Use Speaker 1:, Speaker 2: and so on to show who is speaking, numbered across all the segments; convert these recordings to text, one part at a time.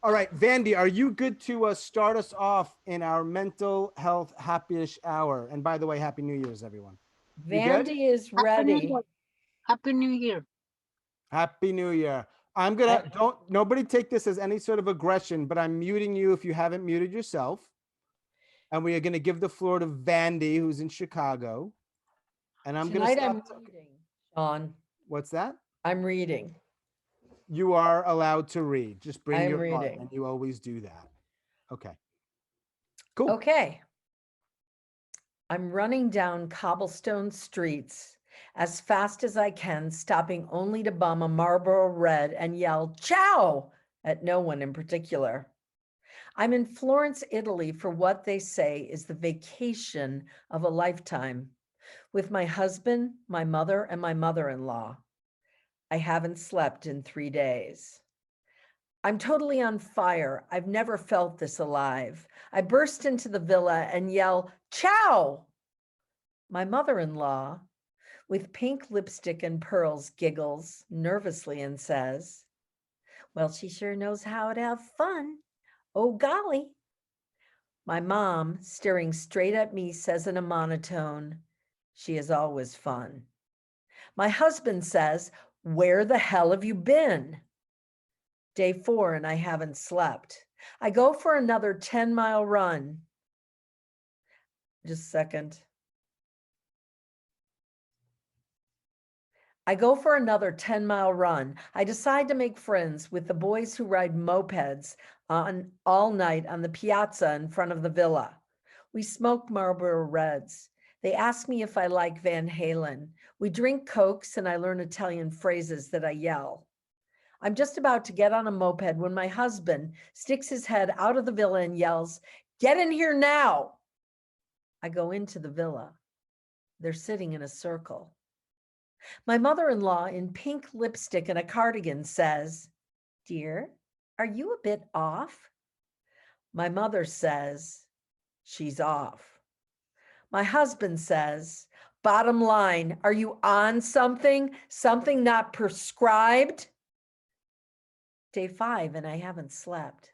Speaker 1: All right, Vandy, are you good to start us off in our mental health happy-ish hour? And by the way, Happy New Year's, everyone. You good?
Speaker 2: Vandy is
Speaker 3: Happy New
Speaker 2: ready.
Speaker 3: Year. Happy New Year.
Speaker 1: Happy New Year. I'm gonna
Speaker 2: I-
Speaker 1: nobody take this as any sort of aggression, but I'm muting you if you haven't muted yourself. And we are gonna give the floor to Vandy, who's in Chicago. And I'm gonna
Speaker 2: Tonight
Speaker 1: stop.
Speaker 2: I'm reading, Sean.
Speaker 1: What's that?
Speaker 2: I'm reading.
Speaker 1: You are allowed to read. Just bring
Speaker 2: I'm
Speaker 1: your heart,
Speaker 2: reading.
Speaker 1: and you always do that. Okay. Cool.
Speaker 2: Okay. I'm running down cobblestone streets as fast as I can, stopping only to bum a Marlboro Red and yell, "Ciao!" at no one in particular. I'm in Florence, Italy for what they say is the vacation of a lifetime with my husband, my mother, and my mother-in-law. I haven't slept in 3 days. I'm totally on fire. I've never felt this alive. I burst into the villa and yell, "Ciao!" My mother-in-law, with pink lipstick and pearls, giggles nervously and says, "Well, she sure knows how to have fun. Oh, golly." My mom, staring straight at me, says in a monotone, "She is always fun." My husband says, "Where the hell have you been?" Day 4 and I haven't slept. I go for another 10-mile run. Just a second. I go for another 10-mile run. I decide to make friends with the boys who ride mopeds on all night on the piazza in front of the villa. We smoke Marlboro Reds. They ask me if I like Van Halen. We drink Cokes and I learn Italian phrases that I yell. I'm just about to get on a moped when my husband sticks his head out of the villa and yells, "Get in here now." I go into the villa. They're sitting in a circle. My mother-in-law in pink lipstick and a cardigan says, "Dear, are you a bit off?" My mother says, "She's off." My husband says, "Bottom line, are you on something? Something not prescribed?" Day 5 and I haven't slept.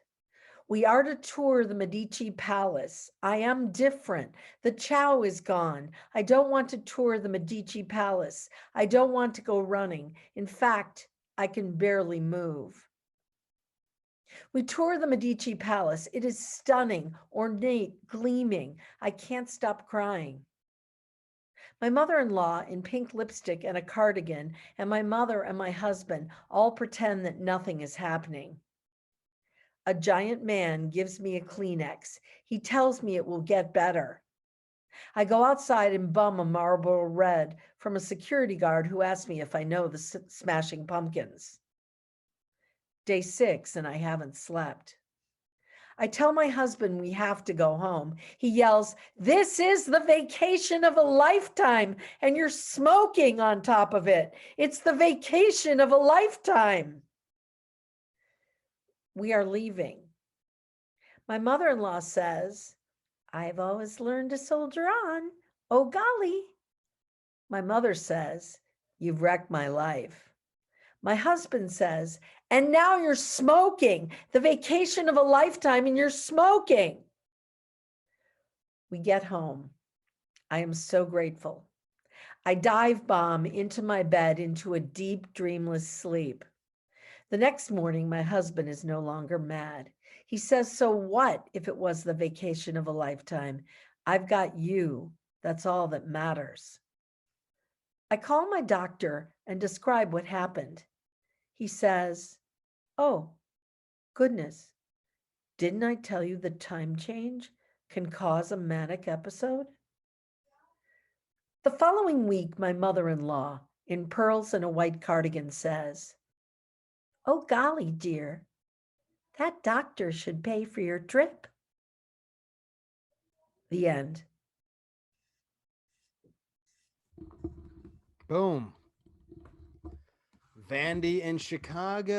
Speaker 2: We are to tour the Medici Palace. I am different. The chow is gone. I don't want to tour the Medici Palace. I don't want to go running. In fact, I can barely move. We tour the Medici Palace. It is stunning, ornate, gleaming. I can't stop crying. My mother-in-law in pink lipstick and a cardigan, and my mother and my husband all pretend that nothing is happening. A giant man gives me a Kleenex. He tells me it will get better. I go outside and bum a Marlboro Red from a security guard who asked me if I know the Smashing Pumpkins. Day 6 and I haven't slept. I tell my husband we have to go home. He yells, "This is the vacation of a lifetime, and you're smoking on top of it. It's the vacation of a lifetime." We are leaving. My mother-in-law says, "I've always learned to soldier on. Oh, golly." My mother says, "You've wrecked my life." My husband says, "And now you're smoking, the vacation of a lifetime, and you're smoking." We get home. I am so grateful. I dive bomb into my bed into a deep, dreamless sleep. The next morning, my husband is no longer mad. He says, "So what if it was the vacation of a lifetime? I've got you. That's all that matters." I call my doctor and describe what happened. He says, "Oh, goodness, didn't I tell you that time change can cause a manic episode?" The following week, my mother-in-law, in pearls and a white cardigan, says, "Oh, golly, dear, that doctor should pay for your trip." The end.
Speaker 1: Boom. Vandy in Chicago.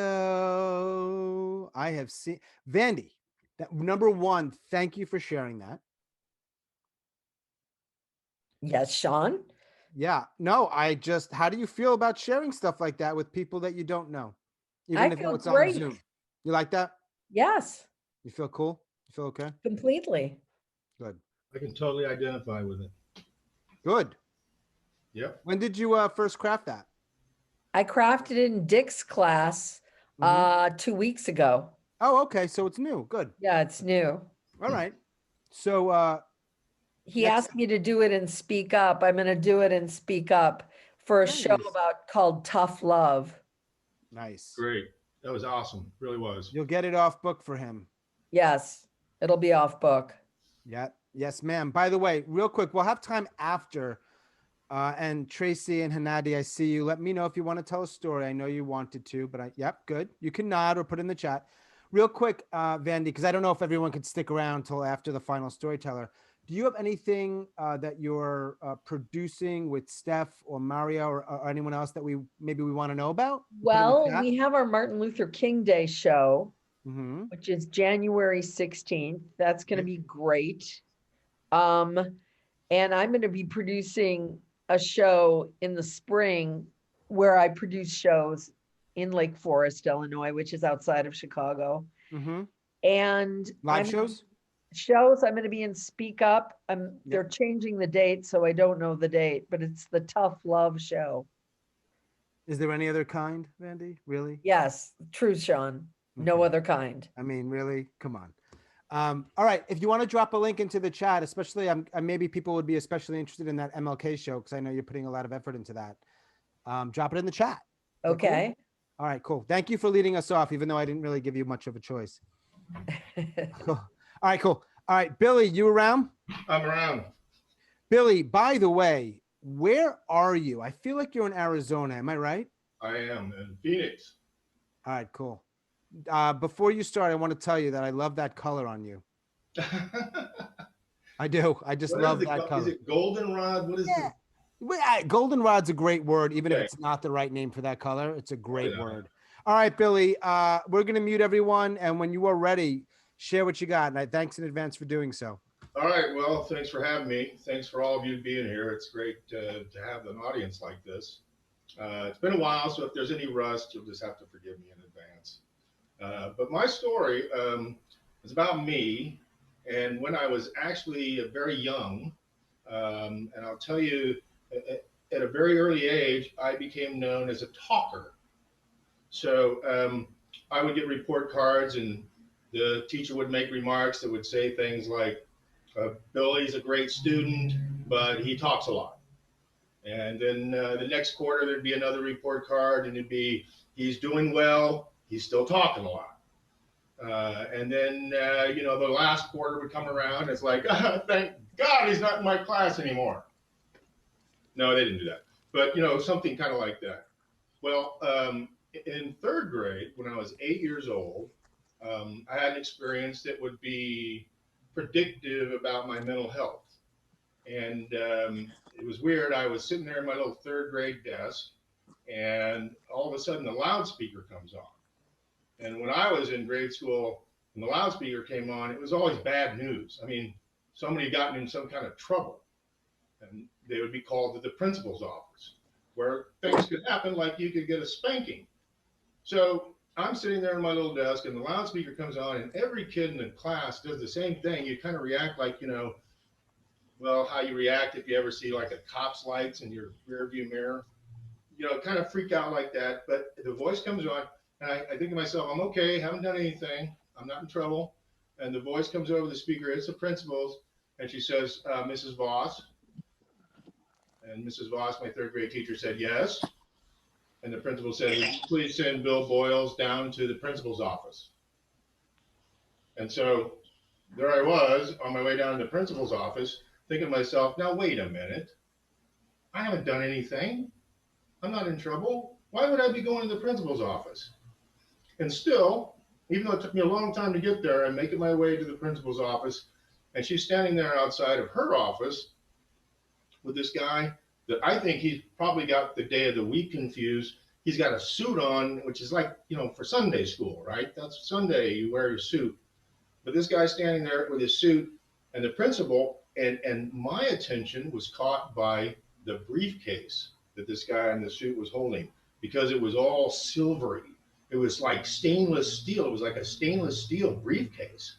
Speaker 1: I have seen Vandy. That number one. Thank you for sharing that.
Speaker 2: Yes, Sean?
Speaker 1: Yeah. No, how do you feel about sharing stuff like that with people that you don't know?
Speaker 2: I
Speaker 1: Even if
Speaker 2: feel
Speaker 1: it's on
Speaker 2: great.
Speaker 1: Zoom. You like that?
Speaker 2: Yes,
Speaker 1: You feel cool? You feel okay?
Speaker 2: completely.
Speaker 1: Good.
Speaker 4: I can totally identify with it.
Speaker 1: Good.
Speaker 4: Yep.
Speaker 1: When did you first craft that?
Speaker 2: I crafted it in Dick's class
Speaker 1: Mhm.
Speaker 2: 2 weeks ago.
Speaker 1: Oh, okay. So it's new. Good.
Speaker 2: Yeah, it's new.
Speaker 1: All right. So
Speaker 2: He
Speaker 1: next.
Speaker 2: asked me to do it and speak up. I'm going to do it and speak up for a show
Speaker 1: Nice.
Speaker 2: called Tough Love.
Speaker 1: Nice.
Speaker 4: Great. That was awesome. Really was.
Speaker 1: You'll get it off book for him.
Speaker 2: Yes, it'll be off book.
Speaker 1: Yeah. Yes, ma'am. By the way, real quick, we'll have time after. And Tracy and Hanadi, I see you. Let me know if you want to tell a story. I know you wanted to, but yep, good. You can nod or put in the chat. Real quick, Vandy, because I don't know if everyone could stick around till after the final storyteller. Do you have anything that you're producing with Steph or Mario or anyone else that we want to know about?
Speaker 2: Well, we have our Martin Luther King Day show,
Speaker 1: Mm-hmm.
Speaker 2: which is January 16th. That's going to
Speaker 1: Okay.
Speaker 2: be great. And I'm going to be producing a show in the spring where I produce shows in Lake Forest, Illinois, which is outside of Chicago.
Speaker 1: Mm-hmm.
Speaker 2: And
Speaker 1: Live shows?
Speaker 2: I'm going to be in Speak Up. They're changing the date, so I don't know the date, but it's the Tough Love show.
Speaker 1: Is there any other kind, Vandy? Really?
Speaker 2: Yes, true, Sean. No
Speaker 1: Okay.
Speaker 2: other kind.
Speaker 1: I mean, really? Come on. All right. If you want to drop a link into the chat, especially maybe people would be especially interested in that MLK show because I know you're putting a lot of effort into that. Drop it in the chat.
Speaker 2: Okay.
Speaker 1: Cool? All right, cool. Thank you for leading us off, even though I didn't really give you much of a choice. Cool. All right, cool. All right, Billy, you around?
Speaker 4: I'm around.
Speaker 1: Billy, by the way, where are you? I feel like you're in Arizona. Am I right?
Speaker 4: I am in Phoenix.
Speaker 1: All right, cool. Before you start, I want to tell you that I love that color on you. I do. I just love that color.
Speaker 4: Is it goldenrod? What is it?
Speaker 1: Goldenrod's a great word, even if
Speaker 4: Okay.
Speaker 1: it's not the right name for that color. It's a great word. All right, Billy, we're going to mute everyone. And when you are ready, share what you got. And thanks in advance for doing so.
Speaker 4: All right. Well, thanks for having me. Thanks for all of you being here. It's great to have an audience like this. It's been a while, so if there's any rust, you'll just have to forgive me in advance. But my story is about me and when I was actually very young. And I'll tell you, at a very early age, I became known as a talker. So I would get report cards and the teacher would make remarks that would say things like, Billy's a great student, but he talks a lot. And then the next quarter, there'd be another report card and it'd be, he's doing well, he's still talking a lot. And then, the last quarter would come around. It's like, thank God he's not in my class anymore. No, they didn't do that. But, something kind of like that. Well, in third grade, when I was 8 years old, I had an experience that would be predictive about my mental health. And it was weird. I was sitting there in my little third grade desk, and all of a sudden the loudspeaker comes on. And when I was in grade school, when the loudspeaker came on, it was always bad news. I mean, somebody had gotten in some kind of trouble, and they would be called to the principal's office, where things could happen, like you could get a spanking. So I'm sitting there in my little desk, and the loudspeaker comes on, and every kid in the class does the same thing. You kind of react like, well, how you react if you ever see like a cop's lights in your rear view mirror, kind of freak out like that. But the voice comes on, and I think to myself, I'm okay, haven't done anything, I'm not in trouble. And the voice comes over the speaker, it's the principal's, and she says, Mrs. Voss. And Mrs. Voss, my third grade teacher, said yes. And the principal said, would you please send Bill Boyles down to the principal's office? And so there I was on my way down to the principal's office, thinking to myself, now wait a minute, I haven't done anything, I'm not in trouble, why would I be going to the principal's office? And still, even though it took me a long time to get there, I'm making my way to the principal's office, and she's standing there outside of her office with this guy that I think he's probably got the day of the week confused. He's got a suit on, which is like, for Sunday school, right? That's Sunday, you wear your suit. But this guy's standing there with his suit, and the principal, and my attention was caught by the briefcase that this guy in the suit was holding, because it was all silvery. It was like stainless steel. It was like a stainless steel briefcase.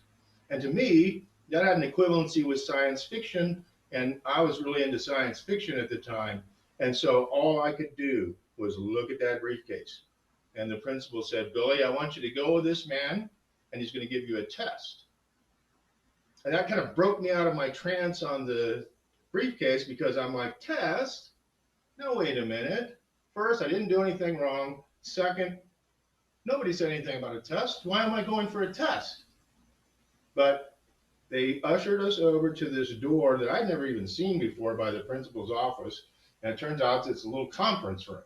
Speaker 4: And to me, that had an equivalency with science fiction. And I was really into science fiction at the time. And so all I could do was look at that briefcase. And the principal said, Billy, I want you to go with this man, and he's going to give you a test. And that kind of broke me out of my trance on the briefcase, because I'm like, test? No, wait a minute. First, I didn't do anything wrong. Second, nobody said anything about a test. Why am I going for a test? But they ushered us over to this door that I'd never even seen before by the principal's office. And it turns out it's a little conference room.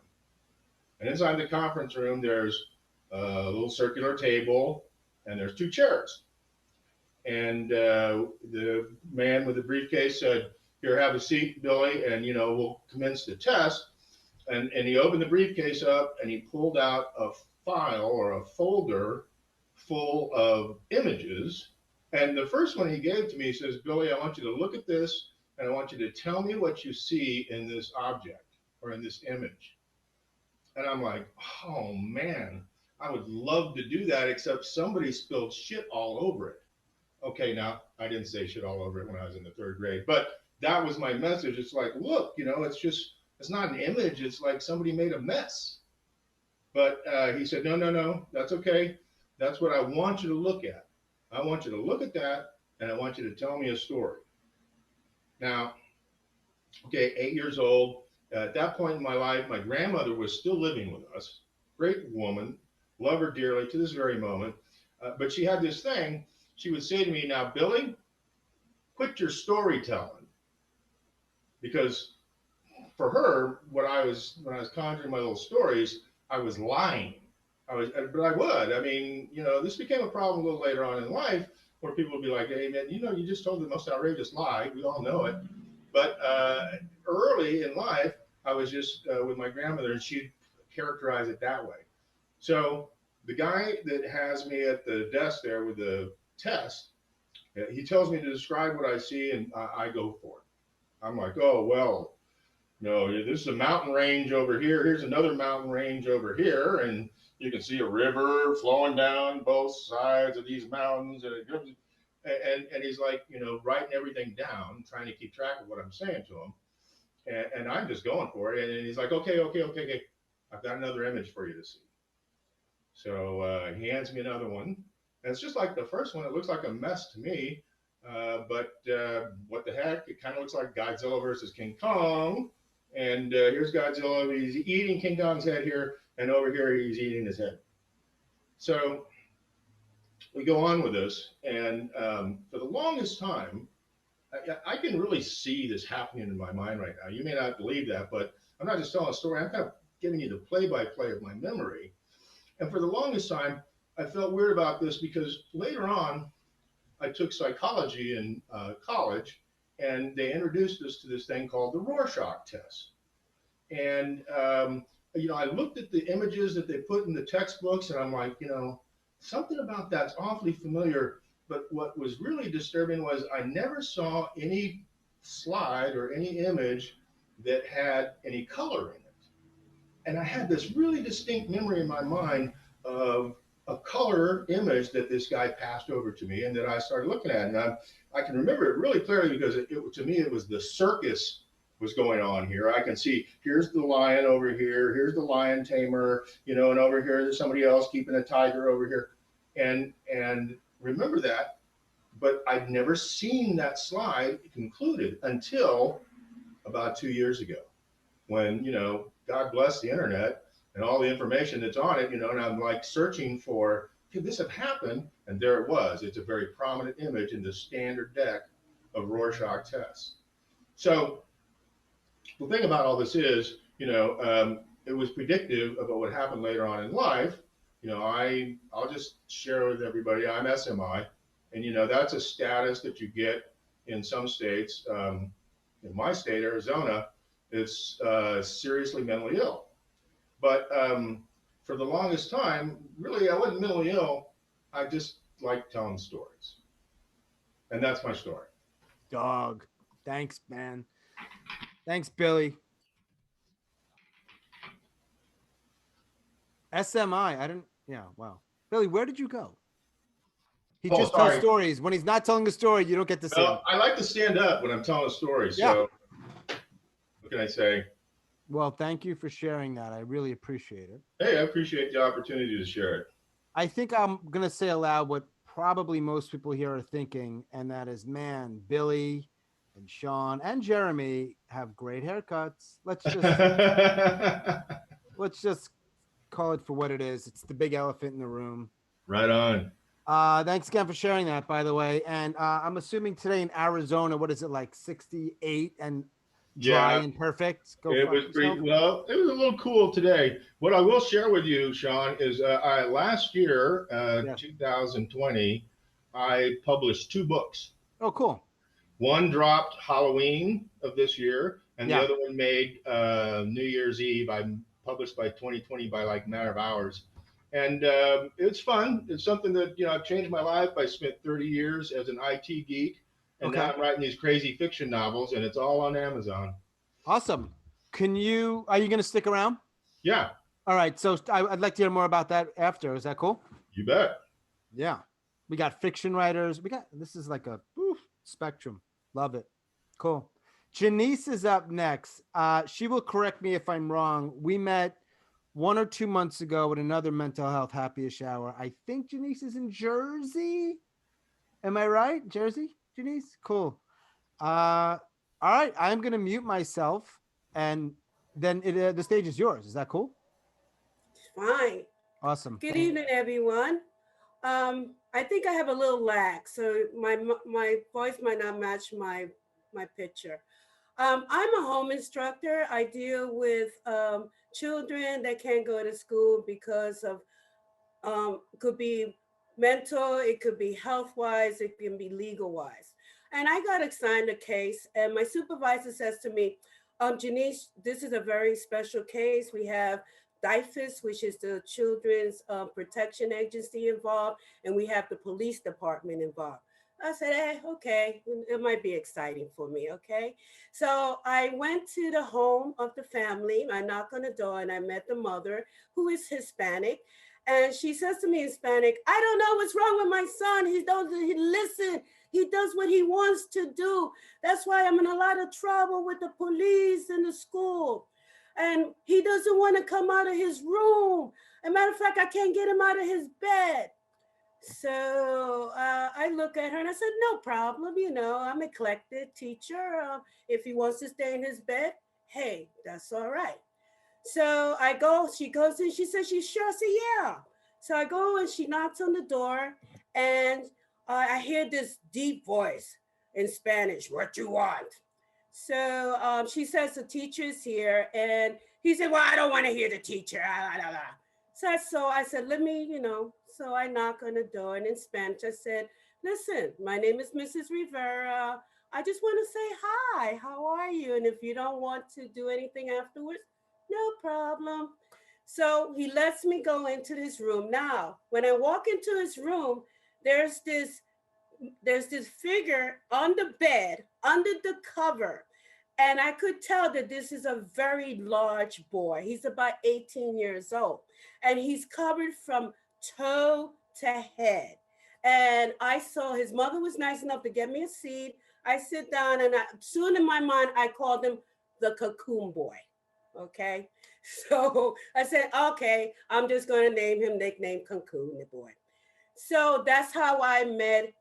Speaker 4: And inside the conference room, there's a little circular table, and there's 2 chairs. And the man with the briefcase said, here, have a seat, Billy, and, we'll commence the test. And he opened the briefcase up, and he pulled out a file or a folder full of images. And the first one he gave to me, he says, Billy, I want you to look at this, and I want you to tell me what you see in this object or in this image. And I'm like, oh, man, I would love to do that, except somebody spilled shit all over it. Okay, now, I didn't say shit all over it when I was in the 3rd grade, but that was my message. It's like, look, it's not an image. It's like somebody made a mess. But he said, no, that's okay. That's what I want you to look at. I want you to look at that, and I want you to tell me a story. Now, okay, 8 years old. At that point in my life, my grandmother was still living with us. Great woman, love her dearly to this very moment. But she had this thing. She would say to me, now, Billy, quit your storytelling. Because for her, when I was conjuring my little stories, I was lying. But I would. I mean, this became a problem a little later on in life, where people would be like, hey, man, you just told the most outrageous lie. We all know it. But early in life, I was just with my grandmother, and she'd characterize it that way. So the guy that has me at the desk there with the test, he tells me to describe what I see, and I go for it. I'm like, oh, well, this is a mountain range over here. Here's another mountain range over here, and you can see a river flowing down both sides of these mountains. And he's like, writing everything down, trying to keep track of what I'm saying to him. And I'm just going for it. And he's like, okay. I've got another image for you to see. So he hands me another one. And it's just like the first one. It looks like a mess to me. But what the heck? It kind of looks like Godzilla versus King Kong. And here's Godzilla. He's eating King Kong's head here. And over here, he's eating his head. So we go on with this. And for the longest time, I can really see this happening in my mind right now. You may not believe that, but I'm not just telling a story. I'm kind of giving you the play-by-play of my memory. And for the longest time, I felt weird about this, because later on, I took psychology in college, and they introduced us to this thing called the Rorschach test. And, I looked at the images that they put in the textbooks, and I'm like, something about that's awfully familiar. But what was really disturbing was I never saw any slide or any image that had any color in it. And I had this really distinct memory in my mind of a color image that this guy passed over to me, and that I started looking at. And I can remember it really clearly, because to me, it was the circus was going on here. I can see, here's the lion over here, here's the lion tamer, and over here there's somebody else keeping a tiger over here. And remember that, but I'd never seen that slide concluded until about 2 years ago, when, God bless the internet and all the information that's on it, and I'm like searching for, could this have happened? And there it was. It's a very prominent image in the standard deck of Rorschach tests. So the thing about all this is, it was predictive of what would happen later on in life. I'll just share with everybody, I'm SMI, and that's a status that you get in some states. In my state, Arizona, it's seriously mentally ill. But for the longest time, really, I wasn't mentally ill. I just like telling stories. And that's my story.
Speaker 1: Dog. Thanks, man. Thanks, Billy. SMI. Yeah. Wow. Billy, where did you go? He
Speaker 4: Oh,
Speaker 1: just tells
Speaker 4: sorry.
Speaker 1: stories. When he's not telling a story, you don't get to see him.
Speaker 4: Well, I like to stand up when I'm telling a story.
Speaker 1: Yeah.
Speaker 4: So what can I say?
Speaker 1: Well, thank you for sharing that. I really appreciate it.
Speaker 4: Hey, I appreciate the opportunity to share it.
Speaker 1: I think I'm going to say aloud what probably most people here are thinking, and that is, man, Billy and Sean and Jeremy have great haircuts. Let's just call it for what it is. It's the big elephant in the room.
Speaker 4: Right on.
Speaker 1: Thanks again for sharing that, by the way. And I'm assuming today in Arizona, what is it, like 68 and dry
Speaker 4: Yeah,
Speaker 1: and perfect? Go
Speaker 4: it
Speaker 1: fuck
Speaker 4: was pretty
Speaker 1: yourself.
Speaker 4: well. It was a little cool today. What I will share with you, Sean, is last year,
Speaker 1: Yeah.
Speaker 4: 2020, I published 2 books.
Speaker 1: Oh, cool.
Speaker 4: One dropped Halloween of this year, and the
Speaker 1: Yeah.
Speaker 4: other one made New Year's Eve. I published by 2020 by like a matter of hours, and it's fun. It's something that I've changed my life. I spent 30 years as an IT geek, and
Speaker 1: Okay.
Speaker 4: now I'm writing these crazy fiction novels, and it's all on Amazon.
Speaker 1: Awesome. Are you going to stick around?
Speaker 4: Yeah,
Speaker 1: All right. So I'd like to hear more about that after. Is that cool?
Speaker 4: you bet.
Speaker 1: Yeah. We got fiction writers. This is like a spectrum. Love it. Cool. Janice is up next. She will correct me if I'm wrong. We met 1 or 2 months ago at another mental health happy hour. I think Janice is in Jersey. Am I right? Jersey, Janice? Cool. All right. I'm going to mute myself and then the stage is yours. Is that cool?
Speaker 5: Fine.
Speaker 1: Awesome.
Speaker 5: Good evening, everyone. I think I have a little lag, so my voice might not match my picture. I'm a home instructor. I deal with children that can't go to school because of could be mental, it could be health wise, it can be legal wise. And I got assigned a case, and my supervisor says to me, Janice, this is a very special case. We have DIFUS, which is the Children's Protection Agency involved, and we have the police department involved. I said, okay, it might be exciting for me, okay? So I went to the home of the family. I knocked on the door and I met the mother, who is Hispanic. And she says to me in Hispanic, I don't know what's wrong with my son. He listen. He does what he wants to do. That's why I'm in a lot of trouble with the police and the school. And he doesn't want to come out of his room. As a matter of fact, I can't get him out of his bed. So I look at her and I said, no problem. I'm a collected teacher. If he wants to stay in his bed, hey, that's all right. So I go, she goes in, she says, she's sure? I say, yeah. So I go and she knocks on the door and I hear this deep voice in Spanish, what you want? So she says the teacher is here and he said, well, I don't want to hear the teacher. So I said, let me, so I knock on the door and in Spanish I said, listen, my name is Mrs. Rivera. I just want to say hi, how are you? And if you don't want to do anything afterwards, no problem. So he lets me go into his room. Now, when I walk into his room, there's this figure on the bed, under the cover. And I could tell that this is a very large boy. He's about 18 years old. And he's covered from toe to head. And I saw his mother was nice enough to get me a seat. I sit down and soon in my mind, I called him the cocoon boy. Okay. So I said, okay, I'm just going to nickname Cocoon the boy. So that's how I met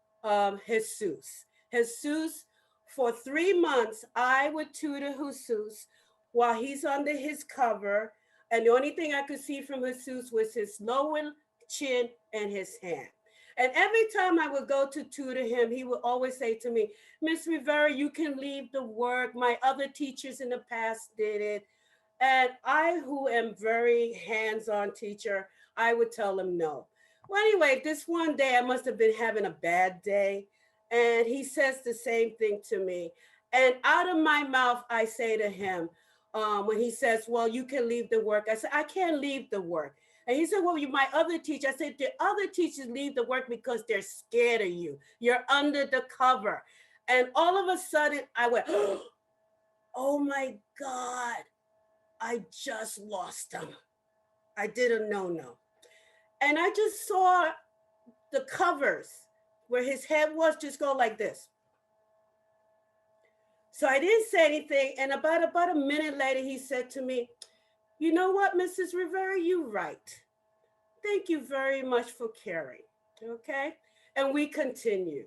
Speaker 5: Jesus. Jesus, for 3 months, I would tutor Jesus while he's under his cover. And the only thing I could see from Jesus was his lower chin and his hand. And every time I would go to tutor him, he would always say to me, Miss Rivera, you can leave the work. My other teachers in the past did it. And I, who am very hands-on teacher, I would tell him no. Well, anyway, this one day I must have been having a bad day. And he says the same thing to me. And out of my mouth, I say to him, when he says, well, you can leave the work. I said, I can't leave the work. And he said, well, you my other teacher. I said, the other teachers leave the work because they're scared of you. You're under the cover. And all of a sudden I went, oh my God. I just lost him. I did a no-no. And I just saw the covers where his head was just go like this. So I didn't say anything. And about a minute later, he said to me, you know what, Mrs. Rivera, you're right. Thank you very much for caring. Okay. And we continued.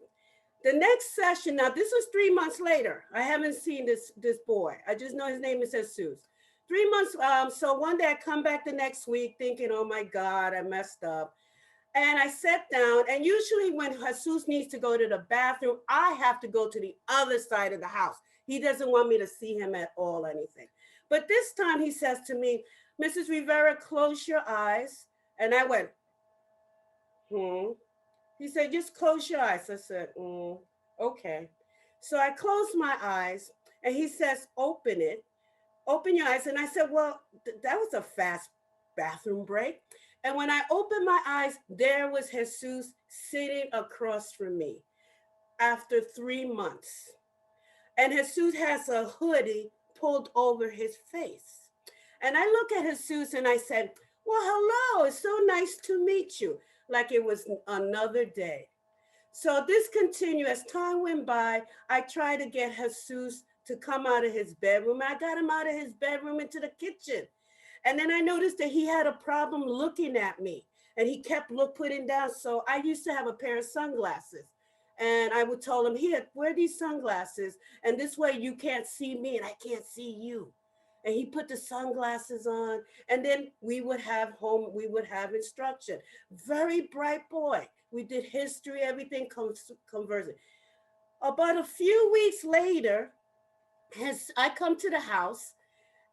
Speaker 5: The next session, now this was 3 months later. I haven't seen this boy. I just know his name is Jesus. 3 months. So one day I come back the next week thinking, oh my God, I messed up. And I sat down, and usually when Jesus needs to go to the bathroom, I have to go to the other side of the house. He doesn't want me to see him at all, anything. But this time he says to me, Mrs. Rivera, close your eyes. And I went, He said, just close your eyes. I said, okay. So I closed my eyes, and he says, open it. Open your eyes. And I said, well, that was a fast bathroom break. And when I opened my eyes, there was Jesus sitting across from me after 3 months. And Jesus has a hoodie pulled over his face. And I look at Jesus and I said, well, hello, it's so nice to meet you. Like it was another day. So this continued. As time went by, I tried to get Jesus to come out of his bedroom. I got him out of his bedroom into the kitchen. And then I noticed that he had a problem looking at me, and he kept putting down. So I used to have a pair of sunglasses, and I would tell him, here, wear these sunglasses. And this way you can't see me and I can't see you. And he put the sunglasses on, and then we would have instruction. Very bright boy. We did history, everything conversing. About a few weeks later, I come to the house,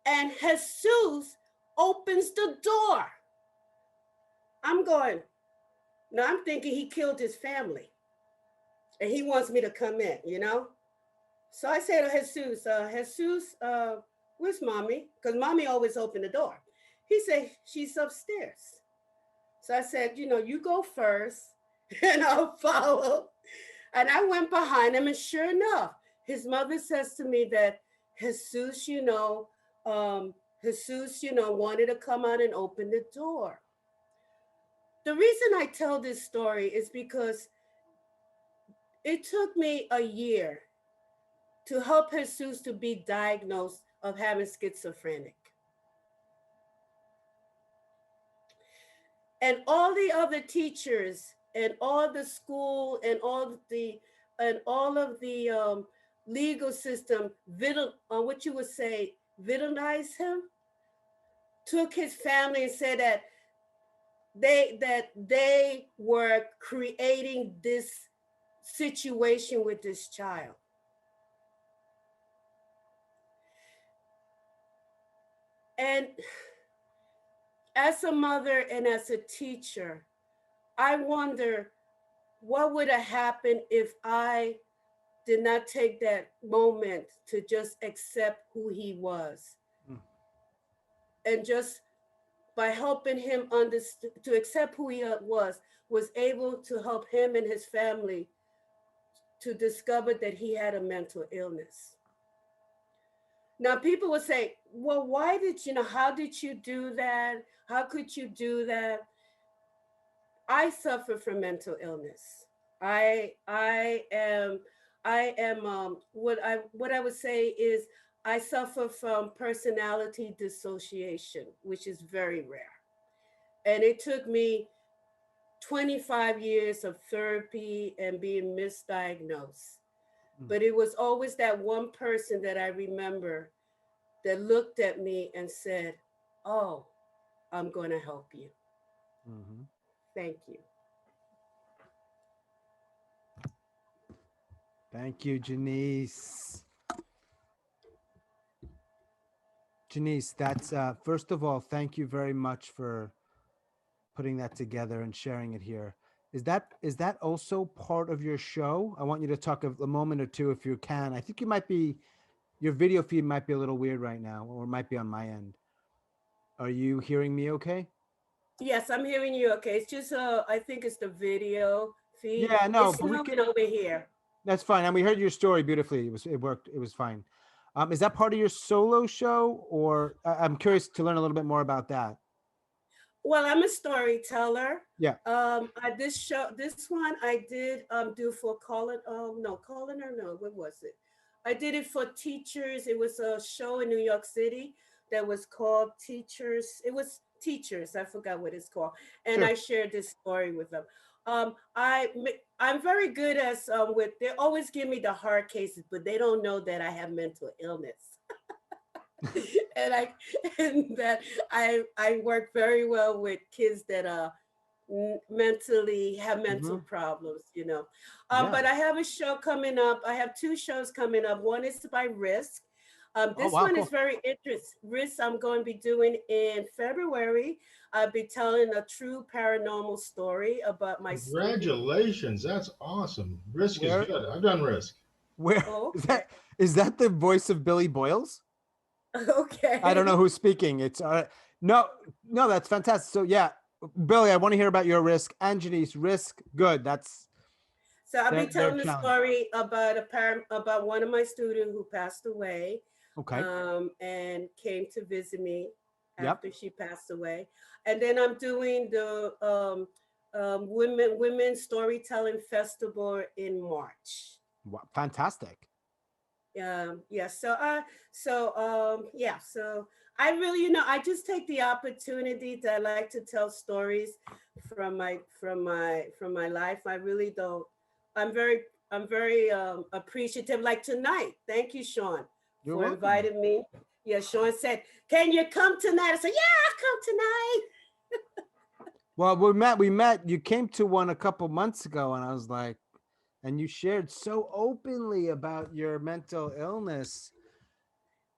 Speaker 5: and Jesus opens the door. I'm going, now I'm thinking he killed his family, and he wants me to come in, you know? So I say to Jesus, where's mommy? Because mommy always opened the door. He said, she's upstairs. So I said, you go first and I'll follow. And I went behind him, and sure enough, his mother says to me that Jesus, wanted to come out and open the door. The reason I tell this story is because it took me a year to help Jesus to be diagnosed of having schizophrenic. And all the other teachers and all the school and all of the legal system, villainized him, took his family and said that they were creating this situation with this child. And as a mother and as a teacher, I wonder what would have happened if I did not take that moment to just accept who he was. And just by helping him to accept who he was able to help him and his family to discover that he had a mental illness. Now, people would say, well, how did you do that? How could you do that? I suffer from mental illness. What I would say is I suffer from personality dissociation, which is very rare. And it took me 25 years of therapy and being misdiagnosed. But it was always that one person that I remember that looked at me and said, oh, I'm going to help you. Mm-hmm. Thank you.
Speaker 1: Thank you, Janice. Janice, that's first of all, thank you very much for putting that together and sharing it here. Is that also part of your show? I want you to talk a moment or two if you can. I think your video feed might be a little weird right now, or it might be on my end. Are you hearing me okay?
Speaker 5: Yes, I'm hearing you okay. It's just I think it's the video feed.
Speaker 1: Yeah, no,
Speaker 5: it's snowing over here.
Speaker 1: That's fine. And we heard your story beautifully. It worked. It was fine. Is that part of your solo show, or I'm curious to learn a little bit more about that?
Speaker 5: Well, I'm a storyteller.
Speaker 1: Yeah.
Speaker 5: This one I did do for Colin. Oh no, Colin or no, what was it? I did it for teachers. It was a show in New York City that was called Teachers. It was Teachers. I forgot what it's called, and
Speaker 1: Sure.
Speaker 5: I shared this story with them. I'm very good as with. They always give me the hard cases, but they don't know that I have mental illness. and I and that I work very well with kids that mentally have mental
Speaker 1: Mhm.
Speaker 5: problems, you know.
Speaker 1: Yeah.
Speaker 5: But I have a show coming up. I have two shows coming up. One is by Risk.
Speaker 1: Oh,
Speaker 5: This
Speaker 1: wow,
Speaker 5: one is
Speaker 1: cool.
Speaker 5: very interesting. Risk I'm going to be doing in February. I'll be telling a true paranormal story about my student.
Speaker 4: Congratulations. That's awesome. Risk is
Speaker 1: Where
Speaker 4: good. I've done Risk.
Speaker 1: where
Speaker 5: Oh,
Speaker 1: is
Speaker 5: okay.
Speaker 1: that the voice of Billy Boyles? I don't know
Speaker 5: Okay.
Speaker 1: who's speaking. It's no, no, that's fantastic. So yeah, Billy, I want to hear about your Risk, and Janice. Risk, good. That's
Speaker 5: So I'll be
Speaker 1: their
Speaker 5: telling the
Speaker 1: challenge.
Speaker 5: story about about one of my students who passed away,
Speaker 1: Okay.
Speaker 5: and came to visit me
Speaker 1: Yep.
Speaker 5: after she passed away. And then I'm doing the women storytelling festival in March.
Speaker 1: Wow, fantastic.
Speaker 5: Yeah. So I really, I just take the opportunity that I like to tell stories from my life. I really don't. I'm very appreciative. Like tonight, thank you, Sean,
Speaker 1: You're
Speaker 5: for
Speaker 1: welcome.
Speaker 5: inviting me. Yeah, Sean said, "Can you come tonight?" I said, "Yeah, I'll come tonight."
Speaker 1: Well, we met. You came to one a couple months ago, and I was like, and you shared so openly about your mental illness.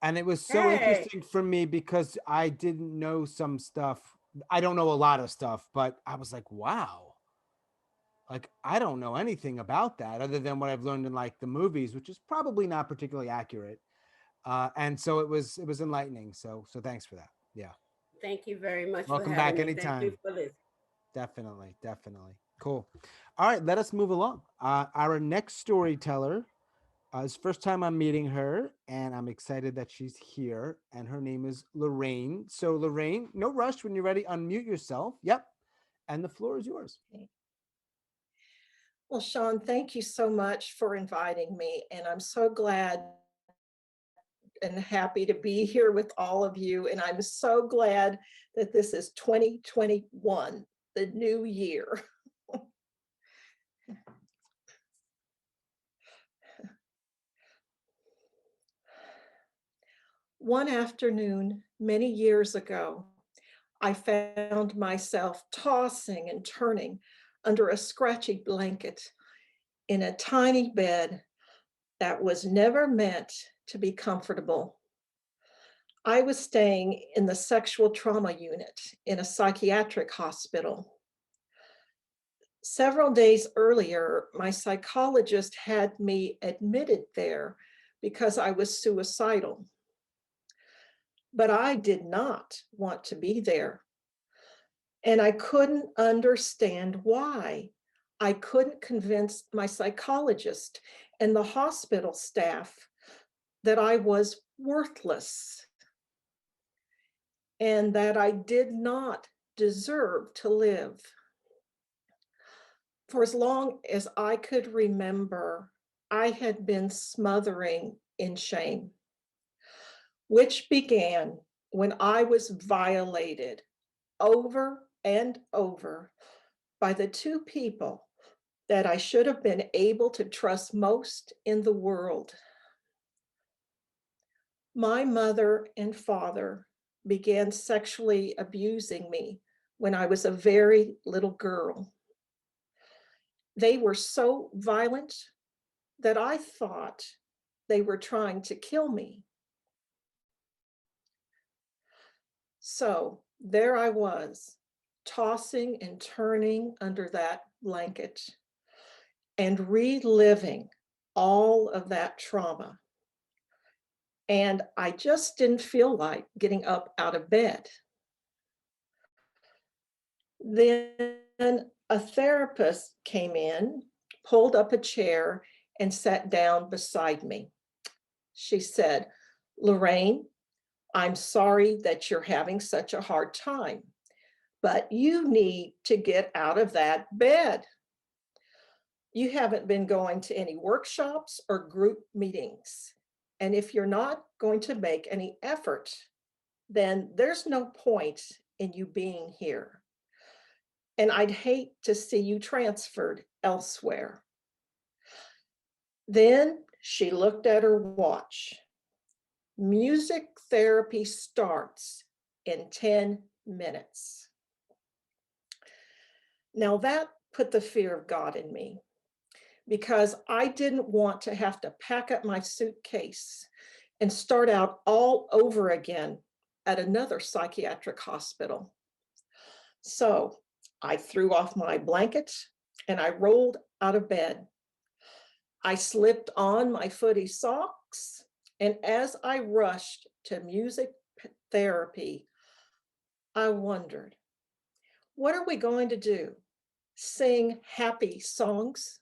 Speaker 1: And it was so
Speaker 5: Hey,
Speaker 1: interesting for me because I didn't know some stuff. I don't know a lot of stuff, but I was like, wow, like I don't know anything about that other than what I've learned in like the movies, which is probably not particularly accurate. And so it was enlightening. So thanks for that. Yeah.
Speaker 5: thank you very much for
Speaker 1: Welcome
Speaker 5: having
Speaker 1: back
Speaker 5: me. Thank you
Speaker 1: anytime.
Speaker 5: for listening.
Speaker 1: Definitely, definitely. Cool. All right, let us move along. Our next storyteller is first time I'm meeting her, and I'm excited that she's here. And her name is Lorraine. So Lorraine, no rush. When you're ready, unmute yourself. Yep, and the floor is yours.
Speaker 6: Well, Sean, thank you so much for inviting me. And I'm so glad and happy to be here with all of you. And I'm so glad that this is 2021, the new year. One afternoon, many years ago, I found myself tossing and turning under a scratchy blanket in a tiny bed that was never meant to be comfortable. I was staying in the sexual trauma unit in a psychiatric hospital. Several days earlier, my psychologist had me admitted there because I was suicidal. But I did not want to be there. And I couldn't understand why. I couldn't convince my psychologist and the hospital staff that I was worthless and that I did not deserve to live. For as long as I could remember, I had been smothering in shame, which began when I was violated over and over by the two people that I should have been able to trust most in the world. My mother and father began sexually abusing me when I was a very little girl. They were so violent that I thought they were trying to kill me. So there I was, tossing and turning under that blanket and reliving all of that trauma. And I just didn't feel like getting up out of bed. Then a therapist came in, pulled up a chair, and sat down beside me. She said, "Lorraine, I'm sorry that you're having such a hard time, but you need to get out of that bed. You haven't been going to any workshops or group meetings. And if you're not going to make any effort, then there's no point in you being here. And I'd hate to see you transferred elsewhere. Then she looked at her watch. Music therapy starts in 10 minutes. Now that put the fear of God in me, because I didn't want to have to pack up my suitcase and start out all over again at another psychiatric hospital. So I threw off my blanket and I rolled out of bed. I slipped on my footy socks, and as I rushed to music therapy, I wondered, what are we going to do? Sing happy songs?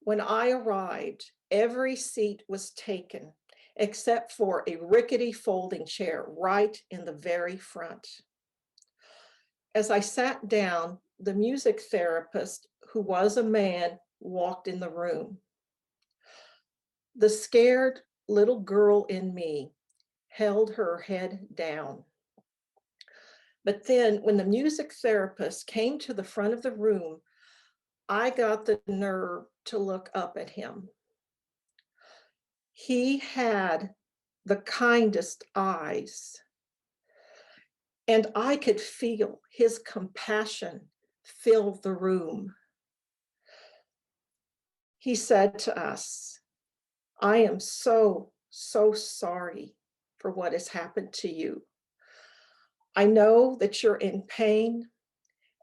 Speaker 6: When I arrived, every seat was taken except for a rickety folding chair right in the very front. As I sat down, the music therapist, who was a man, walked in the room. The scared little girl in me held her head down. But then when the music therapist came to the front of the room, I got the nerve to look up at him. He had the kindest eyes, and I could feel his compassion fill the room. He said to us, I am so sorry for what has happened to you. I know that you're in pain,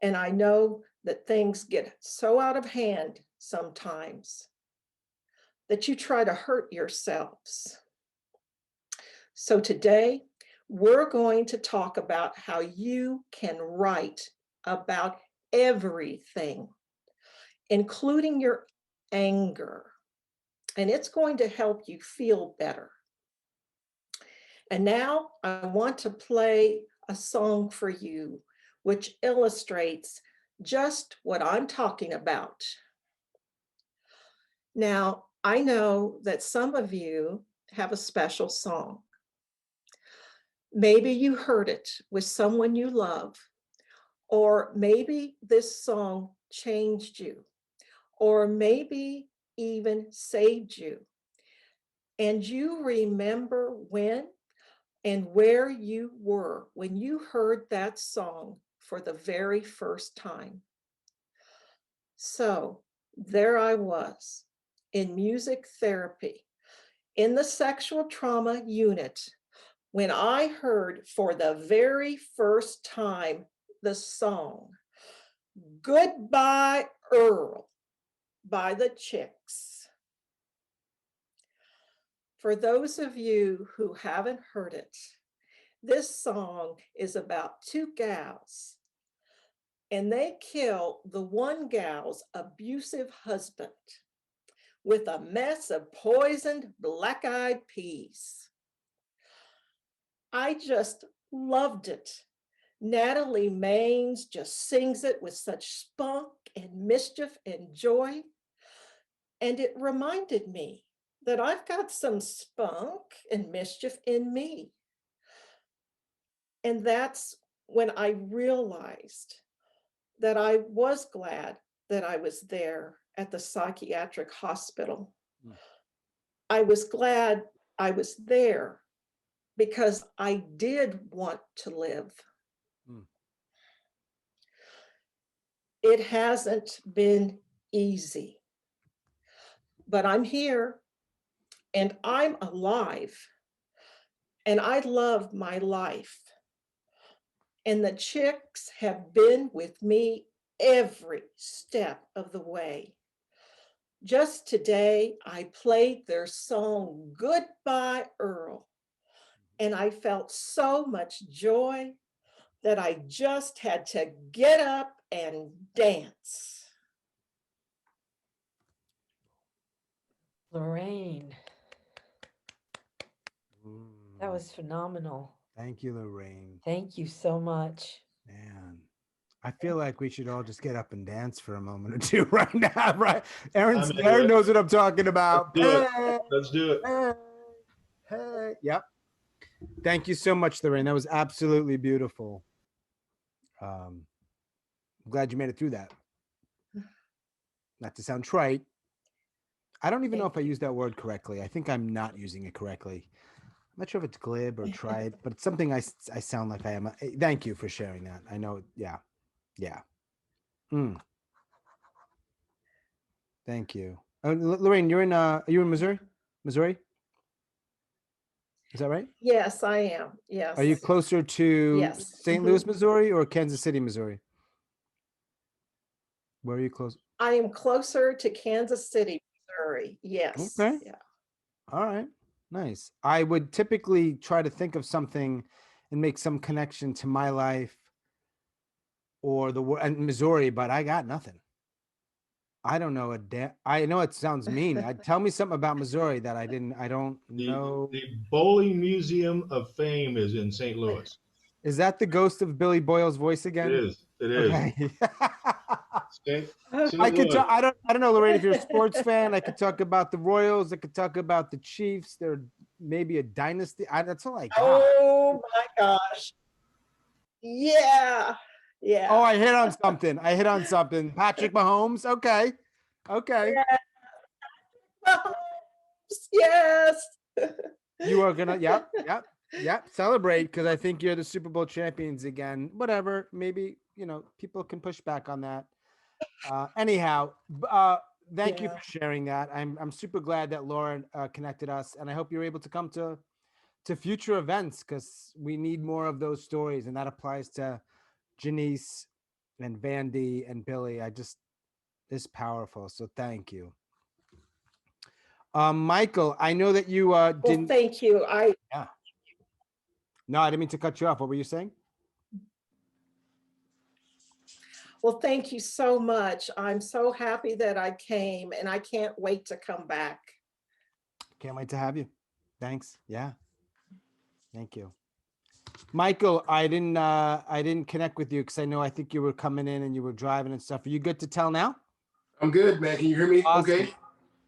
Speaker 6: and I know that things get so out of hand sometimes that you try to hurt yourselves. So today, we're going to talk about how you can write about everything, including your anger, and it's going to help you feel better. And now I want to play a song for you, which illustrates just what I'm talking about. Now, I know that some of you have a special song. Maybe you heard it with someone you love, or maybe this song changed you, or maybe even saved you. And you remember when and where you were when you heard that song for the very first time. So there I was in music therapy in the sexual trauma unit when I heard for the very first time the song Goodbye Earl by the Chicks. For those of you who haven't heard it, this song is about two gals, and they kill the one gal's abusive husband with a mess of poisoned black-eyed peas. I just loved it. Natalie Maines just sings it with such spunk and mischief and joy. And it reminded me that I've got some spunk and mischief in me. And that's when I realized that I was glad that I was there at the psychiatric hospital. I was glad I was there because I did want to live. It hasn't been easy, but I'm here and I'm alive and I love my life. And the Chicks have been with me every step of the way. Just today, I played their song, Goodbye Earl, and I felt so much joy that I just had to get up and dance.
Speaker 2: Lorraine, that was phenomenal.
Speaker 1: Thank you, Lorraine.
Speaker 2: Thank you so much.
Speaker 1: Man, I feel like we should all just get up and dance for a moment or two right now, right? Aaron
Speaker 4: I'm into it.
Speaker 1: knows what I'm talking about.
Speaker 4: Let's do it.
Speaker 1: Hey,
Speaker 4: Let's do it.
Speaker 1: hey, hey. Yep. Thank you so much, Lorraine. That was absolutely beautiful. I'm glad you made it through that. Not to sound trite. I don't even know if I used that word correctly. I think I'm not using it correctly. I'm not sure if it's glib or trite, but it's something I sound like I am. Thank you for sharing that. I know. Yeah. Yeah. Thank you. Lorraine, you're in are you in Missouri? Missouri? Is that right?
Speaker 6: Yes, I am. Yes.
Speaker 1: Are you closer to
Speaker 6: Yes.
Speaker 1: St. Louis, Missouri or Kansas City, Missouri? Where are you close?
Speaker 6: I am closer to Kansas City, Missouri. Yes.
Speaker 1: Okay.
Speaker 6: Yeah.
Speaker 1: All right. Nice. I would typically try to think of something and make some connection to my life or the and Missouri, but I got nothing. I don't know I know it sounds mean. Tell me something about Missouri that I don't know.
Speaker 4: The Bowling Museum of Fame is in St. Louis.
Speaker 1: Is that the ghost of Billy Boyle's voice again?
Speaker 4: It is. It is.
Speaker 1: Okay.
Speaker 4: St.
Speaker 1: I could
Speaker 4: Louis.
Speaker 1: I don't know, Lorraine, if you're a sports fan. I could talk about the Royals. I could talk about the Chiefs. They're maybe a dynasty. That's all I got.
Speaker 6: Oh my gosh. Yeah. Yeah.
Speaker 1: Oh, I hit on something. Patrick Mahomes. Okay. Okay.
Speaker 6: Yes.
Speaker 1: You are gonna, yep. Celebrate because I think you're the Super Bowl champions again. Whatever. Maybe, people can push back on that. Anyhow, thank you for sharing that. I'm super glad that Lauren connected us, and I hope you're able to come to future events because we need more of those stories, and that applies to Janice and Vandy and Billy. It's powerful. So thank you. Michael, I know that you didn't.
Speaker 6: Well, thank you.
Speaker 1: Yeah. No, I didn't mean to cut you off. What were you saying?
Speaker 6: Well, thank you so much. I'm so happy that I came and I can't wait to come back.
Speaker 1: Can't wait to have you. Thanks. Yeah. Thank you. Michael, I didn't connect with you because I think you were coming in and you were driving and stuff. Are you good to tell now?
Speaker 7: I'm good, man. Can you hear me?
Speaker 1: Awesome.
Speaker 7: Okay.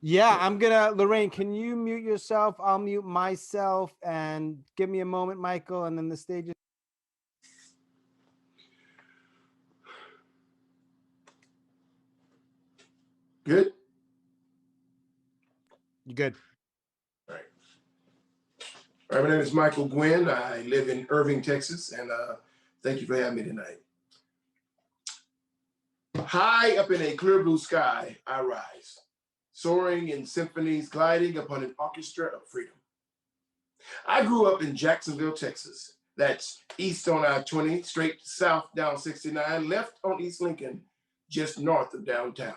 Speaker 1: Yeah, Lorraine, can you mute yourself? I'll mute myself and give me a moment, Michael, and then the stage is.
Speaker 7: Good.
Speaker 1: You good?
Speaker 7: All right. All right. My name is Michael Gwynn. I live in Irving, Texas, and thank you for having me tonight. High up in a clear blue sky, I rise, soaring in symphonies, gliding upon an orchestra of freedom. I grew up in Jacksonville, Texas. That's east on I-20, straight south down 69, left on East Lincoln, just north of downtown.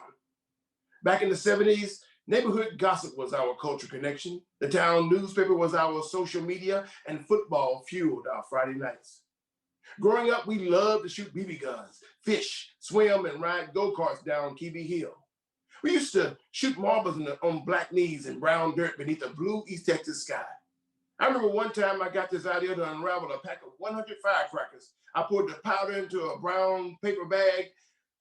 Speaker 7: Back in the 70s, neighborhood gossip was our culture connection. The town newspaper was our social media, and football fueled our Friday nights. Growing up, we loved to shoot BB guns, fish, swim, and ride go-karts down Keebee Hill. We used to shoot marbles on black knees and brown dirt beneath a blue East Texas sky. I remember one time I got this idea to unravel a pack of 100 firecrackers. I poured the powder into a brown paper bag,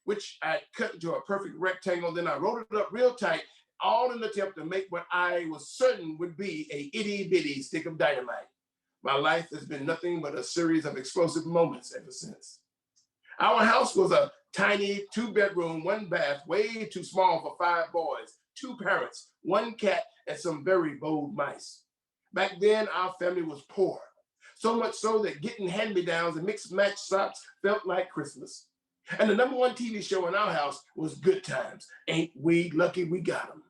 Speaker 7: which I cut into a perfect rectangle. Then I rolled it up real tight, all in the attempt to make what I was certain would be a itty-bitty stick of dynamite. My life has been nothing but a series of explosive moments ever since. Our house was a tiny 2-bedroom, 1 bath, way too small for 5 boys, 2 parents, 1 cat, and some very bold mice. Back then, our family was poor, so much so that getting hand-me-downs and mixed match socks felt like Christmas. And the #1 TV show in our house was Good Times. Ain't we lucky we got them?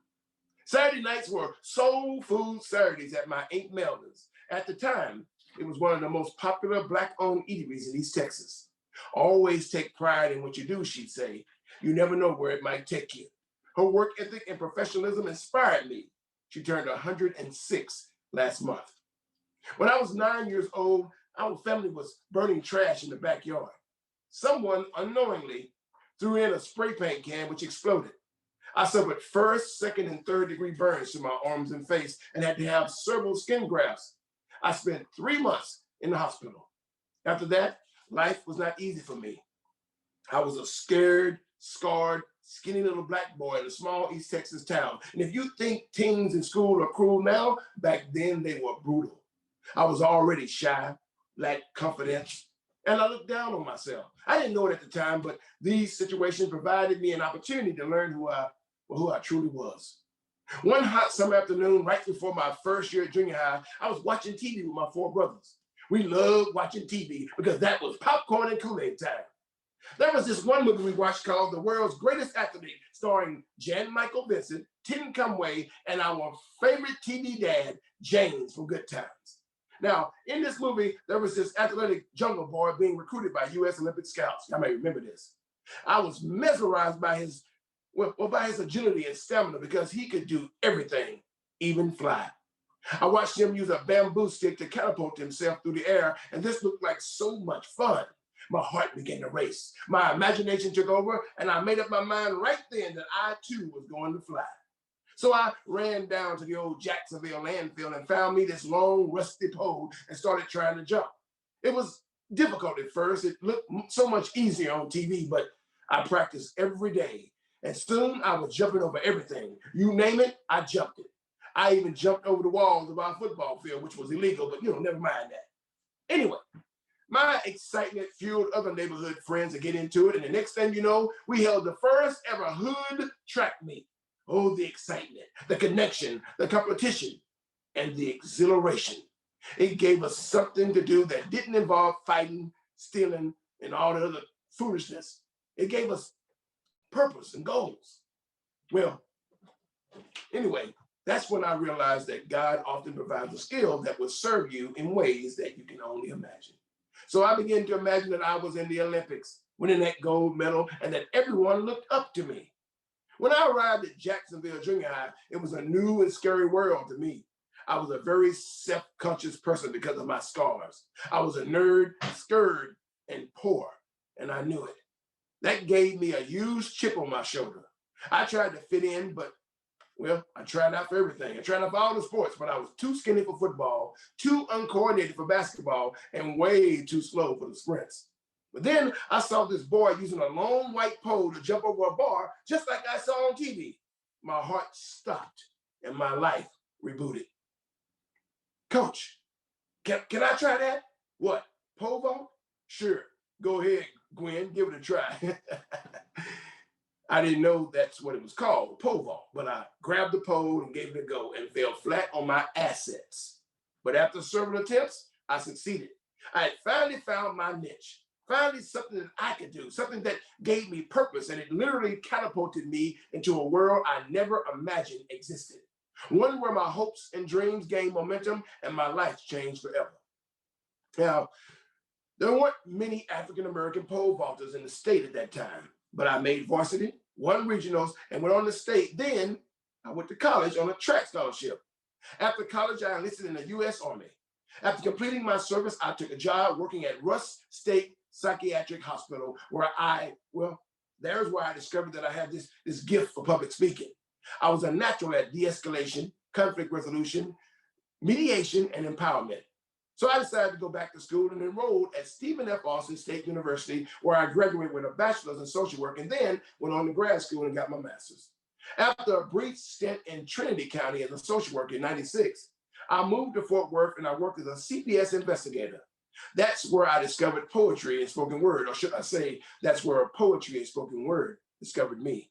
Speaker 7: Saturday nights were soul food Saturdays at my Aunt Melvin's. At the time, it was one of the most popular Black-owned eateries in East Texas. Always take pride in what you do, she'd say. You never know where it might take you. Her work ethic and professionalism inspired me. She turned 106 last month. When I was 9 years old, our family was burning trash in the backyard. Someone unknowingly threw in a spray paint can, which exploded. I suffered 1st, 2nd, and 3rd-degree burns to my arms and face and had to have several skin grafts. I spent 3 months in the hospital. After that, life was not easy for me. I was a scared, scarred, skinny little black boy in a small East Texas town. And if you think teens in school are cruel now, back then they were brutal. I was already shy, lacked confidence, and I looked down on myself. I didn't know it at the time, but these situations provided me an opportunity to learn who I truly was. One hot summer afternoon, right before my first year at junior high, I was watching TV with my 4 brothers. We loved watching TV because that was popcorn and Kool-Aid time. There was this one movie we watched called The World's Greatest Athlete, starring Jan Michael Vincent, Tim Conway, and our favorite TV dad, James from Good Times. Now, in this movie, there was this athletic jungle boy being recruited by U.S. Olympic scouts. I may remember this. I was mesmerized by his agility and stamina because he could do everything, even fly. I watched him use a bamboo stick to catapult himself through the air, and this looked like so much fun. My heart began to race. My imagination took over, and I made up my mind right then that I too was going to fly. So I ran down to the old Jacksonville landfill and found me this long, rusty pole and started trying to jump. It was difficult at first. It looked so much easier on TV, but I practiced every day. And soon I was jumping over everything. You name it, I jumped it. I even jumped over the walls of our football field, which was illegal, but never mind that. Anyway, my excitement fueled other neighborhood friends to get into it. And the next thing you know, we held the first ever hood track meet. Oh, the excitement, the connection, the competition, and the exhilaration. It gave us something to do that didn't involve fighting, stealing, and all the other foolishness. It gave us purpose and goals. Well, anyway, that's when I realized that God often provides a skill that will serve you in ways that you can only imagine. So I began to imagine that I was in the Olympics, winning that gold medal, and that everyone looked up to me. When I arrived at Jacksonville Junior High, it was a new and scary world to me. I was a very self-conscious person because of my scars. I was a nerd, scared, and poor, and I knew it. That gave me a huge chip on my shoulder. I tried to fit in, but I tried out for everything. I tried out for all the sports, but I was too skinny for football, too uncoordinated for basketball, and way too slow for the sprints. But then I saw this boy using a long white pole to jump over a bar, just like I saw on TV. My heart stopped and my life rebooted. Coach, can I try that? What, pole vault? Sure, go ahead, Gwen, give it a try. I didn't know that's what it was called, pole vault, but I grabbed the pole and gave it a go and fell flat on my assets. But after several attempts, I succeeded. I had finally found my niche, finally something that I could do, something that gave me purpose, and it literally catapulted me into a world I never imagined existed. One where my hopes and dreams gained momentum and my life changed forever. Now, there weren't many African-American pole vaulters in the state at that time, but I made varsity, won regionals, and went on to state. Then I went to college on a track scholarship. After college, I enlisted in the U.S. Army. After completing my service, I took a job working at Russ State Psychiatric Hospital, there's where I discovered that I had this gift for public speaking. I was a natural at de-escalation, conflict resolution, mediation, and empowerment. So I decided to go back to school and enrolled at Stephen F. Austin State University, where I graduated with a bachelor's in social work and then went on to grad school and got my master's. After a brief stint in Trinity County as a social worker in '96, I moved to Fort Worth and I worked as a CPS investigator. That's where I discovered poetry and spoken word, or should I say, that's where poetry and spoken word discovered me.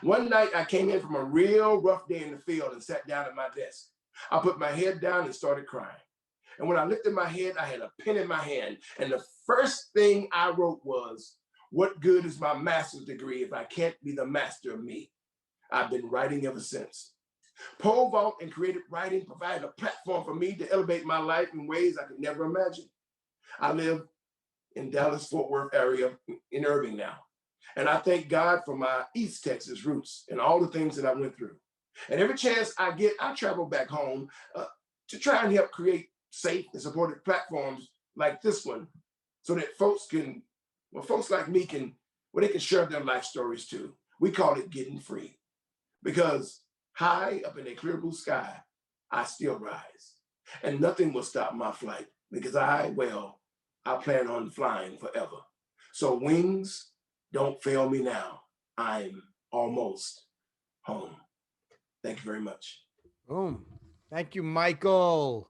Speaker 7: One night I came in from a real rough day in the field and sat down at my desk. I put my head down and started crying. And when I lifted my head, I had a pen in my hand. And the first thing I wrote was, what good is my master's degree if I can't be the master of me? I've been writing ever since. Pole vault and creative writing provided a platform for me to elevate my life in ways I could never imagine. I live in Dallas-Fort Worth area in Irving now. And I thank God for my East Texas roots and all the things that I went through. And every chance I get, I travel back home to try and help create safe and supportive platforms like this one so that folks like me they can share their life stories too. We call it getting free, because high up in a clear blue sky, I still rise, and nothing will stop my flight. because I plan on flying forever. So wings, don't fail me now. I'm almost home. Thank you very much.
Speaker 1: Boom. Thank you, Michael.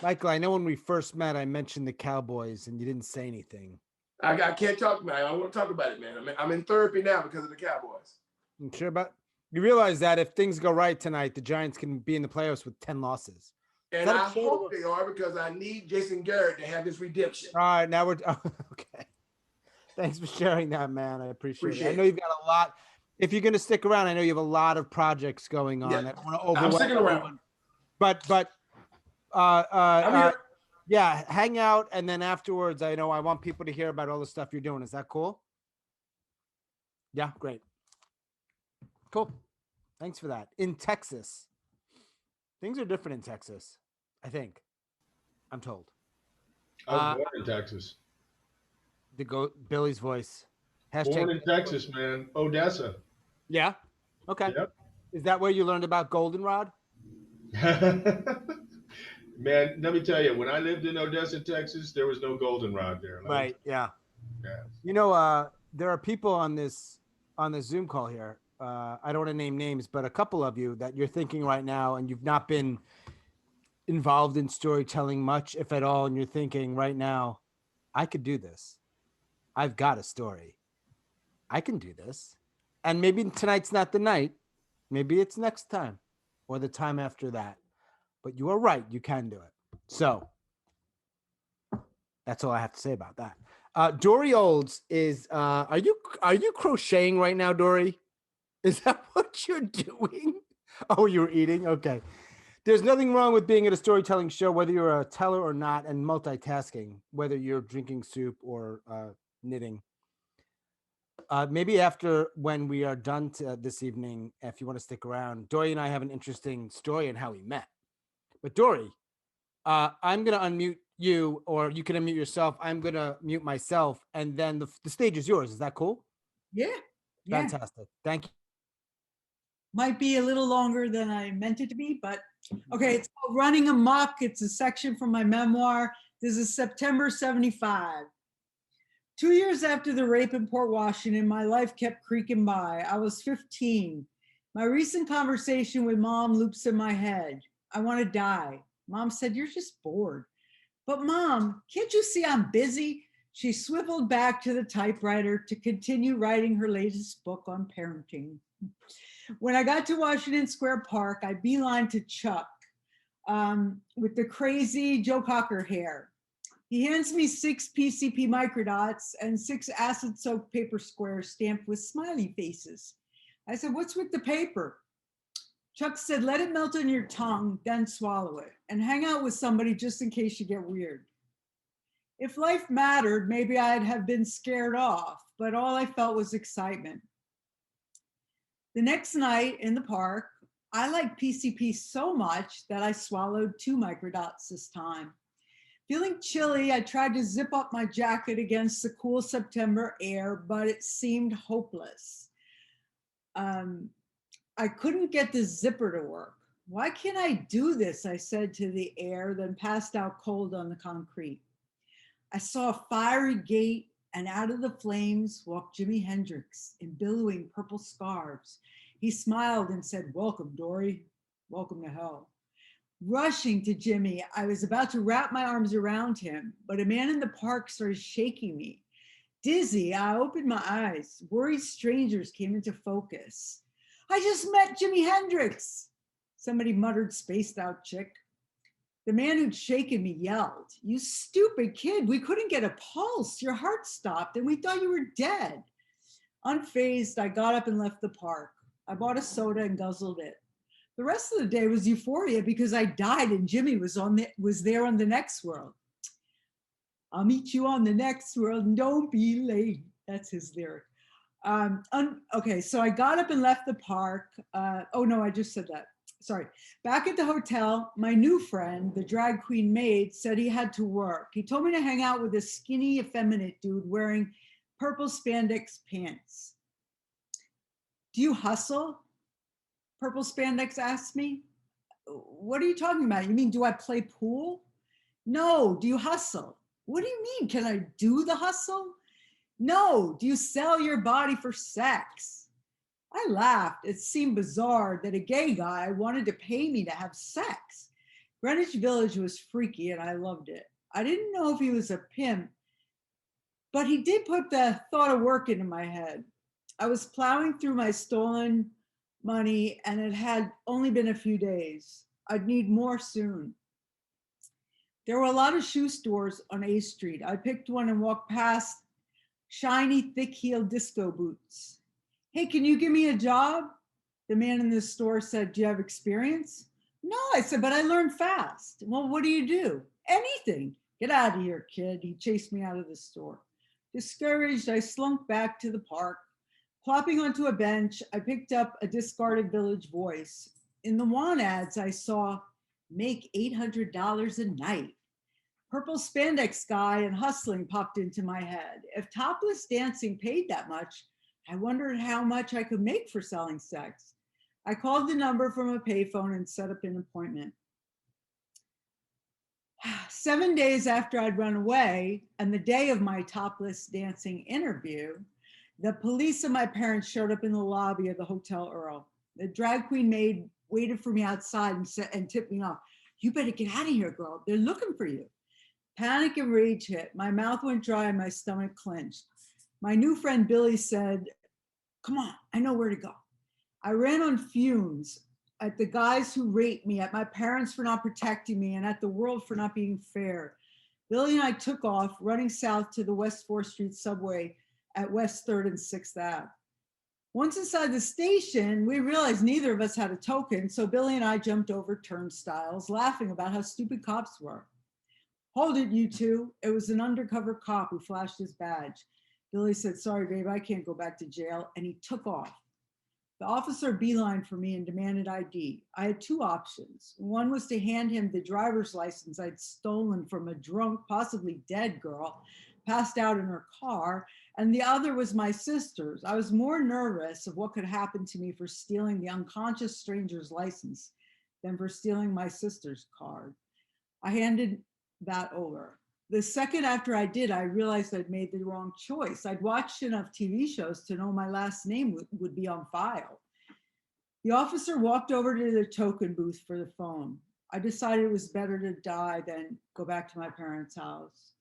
Speaker 1: Michael, I know when we first met, I mentioned the Cowboys and you didn't say anything.
Speaker 7: I can't talk, man. I want to talk about it, man. I'm in therapy now because of the Cowboys.
Speaker 1: I'm sure about you realize that if things go right tonight, the Giants can be in the playoffs with 10 losses.
Speaker 7: And I hope they are because I need Jason Garrett to have his redemption.
Speaker 1: All right, now we're okay. Thanks for sharing that, man. I appreciate it. I know you've got a lot. If you're going to stick around, I know you have a lot of projects going on.
Speaker 7: Yeah.
Speaker 1: I don't want to overwhelm
Speaker 7: I'm sticking around.
Speaker 1: everyone. But yeah, hang out, and then afterwards, I know I want people to hear about all the stuff you're doing. Is that cool? Yeah, great. Cool. Thanks for that. In Texas, things are different in Texas, I think. I'm told.
Speaker 4: I was born in Texas.
Speaker 1: Billy's voice.
Speaker 4: Born in Texas, man. Odessa.
Speaker 1: Yeah. Okay.
Speaker 4: Yep.
Speaker 1: Is that where you learned about goldenrod?
Speaker 4: Man, let me tell you, when I lived in Odessa, Texas, there was no goldenrod there.
Speaker 1: Right. Yeah.
Speaker 4: Yeah.
Speaker 1: You know, there are people on this Zoom call here. I don't want to name names, but a couple of you that you're thinking right now, and you've not been involved in storytelling much, if at all, and you're thinking right now, I could do this. I've got a story. I can do this. And maybe tonight's not the night. Maybe it's next time or the time after that. But you are right. You can do it. So that's all I have to say about that. Dory Olds is, are you crocheting right now, Dory? Is that what you're doing? Oh, you're eating? Okay. There's nothing wrong with being at a storytelling show, whether you're a teller or not, and multitasking, whether you're drinking soup or knitting. Maybe after when we are done this evening, if you want to stick around, Dory and I have an interesting story on how we met. But Dory, I'm going to unmute you, or you can unmute yourself. I'm going to mute myself, and then the stage is yours. Is that cool?
Speaker 8: Yeah.
Speaker 1: Fantastic. Thank you.
Speaker 8: Might be a little longer than I meant it to be, but okay. It's called Running Amok. It's a section from my memoir. This is September 75. 2 years after the rape in Port Washington, my life kept creaking by. I was 15. My recent conversation with Mom loops in my head. I want to die. Mom said, "You're just bored." But Mom, can't you see I'm busy? She swiveled back to the typewriter to continue writing her latest book on parenting. When I got to Washington Square Park, I beelined to Chuck with the crazy Joe Cocker hair. He hands me 6 PCP microdots and 6 acid-soaked paper squares stamped with smiley faces. I said, "What's with the paper?" Chuck said, "Let it melt on your tongue, then swallow it, and hang out with somebody just in case you get weird." If life mattered, maybe I'd have been scared off, but all I felt was excitement. The next night in the park, I liked PCP so much that I swallowed 2 microdots this time. Feeling chilly, I tried to zip up my jacket against the cool September air, but it seemed hopeless. I couldn't get the zipper to work. "Why can't I do this?" I said to the air, then passed out cold on the concrete. I saw a fiery gate, and out of the flames walked Jimi Hendrix in billowing purple scarves. He smiled and said, "Welcome, Dory. Welcome to hell." Rushing to Jimmy, I was about to wrap my arms around him, but a man in the park started shaking me. Dizzy, I opened my eyes. Worried strangers came into focus. "I just met Jimi Hendrix." Somebody muttered, "Spaced out chick." The man who'd shaken me yelled, "You stupid kid, we couldn't get a pulse. Your heart stopped and we thought you were dead." Unfazed, I got up and left the park. I bought a soda and guzzled it. The rest of the day was euphoria because I died and Jimmy was there on the next world. "I'll meet you on the next world and don't be late." That's his lyric. Okay, so I got up and left the park. Oh no, I just said that. Sorry. Back at the hotel, my new friend, the drag queen maid, said he had to work. He told me to hang out with a skinny, effeminate dude wearing purple spandex pants. "Do you hustle?" Purple spandex asked me. "What are you talking about? You mean, do I play pool?" No. Do you hustle? What do you mean? Can I do the hustle? No. Do you sell your body for sex? I laughed. It seemed bizarre that a gay guy wanted to pay me to have sex. Greenwich Village was freaky and I loved it. I didn't know if he was a pimp, but he did put the thought of work into my head. I was plowing through my stolen money and it had only been a few days. I'd need more soon. There were a lot of shoe stores on A Street. I picked one and walked past shiny, thick-heeled disco boots. Hey, can you give me a job? The man in the store said, do you have experience? No, I said, but I learned fast. Well, what do you do? Anything. Get out of here, kid. He chased me out of the store. Discouraged, I slunk back to the park. Plopping onto a bench, I picked up a discarded Village Voice. In the want ads, I saw make $800 a night. Purple spandex guy and hustling popped into my head. If topless dancing paid that much, I wondered how much I could make for selling sex. I called the number from a payphone and set up an appointment. 7 days after I'd run away and the day of my topless dancing interview, the police and my parents showed up in the lobby of the Hotel Earl. The drag queen maid waited for me outside and tipped me off. You better get out of here, girl. They're looking for you. Panic and rage hit. My mouth went dry and my stomach clenched. My new friend Billy said, come on, I know where to go. I ran on fumes at the guys who raped me, at my parents for not protecting me, and at the world for not being fair. Billy and I took off, running south to the West 4th Street subway at West 3rd and 6th Ave. Once inside the station, we realized neither of us had a token, so Billy and I jumped over turnstiles, laughing about how stupid cops were. Hold it, you two. It was an undercover cop who flashed his badge. Billy said, sorry, babe, I can't go back to jail, and he took off. The officer beelined for me and demanded ID. I had two options. One was to hand him the driver's license I'd stolen from a drunk, possibly dead girl, passed out in her car, and the other was my sister's. I was more nervous of what could happen to me for stealing the unconscious stranger's license than for stealing my sister's card. I handed that over. The second after I did, I realized I'd made the wrong choice. I'd watched enough TV shows to know my last name would be on file. The officer walked over to the token booth for the phone. I decided it was better to die than go back to my parents' house.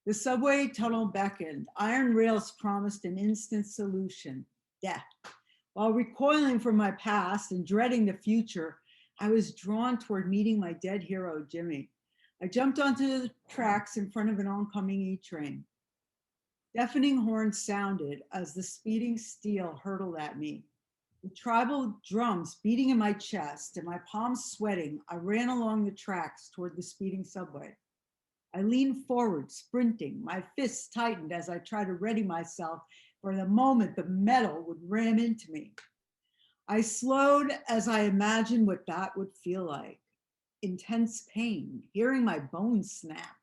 Speaker 8: The subway tunnel beckoned. Iron rails promised an instant solution, death. While recoiling from my past and dreading the future, I was drawn toward meeting my dead hero, Jimmy. I jumped onto the tracks in front of an oncoming E-train. Deafening horns sounded as the speeding steel hurtled at me. With tribal drums beating in my chest and my palms sweating, I ran along the tracks toward the speeding subway. I leaned forward, sprinting. My fists tightened as I tried to ready myself for the moment the metal would ram into me. I slowed as I imagined what that would feel like. Intense pain, hearing my bones snap.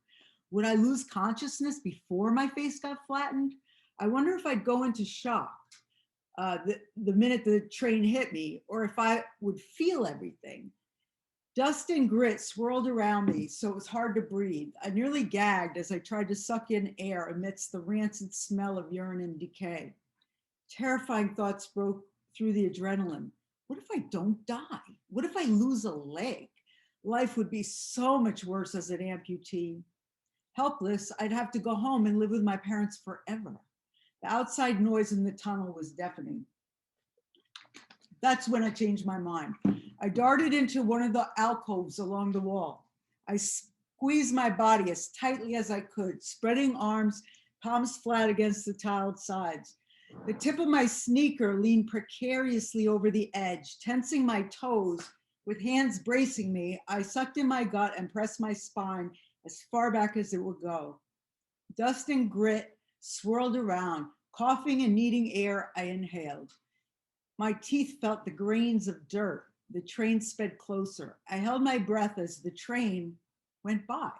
Speaker 8: Would I lose consciousness before my face got flattened? I wonder if I'd go into shock the minute the train hit me, or if I would feel everything. Dust and grit swirled around me, so it was hard to breathe. I nearly gagged as I tried to suck in air amidst the rancid smell of urine and decay. Terrifying thoughts broke through the adrenaline. What if I don't die? What if I lose a leg? Life would be so much worse as an amputee. Helpless, I'd have to go home and live with my parents forever. The outside noise in the tunnel was deafening. That's when I changed my mind. I darted into one of the alcoves along the wall. I squeezed my body as tightly as I could, spreading arms, palms flat against the tiled sides. The tip of my sneaker leaned precariously over the edge, tensing my toes. With hands bracing me, I sucked in my gut and pressed my spine as far back as it would go. Dust and grit swirled around. Coughing and needing air, I inhaled. My teeth felt the grains of dirt. The train sped closer. I held my breath as the train went by.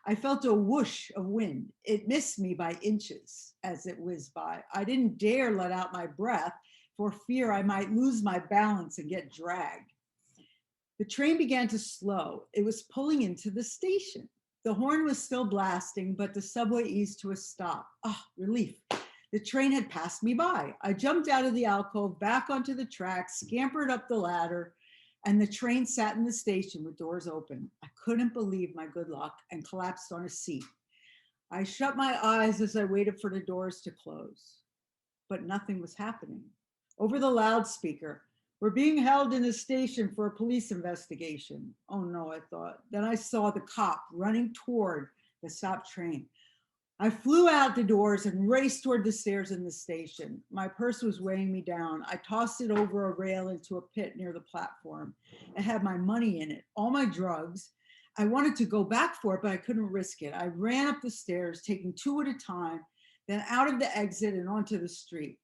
Speaker 8: I felt a whoosh of wind. It missed me by inches as it whizzed by. I didn't dare let out my breath for fear I might lose my balance and get dragged. The train began to slow. It was pulling into the station. The horn was still blasting, but the subway eased to a stop. Ah, relief. The train had passed me by. I jumped out of the alcove, back onto the track, scampered up the ladder, and the train sat in the station with doors open. I couldn't believe my good luck and collapsed on a seat. I shut my eyes as I waited for the doors to close, but nothing was happening. Over the loudspeaker, "We're being held in the station for a police investigation." Oh no, I thought. Then I saw the cop running toward the stopped train. I flew out the doors and raced toward the stairs in the station. My purse was weighing me down. I tossed it over a rail into a pit near the platform. It had my money in it, all my drugs. I wanted to go back for it, but I couldn't risk it. I ran up the stairs, taking two at a time, then out of the exit and onto the street.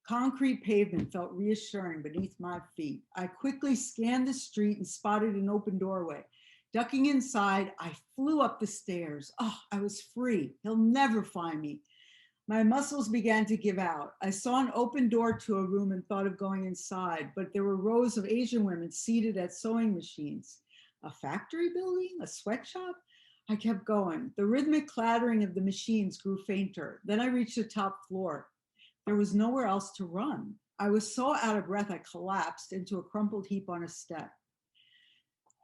Speaker 8: Concrete pavement felt reassuring beneath my feet. I quickly scanned the street and spotted an open doorway. Ducking inside, I flew up the stairs. Oh, I was free. He'll never find me. My muscles began to give out. I saw an open door to a room and thought of going inside, but there were rows of Asian women seated at sewing machines. A factory building? A sweatshop? I kept going. The rhythmic clattering of the machines grew fainter. Then I reached the top floor. There was nowhere else to run. I was so out of breath, I collapsed into a crumpled heap on a step.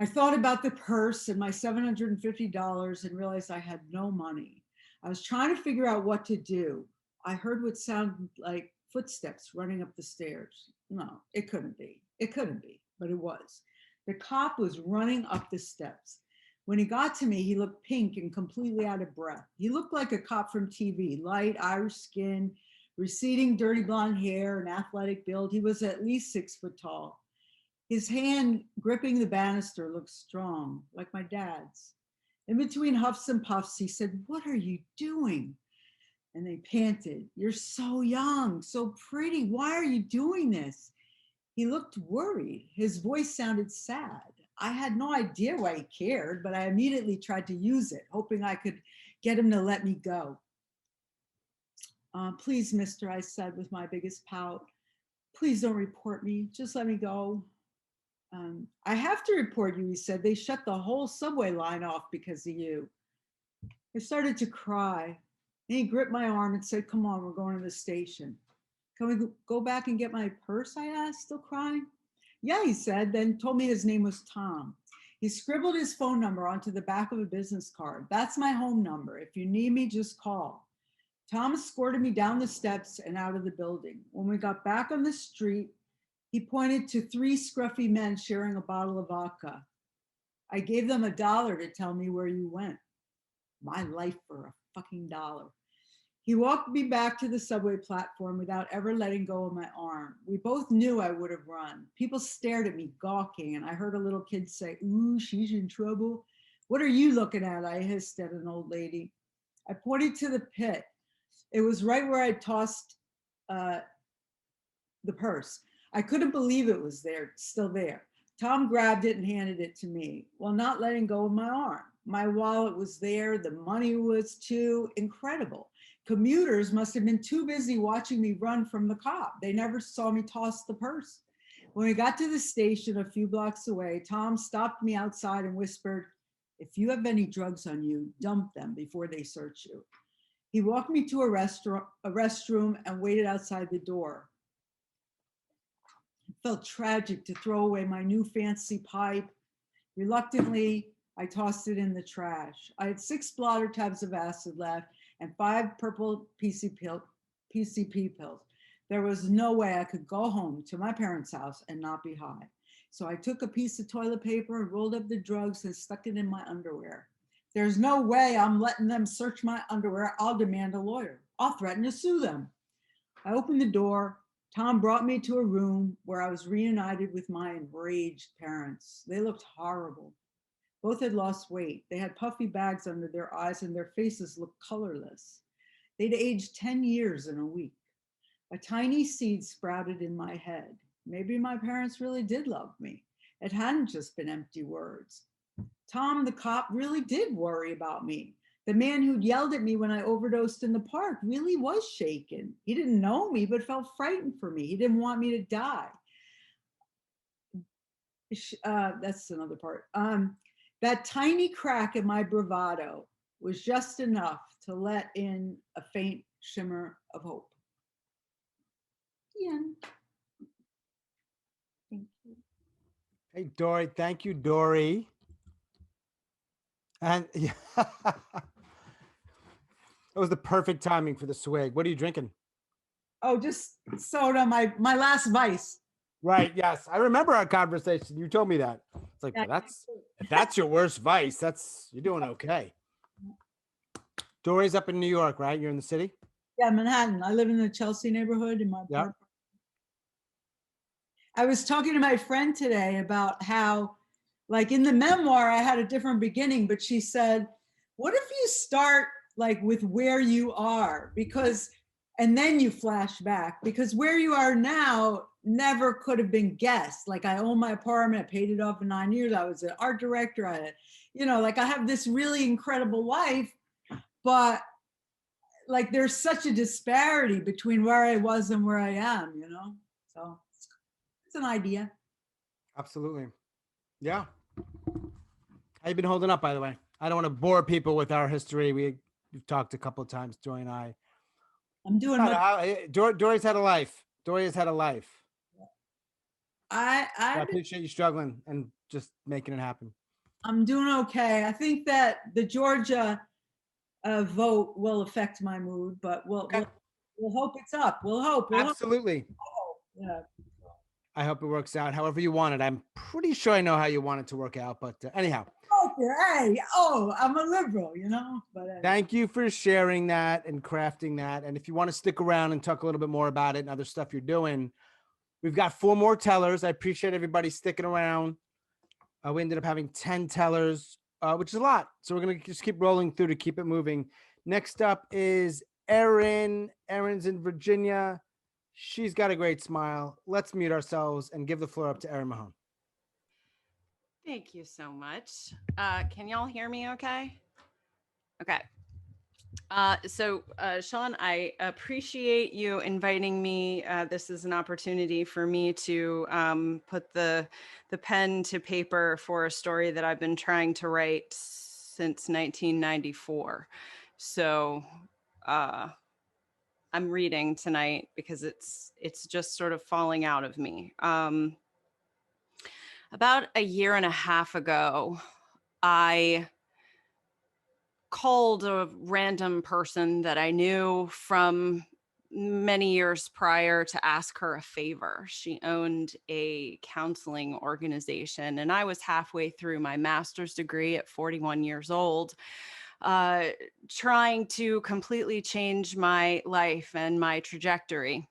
Speaker 8: I thought about the purse and my $750 and realized I had no money. I was trying to figure out what to do. I heard what sounded like footsteps running up the stairs. No, it couldn't be. It couldn't be, but it was. The cop was running up the steps. When he got to me, he looked pink and completely out of breath. He looked like a cop from TV, light Irish skin, receding dirty blonde hair, and athletic build. He was at least 6 foot tall. His hand gripping the banister looked strong, like my dad's. In between huffs and puffs, he said, "What are you doing?" And they panted, "You're so young, so pretty. Why are you doing this?" He looked worried. His voice sounded sad. I had no idea why he cared, but I immediately tried to use it, hoping I could get him to let me go. "Please, mister," I said with my biggest pout. "Please don't report me. Just let me go." "I have to report you," he said. "They shut the whole subway line off because of you." I started to cry. And he gripped my arm and said, "Come on, we're going to the station." "Can we go back and get my purse?" I asked, still crying. "Yeah," he said, then told me his name was Tom. He scribbled his phone number onto the back of a business card. "That's my home number. If you need me, just call." Tom escorted me down the steps and out of the building. When we got back on the street, he pointed to 3 scruffy men sharing a bottle of vodka. "I gave them $1 to tell me where you went." My life for a fucking $1. He walked me back to the subway platform without ever letting go of my arm. We both knew I would have run. People stared at me gawking, and I heard a little kid say, "Ooh, she's in trouble." "What are you looking at?" I hissed at an old lady. I pointed to the pit. It was right where I tossed the purse. I couldn't believe it was there, still there. Tom grabbed it and handed it to me while not letting go of my arm. My wallet was there. The money was too. Incredible. Commuters must have been too busy watching me run from the cop. They never saw me toss the purse. When we got to the station a few blocks away, Tom stopped me outside and whispered, "If you have any drugs on you, dump them before they search you." He walked me to a restroom and waited outside the door. It felt tragic to throw away my new fancy pipe. Reluctantly, I tossed it in the trash. I had 6 blotter tabs of acid left and 5 purple PCP pills. There was no way I could go home to my parents' house and not be high. So I took a piece of toilet paper and rolled up the drugs and stuck it in my underwear. "There's no way I'm letting them search my underwear. I'll demand a lawyer. I'll threaten to sue them." I opened the door. Tom brought me to a room where I was reunited with my enraged parents. They looked horrible. Both had lost weight. They had puffy bags under their eyes and their faces looked colorless. They'd aged 10 years in a week. A tiny seed sprouted in my head. Maybe my parents really did love me. It hadn't just been empty words. Tom, the cop, really did worry about me. The man who'd yelled at me when I overdosed in the park really was shaken. He didn't know me, but felt frightened for me. He didn't want me to die. That's another part. That tiny crack in my bravado was just enough to let in a faint shimmer of hope. The end. Thank you.
Speaker 1: Hey, Dory. Thank you, Dory. And yeah, that was the perfect timing for the swig. What are you drinking?
Speaker 8: Oh, just soda, my last vice.
Speaker 1: Right. Yes. I remember our conversation. You told me that. It's like,
Speaker 8: Yeah.
Speaker 1: well, if that's your worst vice, you're doing okay. Dory's up in New York, right? You're in the city?
Speaker 8: Yeah, Manhattan. I live in the Chelsea neighborhood in my
Speaker 1: Yep.
Speaker 8: apartment. I was talking to my friend today about how, like in the memoir, I had a different beginning, but she said, what if you start like with where you are? Because, and then you flash back, because where you are now never could have been guessed. Like I own my apartment, I paid it off in 9 years. I was an art director. I had, like I have this really incredible life, but like there's such a disparity between where I was and where I am, So it's an idea.
Speaker 1: Absolutely. Yeah. How you been holding up, by the way? I don't want to bore people with our history. We've talked a couple of times, Dory and I.
Speaker 8: I'm doing much.
Speaker 1: Dory's had a life. Dory has had a life. I
Speaker 8: I
Speaker 1: appreciate you struggling and just making it happen.
Speaker 8: I'm doing okay. I think that the Georgia vote will affect my mood, but we'll hope it's up. We'll hope.
Speaker 1: Absolutely.
Speaker 8: Yeah.
Speaker 1: I hope it works out however you want it. I'm pretty sure I know how you want it to work out, but anyhow.
Speaker 8: Okay. Hey, I'm a liberal, But anyway.
Speaker 1: Thank you for sharing that and crafting that. And if you want to stick around and talk a little bit more about it and other stuff you're doing, we've got 4 more tellers. I appreciate everybody sticking around. We ended up having 10 tellers, which is a lot. So we're going to just keep rolling through to keep it moving. Next up is Erin. Erin's in Virginia. She's got a great smile. Let's mute ourselves and give the floor up to Erin Mahone.
Speaker 9: Thank you so much. Can y'all hear me okay? Okay. So Sean, I appreciate you inviting me. This is an opportunity for me to put the pen to paper for a story that I've been trying to write since 1994. So I'm reading tonight because it's just sort of falling out of me. About a year and a half ago, I called a random person that I knew from many years prior to ask her a favor. She owned a counseling organization, and I was halfway through my master's degree at 41 years old, trying to completely change my life and my trajectory.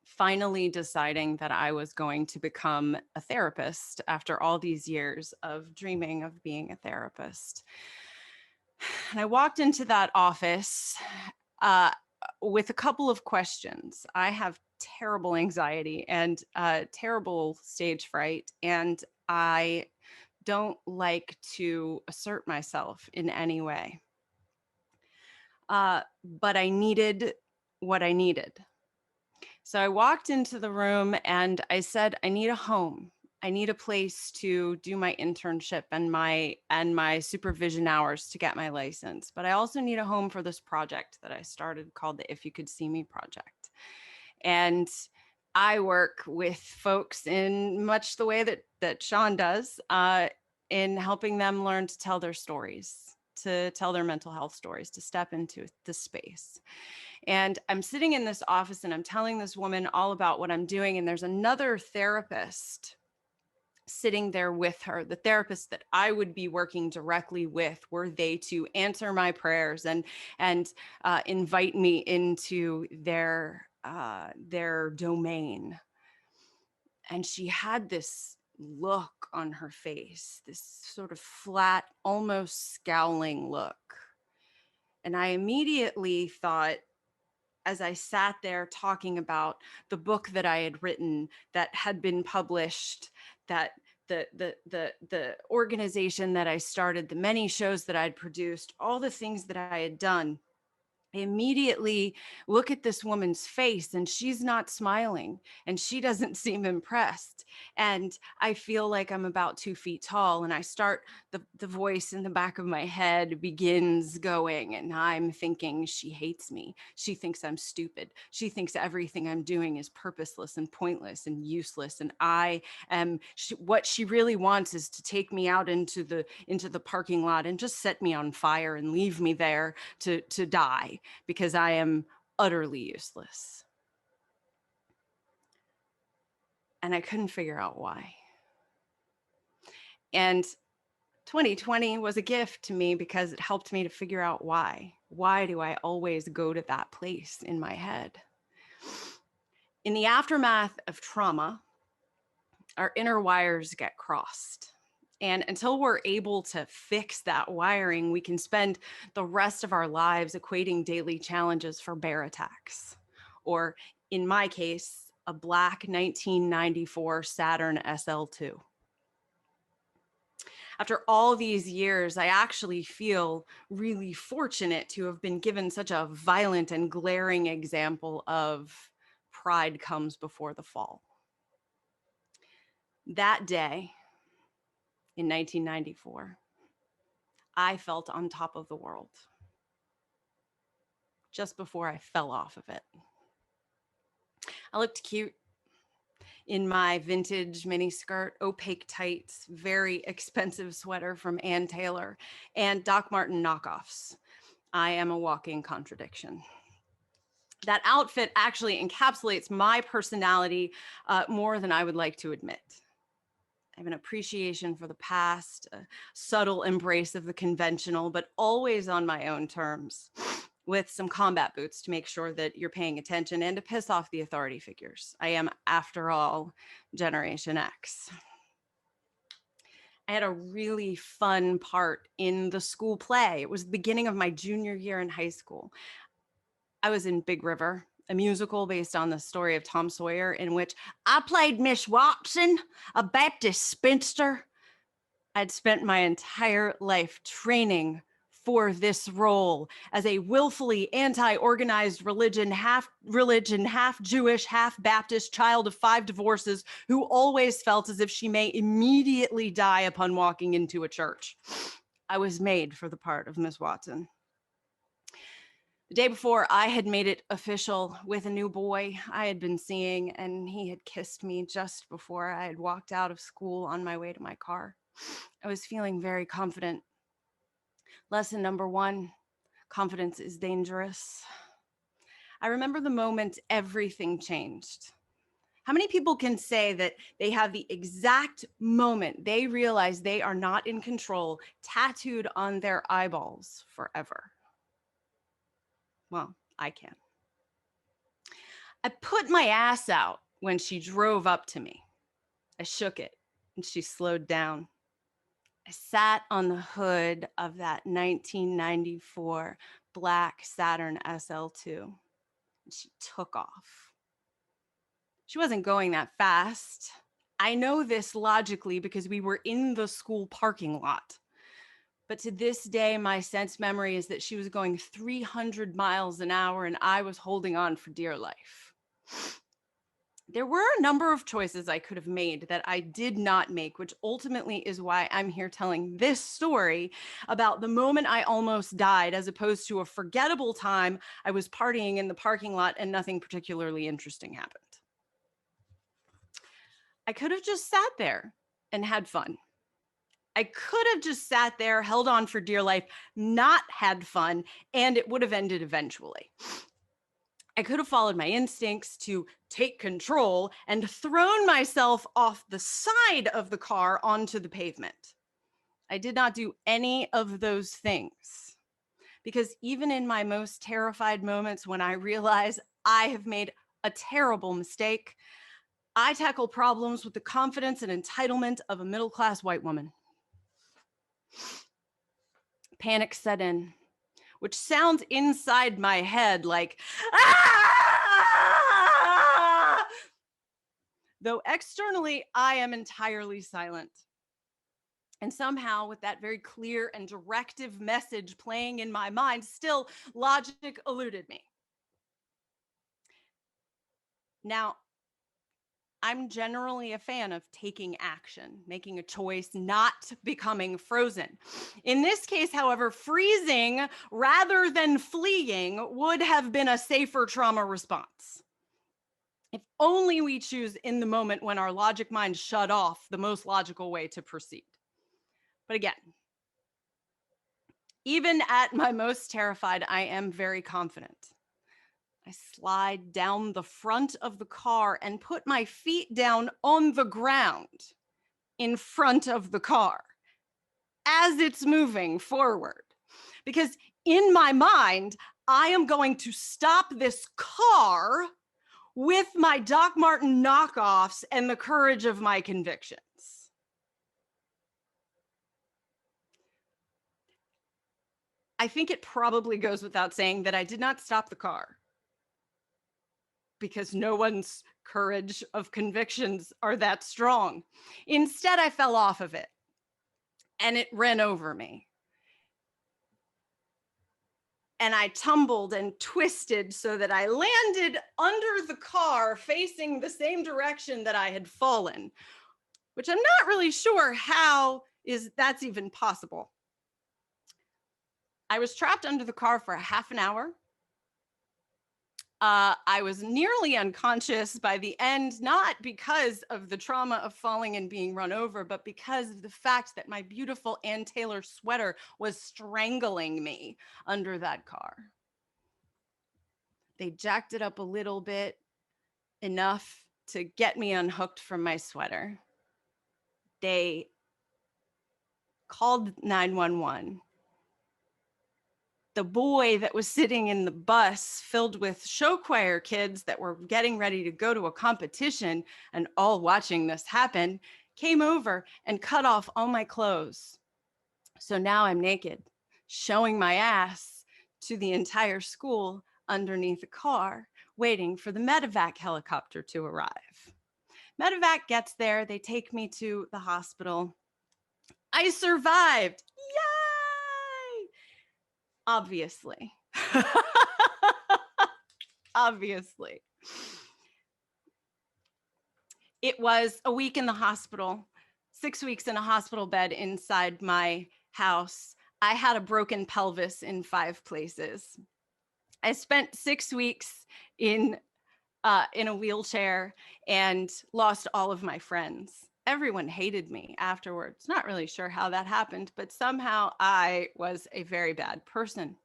Speaker 9: Finally deciding that I was going to become a therapist after all these years of dreaming of being a therapist. And I walked into that office with a couple of questions. I have terrible anxiety and terrible stage fright, and I don't like to assert myself in any way. But I needed what I needed. So I walked into the room and I said, I need a home. I need a place to do my internship and my supervision hours to get my license. But I also need a home for this project that I started called the If You Could See Me Project. And I work with folks in much the way that Sean does, in helping them learn to tell their stories, to tell their mental health stories, to step into the space. And I'm sitting in this office and I'm telling this woman all about what I'm doing. And there's another therapist sitting there with her, the therapist that I would be working directly with, were they to answer my prayers and invite me into their domain. And she had this look on her face, this sort of flat, almost scowling look. And I immediately thought, as I sat there talking about the book that I had written that had been published, that the organization that I started, the many shows that I'd produced, all the things that I had done, I immediately look at this woman's face and she's not smiling and she doesn't seem impressed. And I feel like I'm about 2 feet tall, and I start, the voice in the back of my head begins going, and I'm thinking, she hates me. She thinks I'm stupid. She thinks everything I'm doing is purposeless and pointless and useless. And what she really wants is to take me out into the parking lot and just set me on fire and leave me there to die, because I am utterly useless. And I couldn't figure out why. And 2020 was a gift to me because it helped me to figure out why. Why do I always go to that place in my head? In the aftermath of trauma, our inner wires get crossed. And until we're able to fix that wiring, we can spend the rest of our lives equating daily challenges for bear attacks. Or in my case, a black 1994 Saturn SL2. After all these years, I actually feel really fortunate to have been given such a violent and glaring example of pride comes before the fall. That day, in 1994, I felt on top of the world just before I fell off of it. I looked cute in my vintage miniskirt, opaque tights, very expensive sweater from Ann Taylor, and Doc Marten knockoffs. I am a walking contradiction. That outfit actually encapsulates my personality more than I would like to admit. I have an appreciation for the past, a subtle embrace of the conventional, but always on my own terms, with some combat boots to make sure that you're paying attention and to piss off the authority figures. I am, after all, Generation X. I had a really fun part in the school play. It was the beginning of my junior year in high school. I was in Big River, a musical based on the story of Tom Sawyer, in which I played Miss Watson, a Baptist spinster. I'd spent my entire life training for this role as a willfully anti-organized religion, half Jewish, half Baptist child of 5 divorces who always felt as if she may immediately die upon walking into a church. I was made for the part of Miss Watson. The day before, I had made it official with a new boy I had been seeing, and he had kissed me just before I had walked out of school on my way to my car. I was feeling very confident. Lesson number 1, confidence is dangerous. I remember the moment everything changed. How many people can say that they have the exact moment they realize they are not in control tattooed on their eyeballs forever? Well, I can. I put my ass out when she drove up to me. I shook it and she slowed down. I sat on the hood of that 1994 black Saturn SL2 and she took off. She wasn't going that fast. I know this logically because we were in the school parking lot. But to this day, my sense memory is that she was going 300 miles an hour and I was holding on for dear life. There were a number of choices I could have made that I did not make, which ultimately is why I'm here telling this story about the moment I almost died, as opposed to a forgettable time I was partying in the parking lot and nothing particularly interesting happened. I could have just sat there and had fun. I could have just sat there, held on for dear life, not had fun, and it would have ended eventually. I could have followed my instincts to take control and thrown myself off the side of the car onto the pavement. I did not do any of those things because even in my most terrified moments when I realize I have made a terrible mistake, I tackle problems with the confidence and entitlement of a middle-class white woman. Panic set in, which sounds inside my head like, ah! Though externally, I am entirely silent. And somehow, with that very clear and directive message playing in my mind, still logic eluded me. Now, I'm generally a fan of taking action, making a choice, not becoming frozen. In this case, however, freezing rather than fleeing would have been a safer trauma response. If only we choose in the moment when our logic mind shut off the most logical way to proceed. But again, even at my most terrified, I am very confident. I slide down the front of the car and put my feet down on the ground in front of the car as it's moving forward. Because in my mind, I am going to stop this car with my Doc Marten knockoffs and the courage of my convictions. I think it probably goes without saying that I did not stop the car, because no one's courage of convictions are that strong. Instead, I fell off of it and it ran over me. And I tumbled and twisted so that I landed under the car facing the same direction that I had fallen, which I'm not really sure how that's even possible. I was trapped under the car for a half an hour. I was nearly unconscious by the end, not because of the trauma of falling and being run over, but because of the fact that my beautiful Ann Taylor sweater was strangling me under that car. They jacked it up a little bit, enough to get me unhooked from my sweater. They called 911. The boy that was sitting in the bus filled with show choir kids that were getting ready to go to a competition and all watching this happen came over and cut off all my clothes. So now I'm naked, showing my ass to the entire school underneath a car, waiting for the medevac helicopter to arrive. Medevac gets there, they take me to the hospital. I survived. Yay! Obviously. Obviously. It was a week in the hospital, 6 weeks in a hospital bed inside my house. I had a broken pelvis in 5 places. I spent 6 weeks in a wheelchair and lost all of my friends. Everyone hated me afterwards. Not really sure how that happened, but somehow I was a very bad person.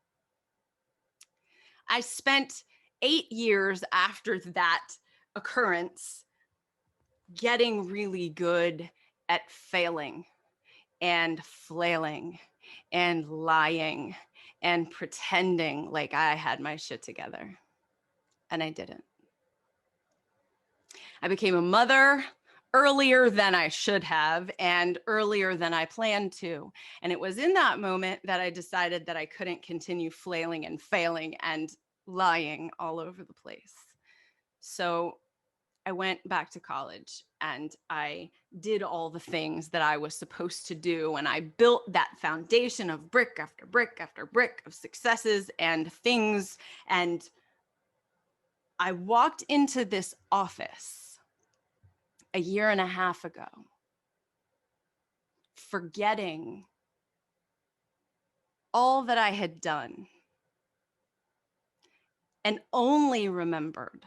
Speaker 9: I spent 8 years after that occurrence getting really good at failing and flailing and lying and pretending like I had my shit together. And I didn't. I became a mother earlier than I should have and earlier than I planned to. And it was in that moment that I decided that I couldn't continue flailing and failing and lying all over the place. So I went back to college and I did all the things that I was supposed to do. And I built that foundation of brick after brick after brick of successes and things. And I walked into this office a year and a half ago, forgetting all that I had done, and only remembered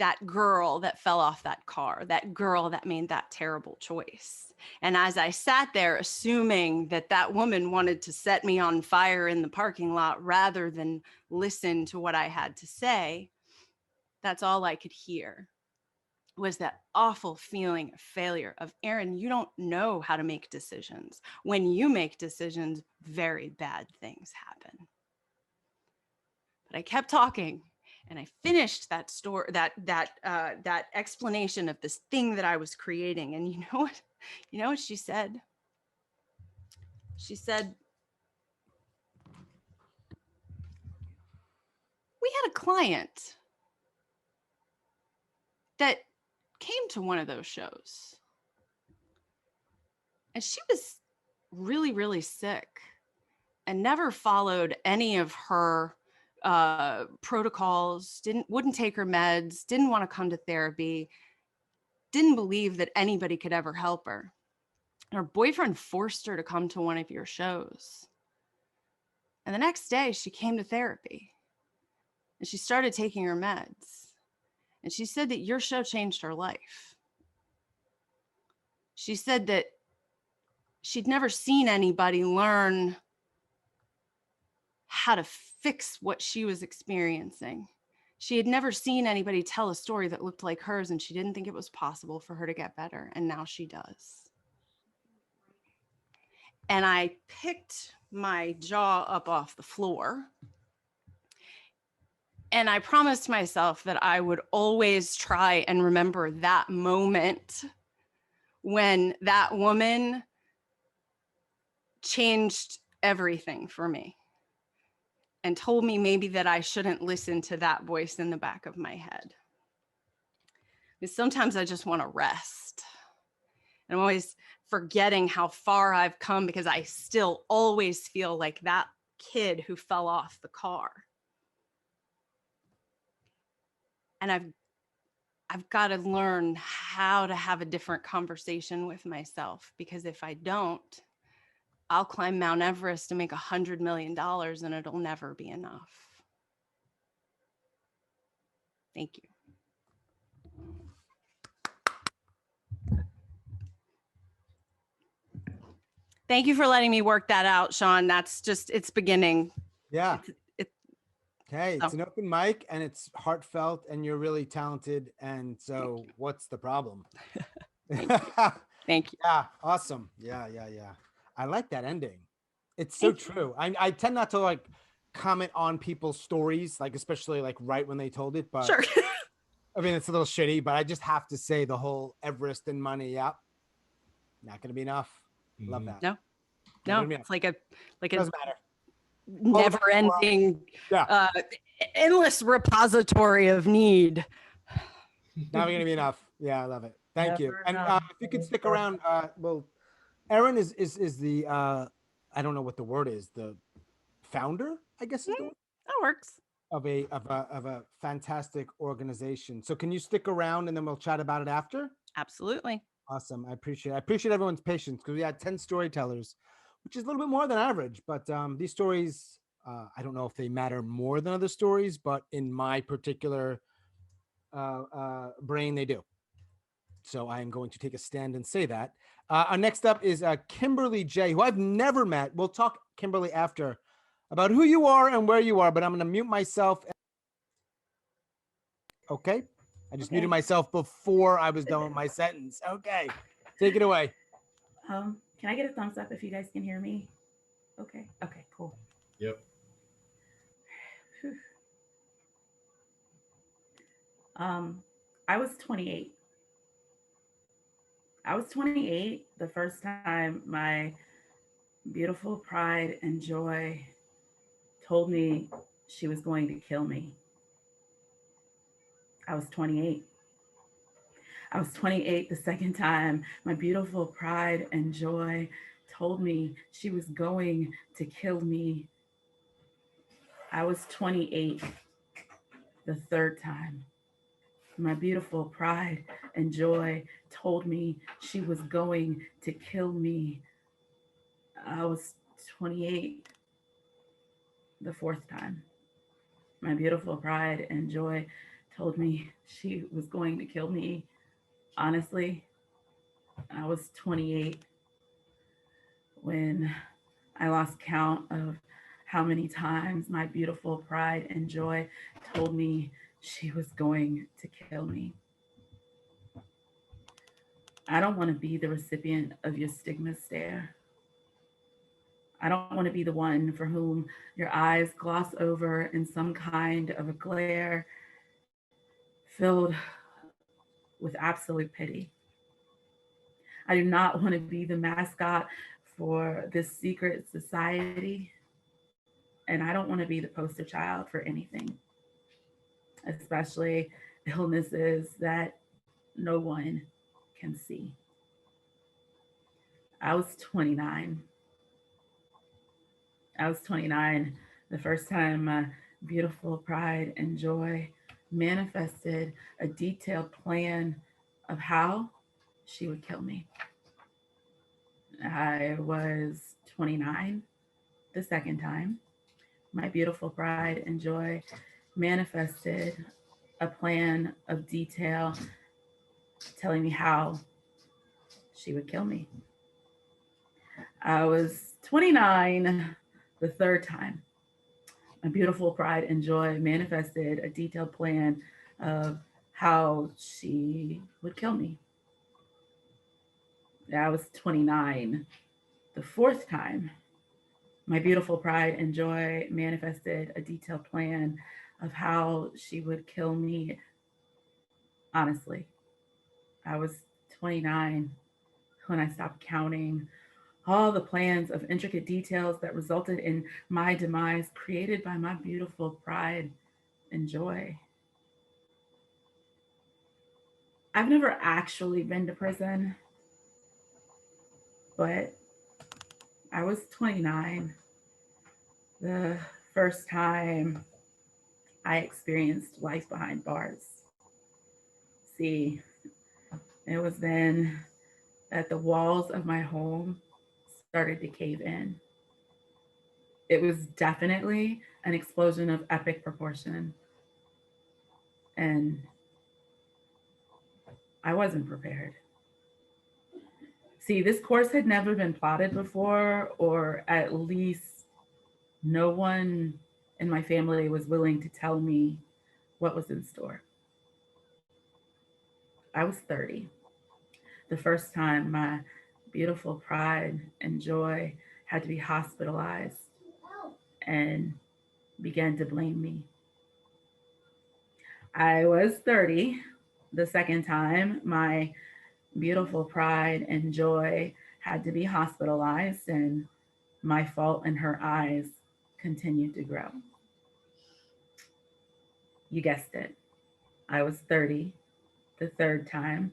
Speaker 9: that girl that fell off that car, that girl that made that terrible choice. And as I sat there assuming that that woman wanted to set me on fire in the parking lot rather than listen to what I had to say, that's all I could hear. Was that awful feeling of failure of, Erin, you don't know how to make decisions. When you make decisions, very bad things happen. But I kept talking and I finished that story, that explanation of this thing that I was creating. And you know what? You know what she said? She said, we had a client that came to one of those shows. And she was really, really sick and never followed any of her protocols, wouldn't take her meds, didn't want to come to therapy, didn't believe that anybody could ever help her. Her boyfriend forced her to come to one of your shows. And the next day she came to therapy and she started taking her meds. And she said that your show changed her life. She said that she'd never seen anybody learn how to fix what she was experiencing. She had never seen anybody tell a story that looked like hers, and she didn't think it was possible for her to get better. And now she does. And I picked my jaw up off the floor. And I promised myself that I would always try and remember that moment when that woman changed everything for me and told me maybe that I shouldn't listen to that voice in the back of my head. Because sometimes I just want to rest. And I'm always forgetting how far I've come because I still always feel like that kid who fell off the car. And I've got to learn how to have a different conversation with myself, because if I don't, I'll climb Mount Everest and make $100 million and it'll never be enough. Thank you. Thank you for letting me work that out, Sean. That's just, it's beginning.
Speaker 1: Yeah. Hey, it's
Speaker 9: so.
Speaker 1: an open mic and it's heartfelt and you're really talented. And so what's the problem?
Speaker 9: Thank you. Thank you.
Speaker 1: Yeah. Awesome. Yeah. I like that ending. It's so true. I tend not to like comment on people's stories, like especially like right when they told it, but
Speaker 9: sure.
Speaker 1: I mean, it's a little shitty, but I just have to say the whole Everest and money. Yep. Not going to be enough. Love that.
Speaker 9: No, it's like a
Speaker 1: doesn't matter.
Speaker 9: Never ending, endless repository of need.
Speaker 1: Not going to be enough. Yeah. I love it. Thank you. And if you could stick around, well, Erin is the, I don't know what the word is. The founder, I guess is the word.
Speaker 9: That works.
Speaker 1: Of a fantastic organization. So can you stick around and then we'll chat about it after?
Speaker 9: Absolutely.
Speaker 1: Awesome. I appreciate everyone's patience because we had 10 storytellers, which is a little bit more than average, but these stories, I don't know if they matter more than other stories, but in my particular brain, they do. So I am going to take a stand and say that. Our next up is Kimberly J, who I've never met. We'll talk, Kimberly, after about who you are and where you are, but I'm going to mute myself. Okay. I just muted myself before I was done with my sentence. Okay. Take it away.
Speaker 10: Can I get a thumbs up if you guys can hear me? Okay. Okay, cool.
Speaker 4: Yep.
Speaker 10: I was 28. I was 28 the first time my beautiful pride and joy told me she was going to kill me. I was 28. I was 28 the second time my beautiful pride and joy told me she was going to kill me. I was 28 the third time my beautiful pride and joy told me she was going to kill me. I was 28 the fourth time my beautiful pride and joy told me she was going to kill me. Honestly, I was 28 when I lost count of how many times my beautiful pride and joy told me she was going to kill me. I don't want to be the recipient of your stigma stare. I don't want to be the one for whom your eyes gloss over in some kind of a glare filled with absolute pity. I do not want to be the mascot for this secret society. And I don't want to be the poster child for anything, especially illnesses that no one can see. I was 29. I was 29 the first time my beautiful pride and joy manifested a detailed plan of how she would kill me. I was 29 the second time. My beautiful pride and joy manifested a plan of detail telling me how she would kill me. I was 29 the third time. My beautiful pride and joy manifested a detailed plan of how she would kill me. I was 29 the fourth time. My beautiful pride and joy manifested a detailed plan of how she would kill me. Honestly, I was 29 when I stopped counting all the plans of intricate details that resulted in my demise created by my beautiful pride and joy. I've never actually been to prison, but I was 29 the first time I experienced life behind bars. See, it was then that the walls of my home started to cave in. It was definitely an explosion of epic proportion. And I wasn't prepared. See, this course had never been plotted before, or at least no one in my family was willing to tell me what was in store. I was 30. The first time my beautiful pride and joy had to be hospitalized and began to blame me. I was 30. The second time my beautiful pride and joy had to be hospitalized, and my fault in her eyes continued to grow. You guessed it. I was 30 the third time.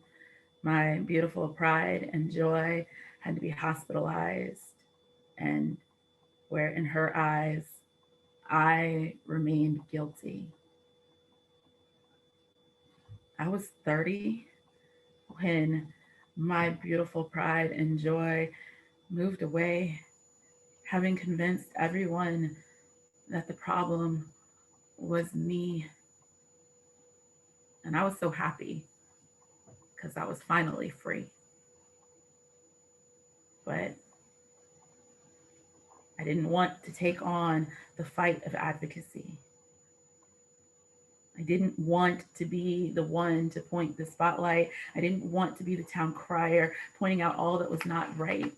Speaker 10: My beautiful pride and joy had to be hospitalized, and where in her eyes, I remained guilty. I was 30 when my beautiful pride and joy moved away, having convinced everyone that the problem was me. And I was so happy because I was finally free. But I didn't want to take on the fight of advocacy. I didn't want to be the one to point the spotlight. I didn't want to be the town crier pointing out all that was not right.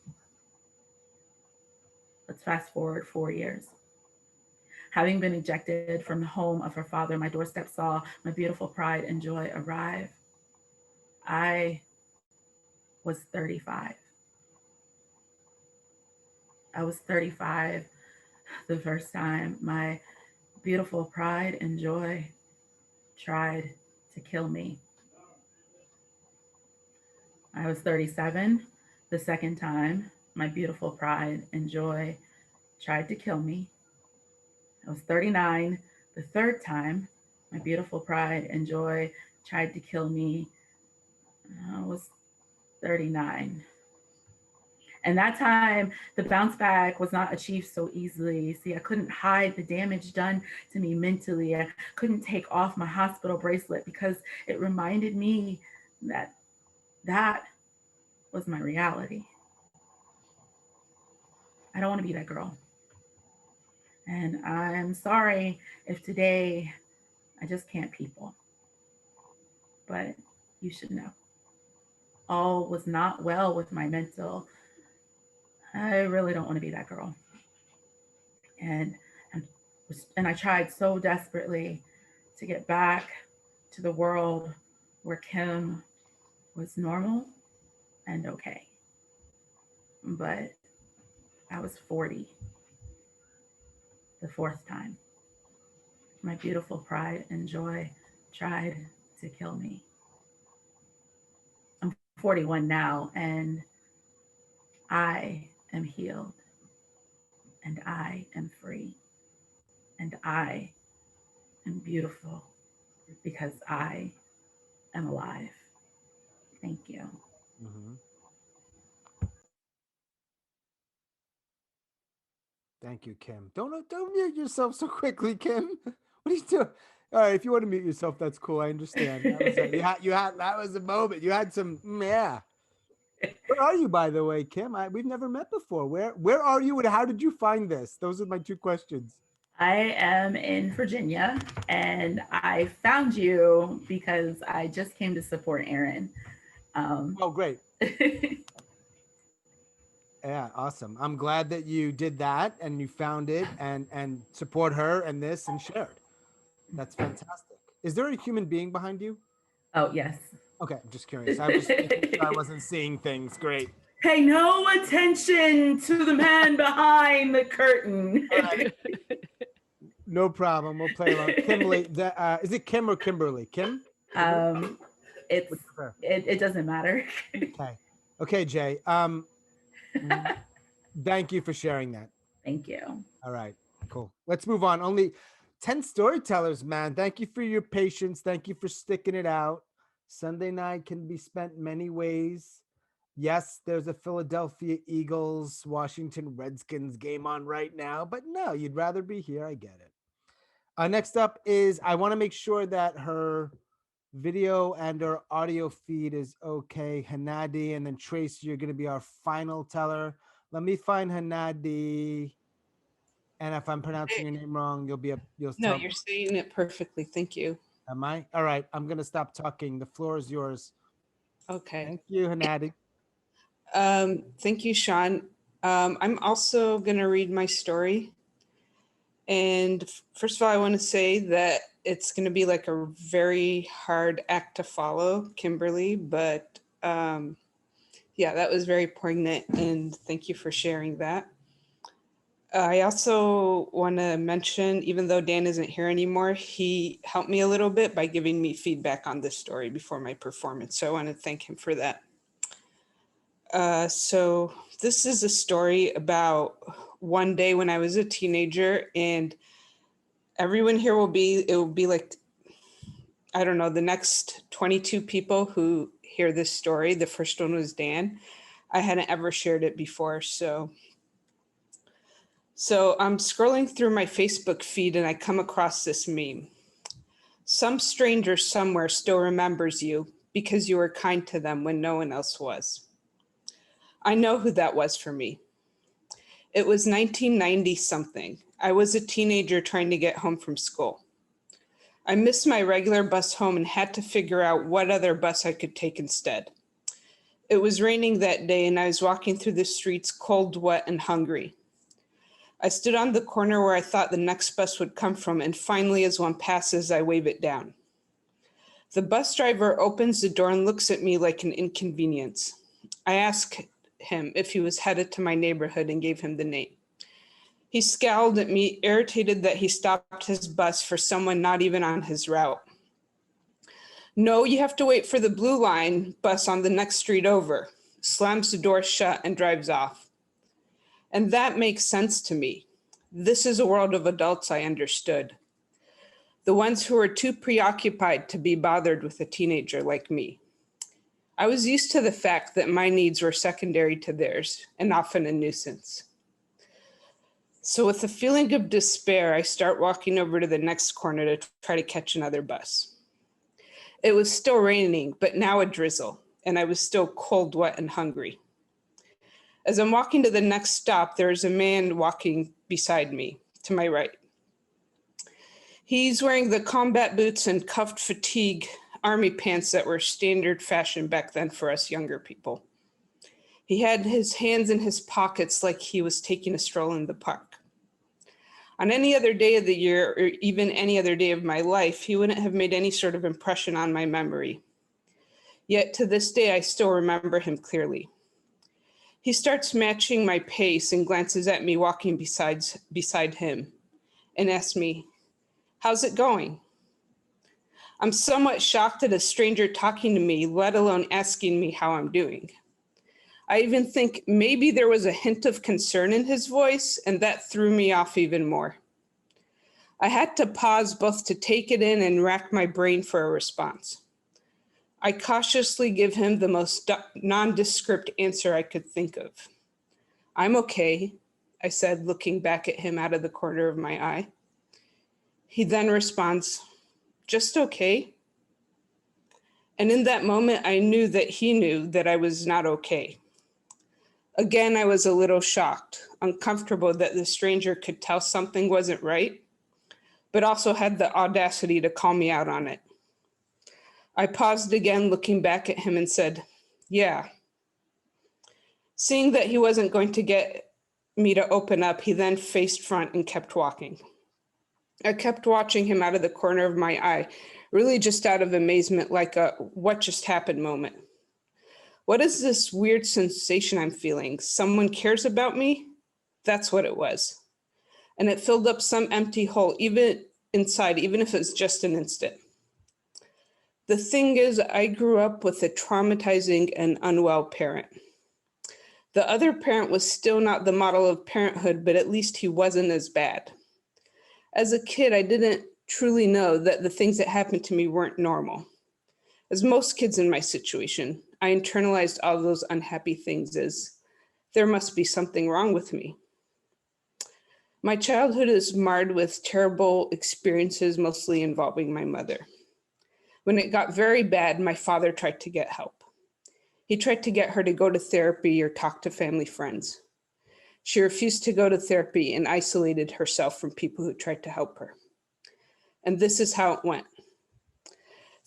Speaker 10: Let's fast forward 4 years. Having been ejected from the home of her father, my doorstep saw my beautiful pride and joy arrive. I was 35. I was 35 the first time my beautiful pride and joy tried to kill me. I was 37 the second time my beautiful pride and joy tried to kill me. I was 39 the third time my beautiful pride and joy tried to kill me. I was 39. And that time, the bounce back was not achieved so easily. See, I couldn't hide the damage done to me mentally. I couldn't take off my hospital bracelet because it reminded me that that was my reality. I don't want to be that girl. And I'm sorry if today I just can't people. But you should know, all was not well with my mental. I really don't want to be that girl. And I tried so desperately to get back to the world where Kim was normal and okay. But I was 40 the fourth time. My beautiful pride and joy tried to kill me. I'm 41 now, and I am healed, and I am free, and I am beautiful because I am alive. Thank you.
Speaker 1: Mm-hmm. Thank you, Kim. Don't mute yourself so quickly, Kim. What are you doing? All right, if you want to mute yourself, that's cool. I understand. That was you had that was a moment. You had some yeah. Where are you, by the way, Kim? We've never met before. Where are you, and how did you find this? Those are my two questions.
Speaker 10: I am in Virginia, and I found you because I just came to support Aaron.
Speaker 1: Oh, great. Yeah, awesome. I'm glad that you did that and you found it and support her and this and shared. That's fantastic. Is there a human being behind you?
Speaker 10: Oh, yes.
Speaker 1: Okay, I'm just curious. I was making sure I wasn't seeing things. Great.
Speaker 10: Pay no attention to the man behind the curtain.
Speaker 1: All right. No problem. We'll play along. Kimberly, is it Kim or Kimberly? Kim?
Speaker 10: It doesn't matter.
Speaker 1: Okay. Okay, Jay. Thank you for sharing that.
Speaker 10: Thank you.
Speaker 1: All right, cool. Let's move on. Only 10 storytellers, man. Thank you for your patience. Thank you for sticking it out. Sunday night can be spent many ways. Yes, there's a Philadelphia Eagles, Washington Redskins game on right now, but no, you'd rather be here. I get it. Next up is I want to make sure that her video and her audio feed is okay. Hanadi and then Tracy, you're going to be our final teller. Let me find Hanadi. And if I'm pronouncing your name wrong, you'll
Speaker 11: No,
Speaker 1: tell
Speaker 11: you're
Speaker 1: me.
Speaker 11: saying it perfectly. Thank you.
Speaker 1: Am I? All right. I'm going to stop talking. The floor is yours.
Speaker 11: Okay.
Speaker 1: Thank you, Hanadi.
Speaker 11: Thank you, Sean. I'm also going to read my story. And first of all, I want to say that it's going to be like a very hard act to follow, Kimberly, but yeah, that was very poignant, and thank you for sharing that. I also want to mention, even though Dan isn't here anymore, he helped me a little bit by giving me feedback on this story before my performance. So I want to thank him for that. So this is a story about one day when I was a teenager, and everyone here will be like, I don't know, the next 22 people who hear this story. The first one was Dan. I hadn't ever shared it before, so I'm scrolling through my Facebook feed and I come across this meme. Some stranger somewhere still remembers you because you were kind to them when no one else was. I know who that was for me. It was 1990 something. I was a teenager trying to get home from school. I missed my regular bus home and had to figure out what other bus I could take instead. It was raining that day and I was walking through the streets cold, wet, and hungry. I stood on the corner where I thought the next bus would come from, and finally, as one passes, I wave it down. The bus driver opens the door and looks at me like an inconvenience. I asked him if he was headed to my neighborhood and gave him the name. He scowled at me, irritated that he stopped his bus for someone not even on his route. No, you have to wait for the blue line bus on the next street over, slams the door shut and drives off. And that makes sense to me. This is a world of adults I understood. The ones who were too preoccupied to be bothered with a teenager like me. I was used to the fact that my needs were secondary to theirs and often a nuisance. So with a feeling of despair, I start walking over to the next corner to try to catch another bus. It was still raining, but now a drizzle, and I was still cold, wet, and hungry. As I'm walking to the next stop, there is a man walking beside me, to my right. He's wearing the combat boots and cuffed fatigue army pants that were standard fashion back then for us younger people. He had his hands in his pockets like he was taking a stroll in the park. On any other day of the year, or even any other day of my life, he wouldn't have made any sort of impression on my memory. Yet to this day, I still remember him clearly. He starts matching my pace and glances at me walking beside him and asks me, "How's it going?" I'm somewhat shocked at a stranger talking to me, let alone asking me how I'm doing. I even think maybe there was a hint of concern in his voice, and that threw me off even more. I had to pause both to take it in and rack my brain for a response. I cautiously give him the most nondescript answer I could think of. "I'm okay," I said, looking back at him out of the corner of my eye. He then responds, "Just okay." And in that moment, I knew that he knew that I was not okay. Again, I was a little shocked, uncomfortable that the stranger could tell something wasn't right, but also had the audacity to call me out on it. I paused again, looking back at him and said, "Yeah." Seeing that he wasn't going to get me to open up, he then faced front and kept walking. I kept watching him out of the corner of my eye, really just out of amazement, like a "what just happened" moment. What is this weird sensation I'm feeling? Someone cares about me? That's what it was. And it filled up some empty hole, even inside, even if it's just an instant. The thing is, I grew up with a traumatizing and unwell parent. The other parent was still not the model of parenthood, but at least he wasn't as bad. As a kid, I didn't truly know that the things that happened to me weren't normal. As most kids in my situation, I internalized all those unhappy things as there must be something wrong with me. My childhood is marred with terrible experiences, mostly involving my mother. When it got very bad, my father tried to get help. He tried to get her to go to therapy or talk to family friends. She refused to go to therapy and isolated herself from people who tried to help her. And this is how it went.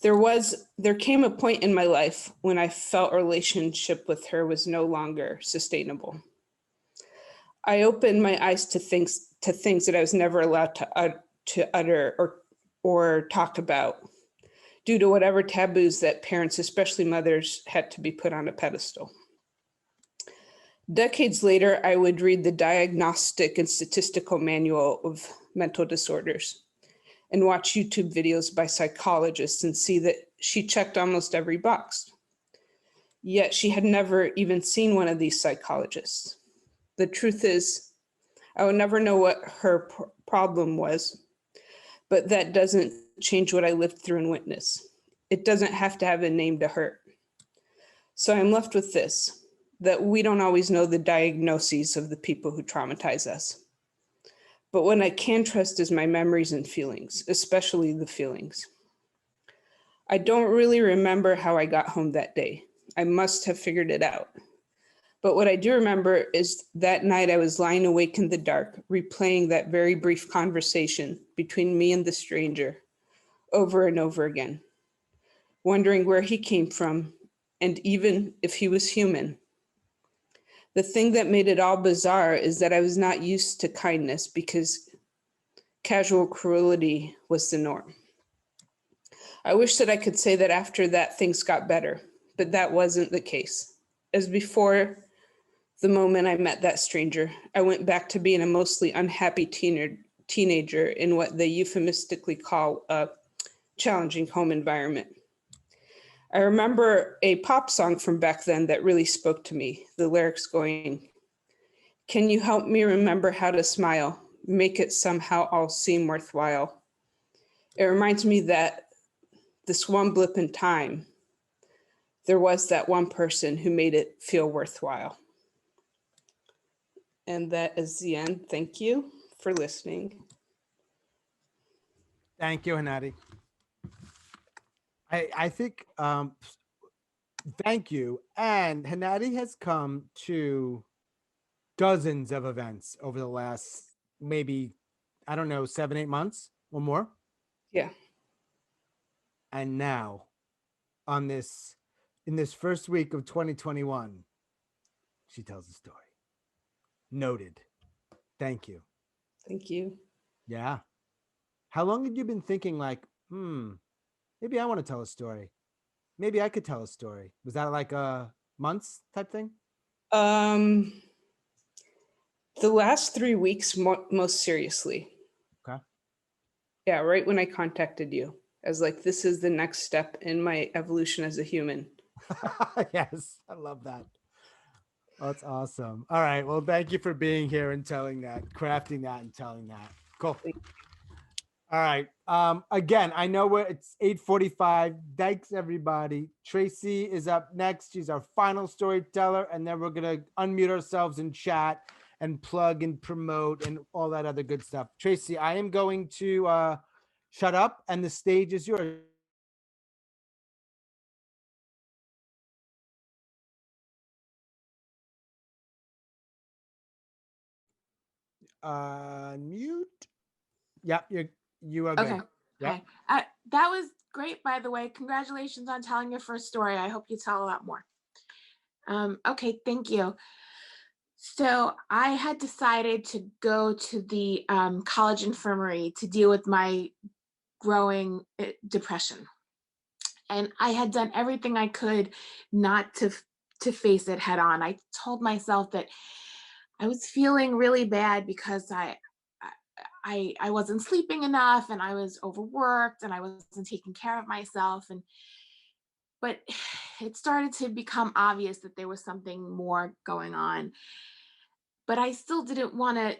Speaker 11: There came a point in my life when I felt a relationship with her was no longer sustainable. I opened my eyes to things that I was never allowed to utter or talk about due to whatever taboos that parents, especially mothers, had to be put on a pedestal. Decades later, I would read the Diagnostic and Statistical Manual of Mental Disorders and watch YouTube videos by psychologists and see that she checked almost every box. Yet she had never even seen one of these psychologists. The truth is, I would never know what her problem was, but that doesn't change what I lived through and witnessed. It doesn't have to have a name to hurt. So I'm left with this, that we don't always know the diagnoses of the people who traumatize us. But what I can trust is my memories and feelings, especially the feelings. I don't really remember how I got home that day. I must have figured it out. But what I do remember is that night I was lying awake in the dark, replaying that very brief conversation between me and the stranger over and over again, wondering where he came from and even if he was human. The thing that made it all bizarre is that I was not used to kindness because casual cruelty was the norm. I wish that I could say that after that things got better, but that wasn't the case. As before the moment I met that stranger, I went back to being a mostly unhappy teenager in what they euphemistically call a challenging home environment. I remember a pop song from back then that really spoke to me, the lyrics going, "Can you help me remember how to smile? Make it somehow all seem worthwhile." It reminds me that this one blip in time, there was that one person who made it feel worthwhile. And that is the end. Thank you for listening.
Speaker 1: Thank you, Hanadi. I think, thank you. And Hanadi has come to dozens of events over the last maybe, I don't know, 7-8 months or more.
Speaker 11: Yeah.
Speaker 1: And now in this first week of 2021, she tells a story. Noted. Thank you.
Speaker 11: Thank you.
Speaker 1: Yeah. How long had you been thinking like, maybe I want to tell a story. Maybe I could tell a story. Was that like a months type thing?
Speaker 11: The last 3 weeks, most seriously.
Speaker 1: Okay.
Speaker 11: Yeah, right when I contacted you. I was like, this is the next step in my evolution as a human.
Speaker 1: Yes, I love that. That's awesome. All right. Well, thank you for being here and telling that, crafting that and telling that. Cool. All right. Again, I know it's 8:45. Thanks, everybody. Tracy is up next. She's our final storyteller. And then we're going to unmute ourselves and chat and plug and promote and all that other good stuff. Tracy, I am going to shut up and the stage is yours. Mute. Yep, you are good.
Speaker 12: Okay.
Speaker 1: Yep.
Speaker 12: Okay. That was great, by the way. Congratulations on telling your first story. I hope you tell a lot more. Okay, thank you. So I had decided to go to the college infirmary to deal with my growing depression. And I had done everything I could not to face it head on. I told myself that I was feeling really bad because I wasn't sleeping enough and I was overworked and I wasn't taking care of myself. But it started to become obvious that there was something more going on. But I still didn't want to,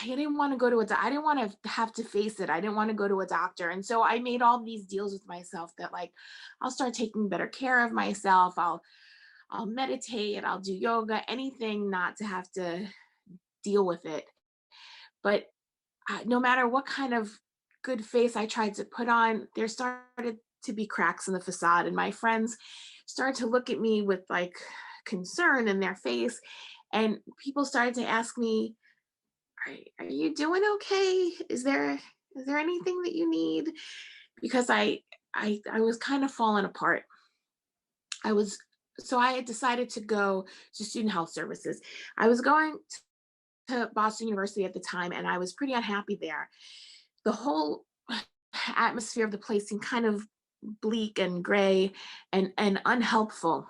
Speaker 12: I didn't want to go to I didn't want to have to face it. I didn't want to go to a doctor. And so I made all these deals with myself that like, I'll start taking better care of myself. I'll meditate, I'll do yoga, anything not to have to deal with it. But no matter what kind of good face I tried to put on, there started to be cracks in the facade. And my friends started to look at me with like concern in their face. And people started to ask me, are you doing okay? Is there anything that you need? Because I was kind of falling apart. So I had decided to go to student health services. I was going to Boston University at the time, and I was pretty unhappy there. The whole atmosphere of the place seemed kind of bleak and gray and unhelpful.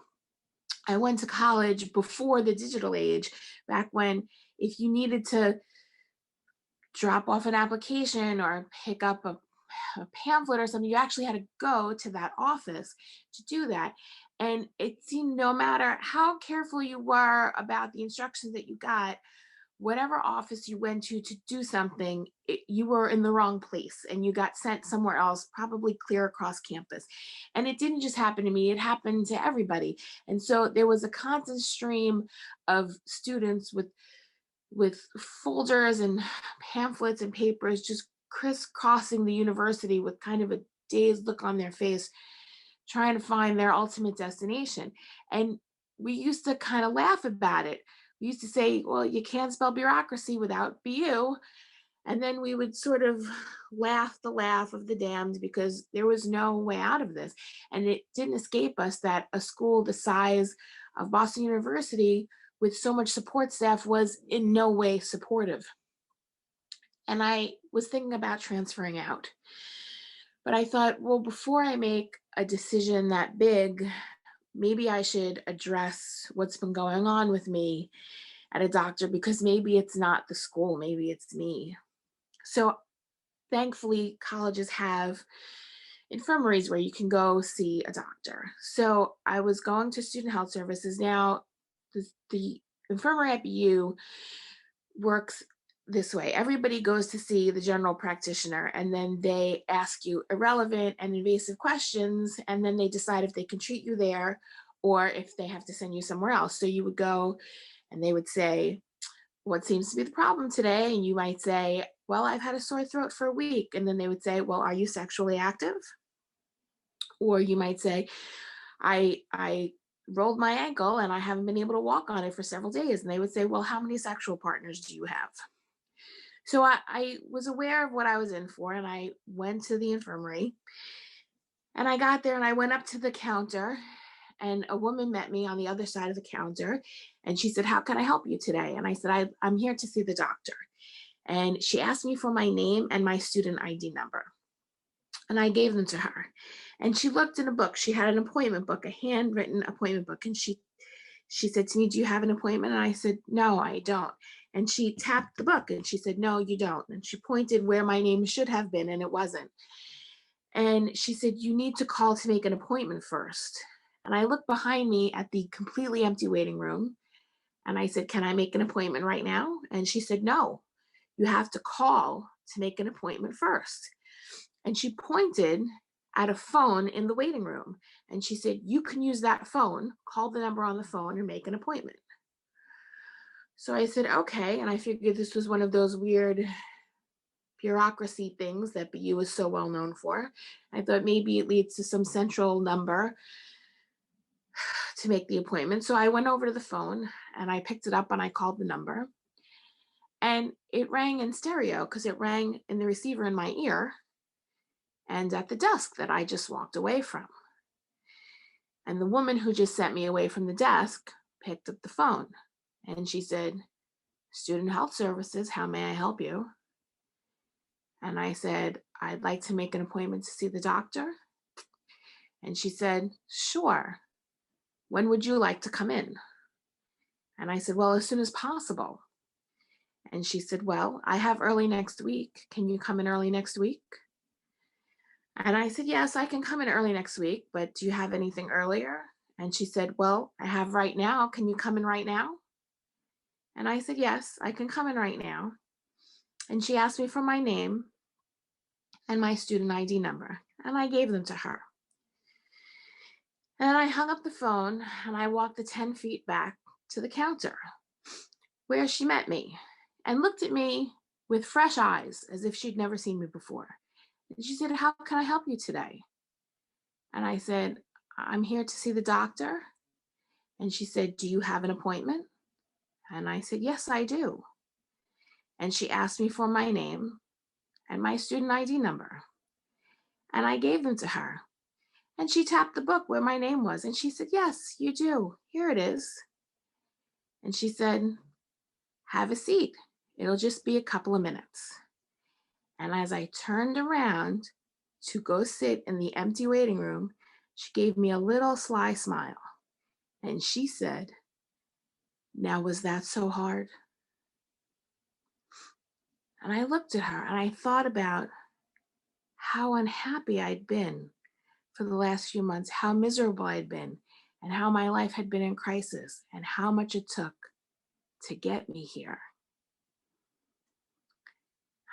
Speaker 12: I went to college before the digital age, back when if you needed to drop off an application or pick up a pamphlet or something, you actually had to go to that office to do that. And it seemed no matter how careful you were about the instructions that you got, whatever office you went to do something, you were in the wrong place and you got sent somewhere else, probably clear across campus. And it didn't just happen to me, it happened to everybody. And so there was a constant stream of students with folders and pamphlets and papers just crisscrossing the university with kind of a dazed look on their face, trying to find their ultimate destination. And we used to kind of laugh about it. We used to say, well, you can't spell bureaucracy without BU. And then we would sort of laugh the laugh of the damned because there was no way out of this. And it didn't escape us that a school the size of Boston University with so much support staff was in no way supportive. And I was thinking about transferring out. But I thought, well, before I make a decision that big, maybe I should address what's been going on with me at a doctor, because maybe it's not the school, maybe it's me. So thankfully, colleges have infirmaries where you can go see a doctor. So I was going to student health services. Now, the infirmary at BU works this way. Everybody goes to see the general practitioner, and then they ask you irrelevant and invasive questions, and then they decide if they can treat you there or if they have to send you somewhere else. So you would go and they would say, what seems to be the problem today? And you might say, well, I've had a sore throat for a week. And then they would say, well, are you sexually active? Or you might say, I rolled my ankle and I haven't been able to walk on it for several days. And they would say, well, how many sexual partners do you have? So I was aware of what I was in for, and I went to the infirmary. And I got there and I went up to the counter, and a woman met me on the other side of the counter. And she said, how can I help you today? And I said, I'm here to see the doctor. And she asked me for my name and my student ID number. And I gave them to her. And she looked in a book. She had an appointment book, a handwritten appointment book. And she said to me, do you have an appointment? And I said, no, I don't. And she tapped the book and she said, no, you don't. And she pointed where my name should have been, and it wasn't. And she said, you need to call to make an appointment first. And I looked behind me at the completely empty waiting room. And I said, can I make an appointment right now? And she said, no, you have to call to make an appointment first. And she pointed at a phone in the waiting room. And she said, you can use that phone, call the number on the phone and make an appointment. So I said, okay. And I figured this was one of those weird bureaucracy things that BU is so well known for. I thought maybe it leads to some central number to make the appointment. So I went over to the phone and I picked it up and I called the number. And it rang in stereo because it rang in the receiver in my ear and at the desk that I just walked away from. And the woman who just sent me away from the desk picked up the phone and she said, Student Health Services, how may I help you? And I said, I'd like to make an appointment to see the doctor. And she said, sure. When would you like to come in? And I said, well, as soon as possible. And she said, well, I have early next week. Can you come in early next week? And I said, yes, I can come in early next week, but do you have anything earlier? And she said, well, I have right now. Can you come in right now? And I said, yes, I can come in right now. And she asked me for my name and my student ID number, and I gave them to her. And I hung up the phone and I walked the 10 feet back to the counter where she met me and looked at me with fresh eyes as if she'd never seen me before. And she said, how can I help you today? And I said, I'm here to see the doctor. And she said, do you have an appointment? And I said, yes, I do. And she asked me for my name and my student ID number. And I gave them to her. And she tapped the book where my name was. And she said, yes, you do. Here it is. And she said, have a seat. It'll just be a couple of minutes. And as I turned around to go sit in the empty waiting room, she gave me a little sly smile. And she said, now, was that so hard? And I looked at her and I thought about how unhappy I'd been for the last few months, how miserable I'd been, and how my life had been in crisis, and how much it took to get me here.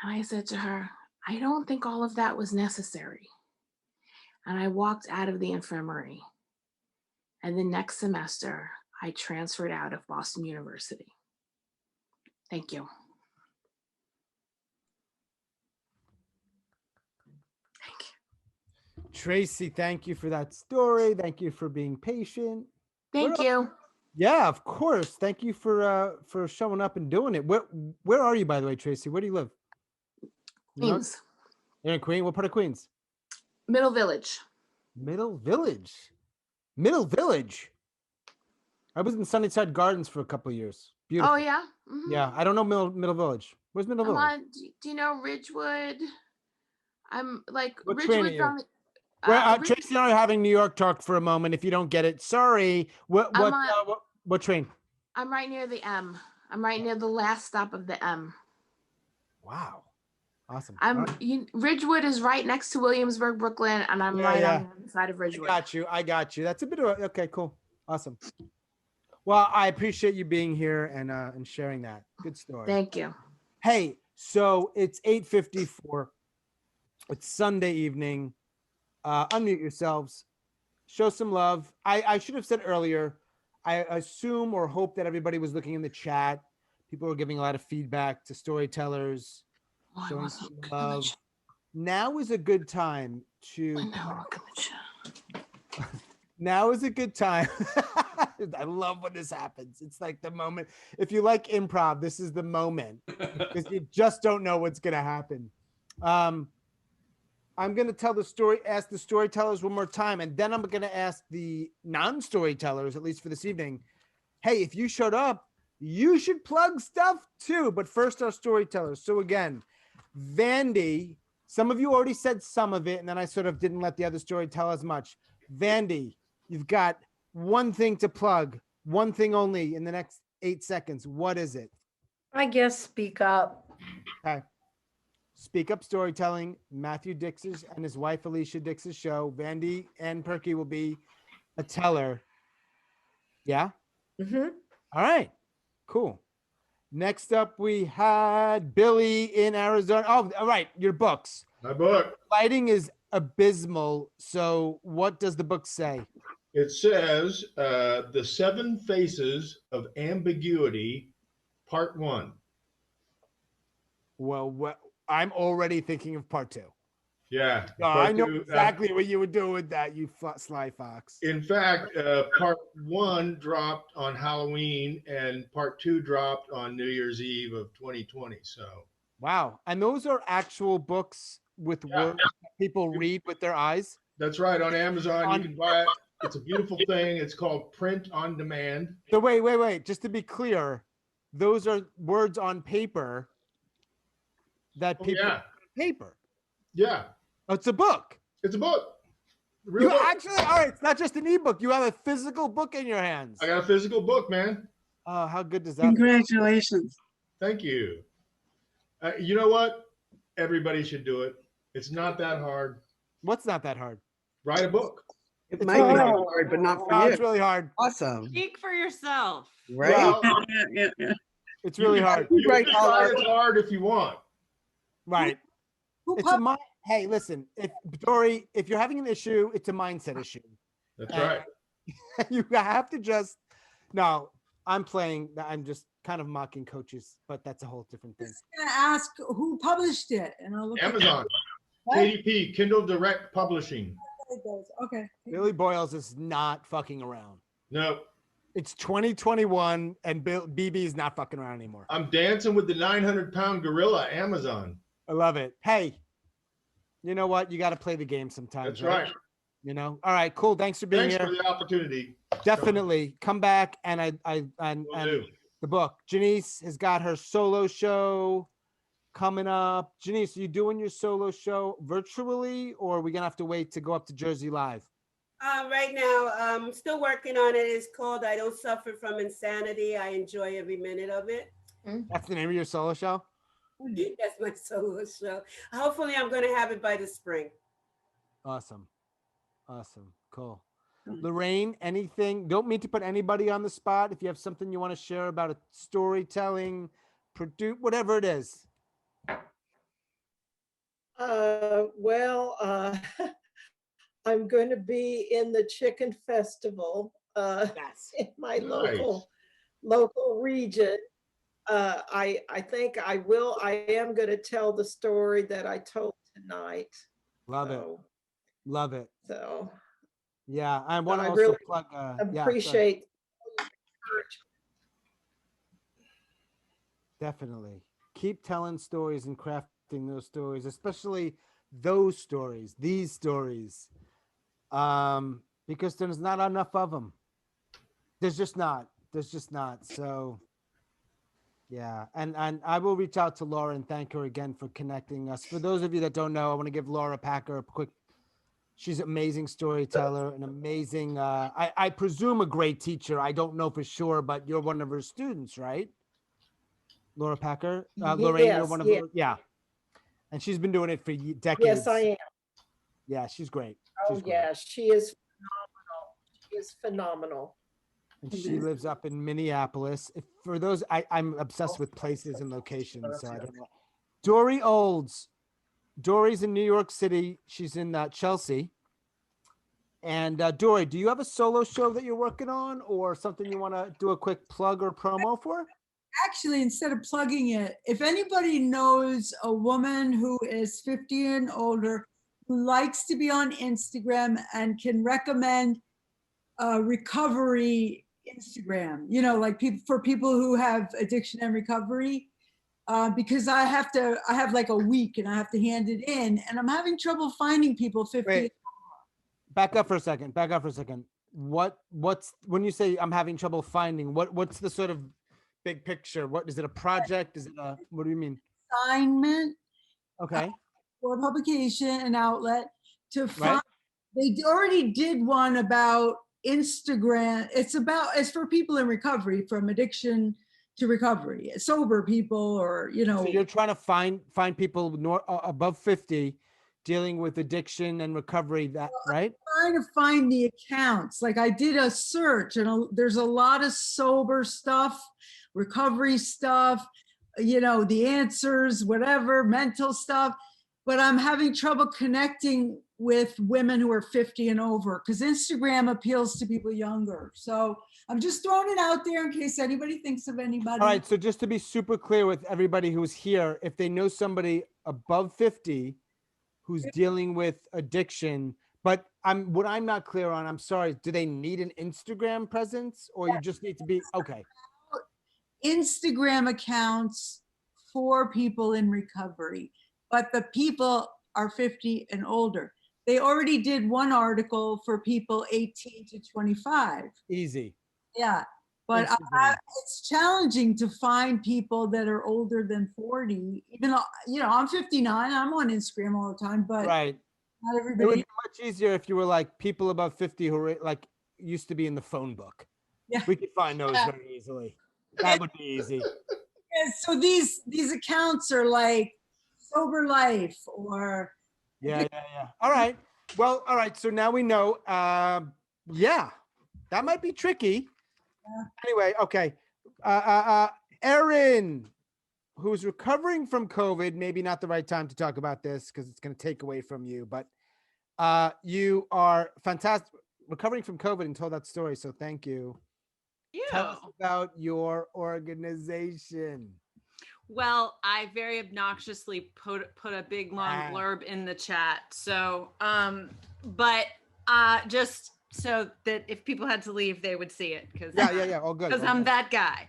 Speaker 12: And I said to her, I don't think all of that was necessary. And I walked out of the infirmary. And the next semester, I transferred out of Boston University. Thank you.
Speaker 1: Tracy, thank you for that story. Thank you for being patient.
Speaker 12: Thank you.
Speaker 1: Yeah, of course. Thank you for showing up and doing it. Where are you, by the way, Tracy? Where do you live?
Speaker 12: Queens.
Speaker 1: You're in Queens. What part of Queens?
Speaker 12: Middle Village.
Speaker 1: Middle Village. Middle Village. I was in Sunnyside Gardens for a couple of years. Beautiful.
Speaker 12: Oh yeah. Mm-hmm.
Speaker 1: Yeah, I don't know Middle Village. Where's Middle Village?
Speaker 12: Do you know Ridgewood? I'm like
Speaker 1: What train are
Speaker 12: Ridgewood's
Speaker 1: you?
Speaker 12: on the.
Speaker 1: Tracy and I are having New York talk for a moment. If you don't get it, sorry. What train?
Speaker 12: I'm right near the M. I'm right near the last stop of the M.
Speaker 1: Wow, awesome.
Speaker 12: Ridgewood is right next to Williamsburg, Brooklyn, and I'm on the other side of Ridgewood.
Speaker 1: I got you. That's a bit of okay, cool, awesome. Well, I appreciate you being here and sharing that. Good story.
Speaker 12: Thank you.
Speaker 1: Hey, so it's 8:54. It's Sunday evening. Unmute yourselves. Show some love. I should have said earlier, I assume or hope that everybody was looking in the chat. People were giving a lot of feedback to storytellers, showing some love. Now is a good time to. Now is a good time. I love when this happens. It's like the moment. If you like improv, this is the moment because you just don't know what's going to happen. I'm going to ask the storytellers one more time, and then I'm going to ask the non-storytellers, at least for this evening, hey, if you showed up, you should plug stuff too. But first, our storytellers. So again, Vandy, some of you already said some of it, and then I sort of didn't let the other story tell as much. Vandy, you've got one thing to plug, one thing only in the next 8 seconds. What is it?
Speaker 2: I guess speak up.
Speaker 1: Okay. Speak Up Storytelling, Matthew Dix's and his wife Alicia Dix's show. Vandy and Perky will be a teller. Yeah?
Speaker 2: Mm-hmm.
Speaker 1: All right. Cool. Next up, we had Billy in Arizona. Oh, all right. Your books.
Speaker 4: My book.
Speaker 1: Lighting is abysmal. So what does the book say?
Speaker 4: It says The 7 Faces of Ambiguity, Part 1.
Speaker 1: Well, I'm already thinking of part 2.
Speaker 4: Yeah.
Speaker 1: No,
Speaker 4: part
Speaker 1: I know
Speaker 4: 2,
Speaker 1: exactly what you would do with that, you sly fox.
Speaker 4: in fact, Part 1 dropped on Halloween and Part 2 dropped on New Year's Eve of 2020. So,
Speaker 1: Wow. And those are actual books with words that people read with their eyes?
Speaker 4: that's right. On Amazon, you can buy it. It's a beautiful thing. It's called Print on Demand.
Speaker 1: So wait. Just to be clear, those are words on paper that people
Speaker 4: Yeah.
Speaker 1: paper.
Speaker 4: Yeah.
Speaker 1: Oh, it's a book.
Speaker 4: It's a book. A real
Speaker 1: You
Speaker 4: book.
Speaker 1: actually, all right, it's not just an ebook. You have a physical book in your hands.
Speaker 4: I got a physical book, man.
Speaker 1: Oh, how good does that feel?
Speaker 3: Congratulations.
Speaker 4: Thank you. You know what? Everybody should do it. It's not that hard.
Speaker 1: What's not that hard?
Speaker 4: Write a book.
Speaker 13: It might be
Speaker 1: really
Speaker 13: hard, but not for
Speaker 1: Oh,
Speaker 13: you.
Speaker 1: it's really hard.
Speaker 13: Awesome.
Speaker 9: Speak for yourself.
Speaker 13: Right?
Speaker 4: Well,
Speaker 3: Yeah.
Speaker 1: It's really hard.
Speaker 4: You
Speaker 13: Right,
Speaker 4: can
Speaker 13: all
Speaker 4: try
Speaker 13: right.
Speaker 4: as hard if you want.
Speaker 1: Right.
Speaker 8: Who
Speaker 1: It's a hey, listen, if Dory, if you're having an issue, it's a mindset issue.
Speaker 4: That's
Speaker 1: And
Speaker 4: right.
Speaker 1: You have to just no, I'm just kind of mocking coaches, but that's a whole different thing.
Speaker 8: just gonna ask who published it, and I'll look at
Speaker 4: Amazon,
Speaker 8: What?
Speaker 4: KDP, Kindle Direct Publishing.
Speaker 8: it goes. Okay.
Speaker 1: Billy Boyles is not fucking around.
Speaker 4: No,
Speaker 1: It's 2021 and BB is not fucking around anymore.
Speaker 4: I'm dancing with the 900-pound gorilla, Amazon.
Speaker 1: I love it. Hey, you know what? You got to play the game sometimes.
Speaker 4: That's right.
Speaker 1: You know. All right, cool. Thanks for being
Speaker 4: Thanks
Speaker 1: here.
Speaker 4: for the opportunity.
Speaker 1: Definitely come back and
Speaker 4: Will do.
Speaker 1: the book. Janice has got her solo show coming up. Janice, are you doing your solo show virtually, or are we gonna have to wait to go up to Jersey live?
Speaker 5: Right now, I'm still working on it. It's called I Don't Suffer from Insanity. I enjoy every minute of it.
Speaker 1: That's the name of your solo show?
Speaker 5: That's my solo show. Hopefully, I'm going to have it by the spring.
Speaker 1: Awesome. Cool. Lorraine, anything? Don't mean to put anybody on the spot. If you have something you want to share about a storytelling, produce, whatever it is.
Speaker 6: Well, I'm going to be in the Chicken Festival in my local region. I think I am going to tell the story that I told tonight.
Speaker 1: Love it.
Speaker 6: So
Speaker 1: Yeah, I want to
Speaker 6: I
Speaker 1: also
Speaker 6: really
Speaker 1: plug.
Speaker 6: appreciate.
Speaker 1: Definitely keep telling stories and crafting those stories, especially those stories, these stories, because there's not enough of them. There's just not. So yeah, and I will reach out to Laura and thank her again for connecting us. For those of you that don't know, I want to give Laura Packer a quick. She's an amazing storyteller, an amazing, I presume a great teacher. I don't know for sure, but you're one of her students, right? Laura Packer, Lorraine, you're one of her, yeah. And she's been doing it for decades.
Speaker 6: Yes, I am.
Speaker 1: Yeah, she's great.
Speaker 6: Oh, yeah, she is phenomenal. She is phenomenal.
Speaker 1: And she lives up in Minneapolis. For those, I'm obsessed with places and locations, so I don't know. Dory Olds. Dory's in New York City. She's in Chelsea. And Dory, do you have a solo show that you're working on or something you want to do a quick plug or promo for?
Speaker 8: Actually, instead of plugging it, if anybody knows a woman who is 50 and older who likes to be on Instagram and can recommend recovery Instagram, like for people who have addiction and recovery, because I have like a week and I have to hand it in, and I'm having trouble finding people 50.
Speaker 1: Wait. Back up for a second. What's when you say I'm having trouble finding, what's the sort of big picture? What is it, a project? Is it what do you mean?
Speaker 8: Assignment.
Speaker 1: Okay.
Speaker 8: For publication and outlet to find.
Speaker 1: Right.
Speaker 8: They already did one about Instagram. It's for people in recovery, from addiction to recovery, sober people, or
Speaker 1: So you're trying to find people above 50 dealing with addiction and recovery, that right?
Speaker 8: Trying to find the accounts. Like I did a search and there's a lot of sober stuff, recovery stuff, you know, the answers, whatever, mental stuff. But I'm having trouble connecting with women who are 50 and over because Instagram appeals to people younger. So I'm just throwing it out there in case anybody thinks of anybody.
Speaker 1: All right. So just to be super clear with everybody who's here, if they know somebody above 50 who's dealing with addiction, but what I'm not clear on, I'm sorry, do they need an Instagram presence or you just need to be, okay.
Speaker 8: Instagram accounts for people in recovery, but the people are 50 and older. They already did one article for people 18 to 25.
Speaker 1: Easy.
Speaker 8: Yeah, but
Speaker 1: Instagram.
Speaker 8: it's challenging to find people that are older than 40. Even though, you know, I'm 59, I'm on Instagram all the time, but
Speaker 1: Right.
Speaker 8: not
Speaker 1: It would
Speaker 8: everybody.
Speaker 1: be much easier if you were like people above 50 who were like used to be in the phone book.
Speaker 8: Yeah.
Speaker 1: We could find those very easily. That would be easy.
Speaker 8: Yeah, so these accounts are like sober life or
Speaker 1: Yeah. All right. Well, all right. So now we know. Yeah, that might be tricky. Anyway, okay. Erin, who's recovering from COVID, maybe not the right time to talk about this because it's going to take away from you, but you are fantastic recovering from COVID and told that story. So thank you. Tell us about your organization.
Speaker 9: Well, I very obnoxiously put a big long blurb in the chat. So, but just so that if people had to leave, they would see it. Because
Speaker 1: yeah, all good.
Speaker 9: Because I'm that guy.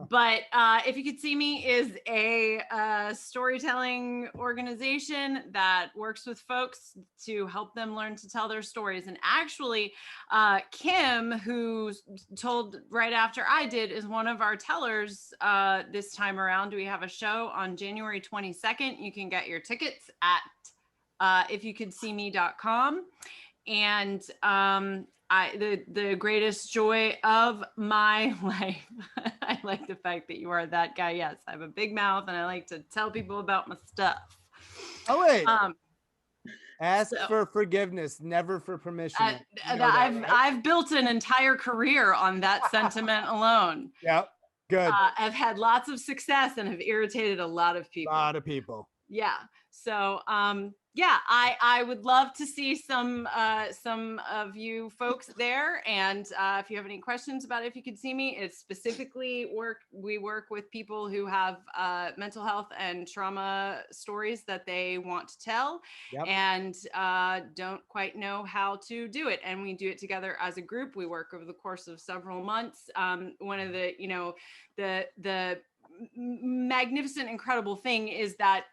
Speaker 9: But if you could see me is a storytelling organization that works with folks to help them learn to tell their stories. And actually, Kim, who told right after I did, is one of our tellers this time around. We have a show on January 22nd. You can get your tickets at ifyoucouldseeme.com. And the greatest joy of my life. I like the fact that you are that guy. Yes, I have a big mouth and I like to tell people about my stuff.
Speaker 1: Oh wait. Ask for forgiveness, never for permission.
Speaker 9: I've built an entire career on that sentiment alone.
Speaker 1: Yeah, good.
Speaker 9: I've had lots of success and have irritated a lot of people. Yeah. So, yeah, I would love to see some of you folks there. And if you have any questions about If You Could See Me, it's specifically we work with people who have mental health and trauma stories that they want to tell and don't quite know how to do it. And we do it together as a group. We work over the course of several months. One of the, the magnificent, incredible thing is that,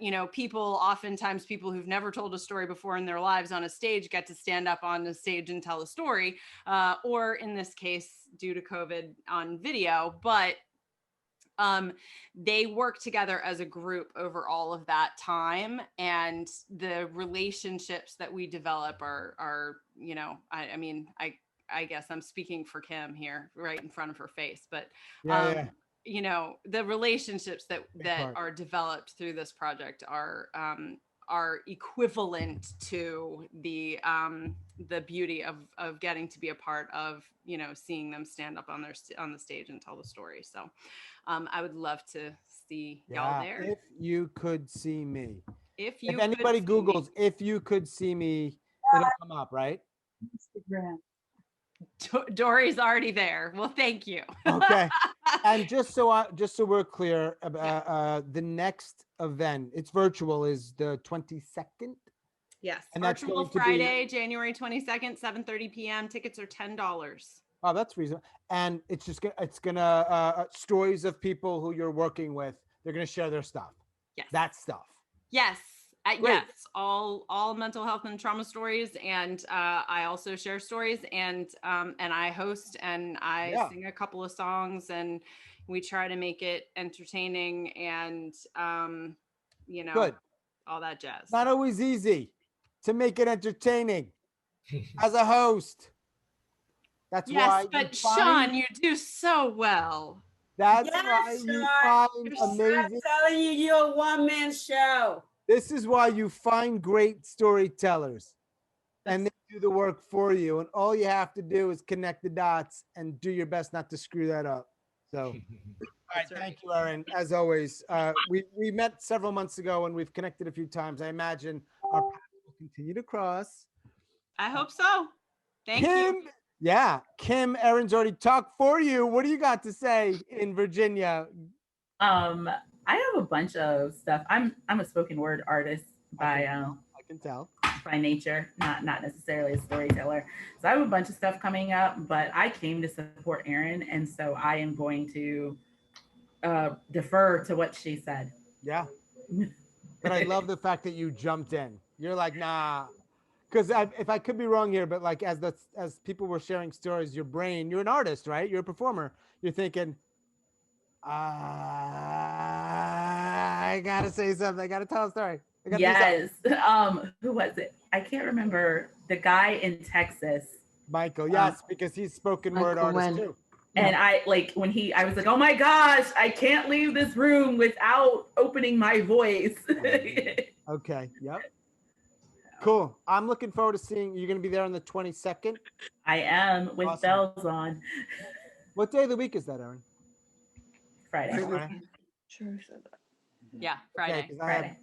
Speaker 9: oftentimes people who've never told a story before in their lives on a stage get to stand up on the stage and tell a story, or in this case, due to COVID, on video. But they work together as a group over all of that time, and the relationships that we develop are I guess I'm speaking for Kim here right in front of her face, but the relationships that are developed through this project are equivalent to the beauty of getting to be a part of, seeing them stand up on the stage and tell the story. So I would love to see y'all there.
Speaker 1: If you could see me.
Speaker 9: If
Speaker 1: anybody Googles If You Could See Me, it'll come up, right?
Speaker 8: Instagram.
Speaker 9: Dory's already there. Well, thank you.
Speaker 1: Okay. And just so we're clear, the next event, it's virtual, is the 22nd.
Speaker 9: Yes.
Speaker 1: And
Speaker 9: virtual Friday, January 22nd, 7:30 p.m. Tickets are $10. Oh,
Speaker 1: that's reasonable. And it's gonna stories of people who you're working with. They're gonna share their stuff.
Speaker 9: Yes.
Speaker 1: That stuff.
Speaker 9: Yes. Yes, all mental health and trauma stories, and I also share stories, and I host and I sing a couple of songs, and we try to make it entertaining and
Speaker 1: good,
Speaker 9: all that jazz.
Speaker 1: Not always easy to make it entertaining as a host. That's why.
Speaker 9: But Sean, you do so well.
Speaker 1: That's why you find amazing.
Speaker 5: I'm telling you, you're a one-man show.
Speaker 1: This is why you find great storytellers and they do the work for you. And all you have to do is connect the dots and do your best not to screw that up. So, all right, thank you, Erin. As always, we met several months ago and we've connected a few times. I imagine our paths will continue to cross.
Speaker 9: I hope so. Thank
Speaker 1: Kim,
Speaker 9: you.
Speaker 1: yeah, Kim, Erin's already talked for you. What do you got to say in Virginia?
Speaker 10: I have a bunch of stuff. I'm a spoken word artist by
Speaker 1: I can tell.
Speaker 10: by nature, not necessarily a storyteller. So I have a bunch of stuff coming up, but I came to support Erin, and so I am going to defer to what she said.
Speaker 1: Yeah. But I love the fact that you jumped in. You're like, nah. Because if I could be wrong here, but like as people were sharing stories, your brain, you're an artist, right? You're a performer. You're thinking, I gotta say something. I gotta tell a story.
Speaker 10: Yes. Who was it? I can't remember. The guy in Texas.
Speaker 1: Michael. Yes, because he's spoken word artist too.
Speaker 10: And I was like, oh my gosh, I can't leave this room without opening my voice.
Speaker 1: Okay. Yep. Cool. I'm looking forward to seeing you're going to be there on the 22nd.
Speaker 10: I am with
Speaker 1: Awesome.
Speaker 10: bells on.
Speaker 1: What day of the week is that, Erin?
Speaker 10: Friday.
Speaker 12: Sure.
Speaker 9: Yeah, Friday.
Speaker 1: Okay,
Speaker 10: Friday.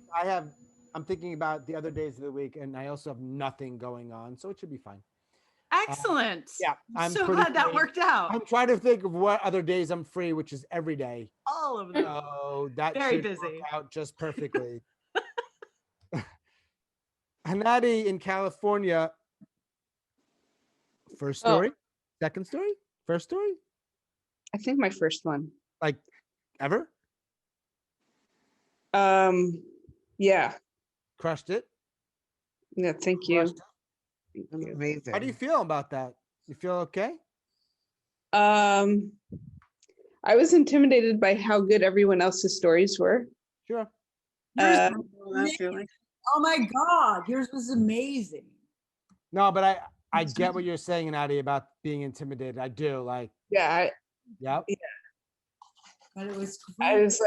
Speaker 1: I'm thinking about the other days of the week, and I also have nothing going on, so it should be fine.
Speaker 9: Excellent.
Speaker 1: Yeah, I'm
Speaker 9: so
Speaker 1: pretty
Speaker 9: glad that
Speaker 1: free.
Speaker 9: worked out.
Speaker 1: I'm trying to think of what other days I'm free, which is every day.
Speaker 9: All of them.
Speaker 1: Oh, that
Speaker 9: Very
Speaker 1: should
Speaker 9: busy.
Speaker 1: work out just perfectly. Hanadi in California. First story, second story, first story.
Speaker 11: I think my first one.
Speaker 1: Like ever?
Speaker 11: Yeah.
Speaker 1: Crushed it.
Speaker 11: Yeah, thank you.
Speaker 1: Crushed it.
Speaker 13: Amazing.
Speaker 1: How do you feel about that? You feel okay?
Speaker 11: I was intimidated by how good everyone else's stories were.
Speaker 1: Sure.
Speaker 11: Uh,
Speaker 8: Oh my God, yours was amazing.
Speaker 1: No, but I get what you're saying, Nadia, about being intimidated. I do. Like,
Speaker 11: yeah,
Speaker 1: yep.
Speaker 11: Yeah.
Speaker 8: But it was
Speaker 11: I was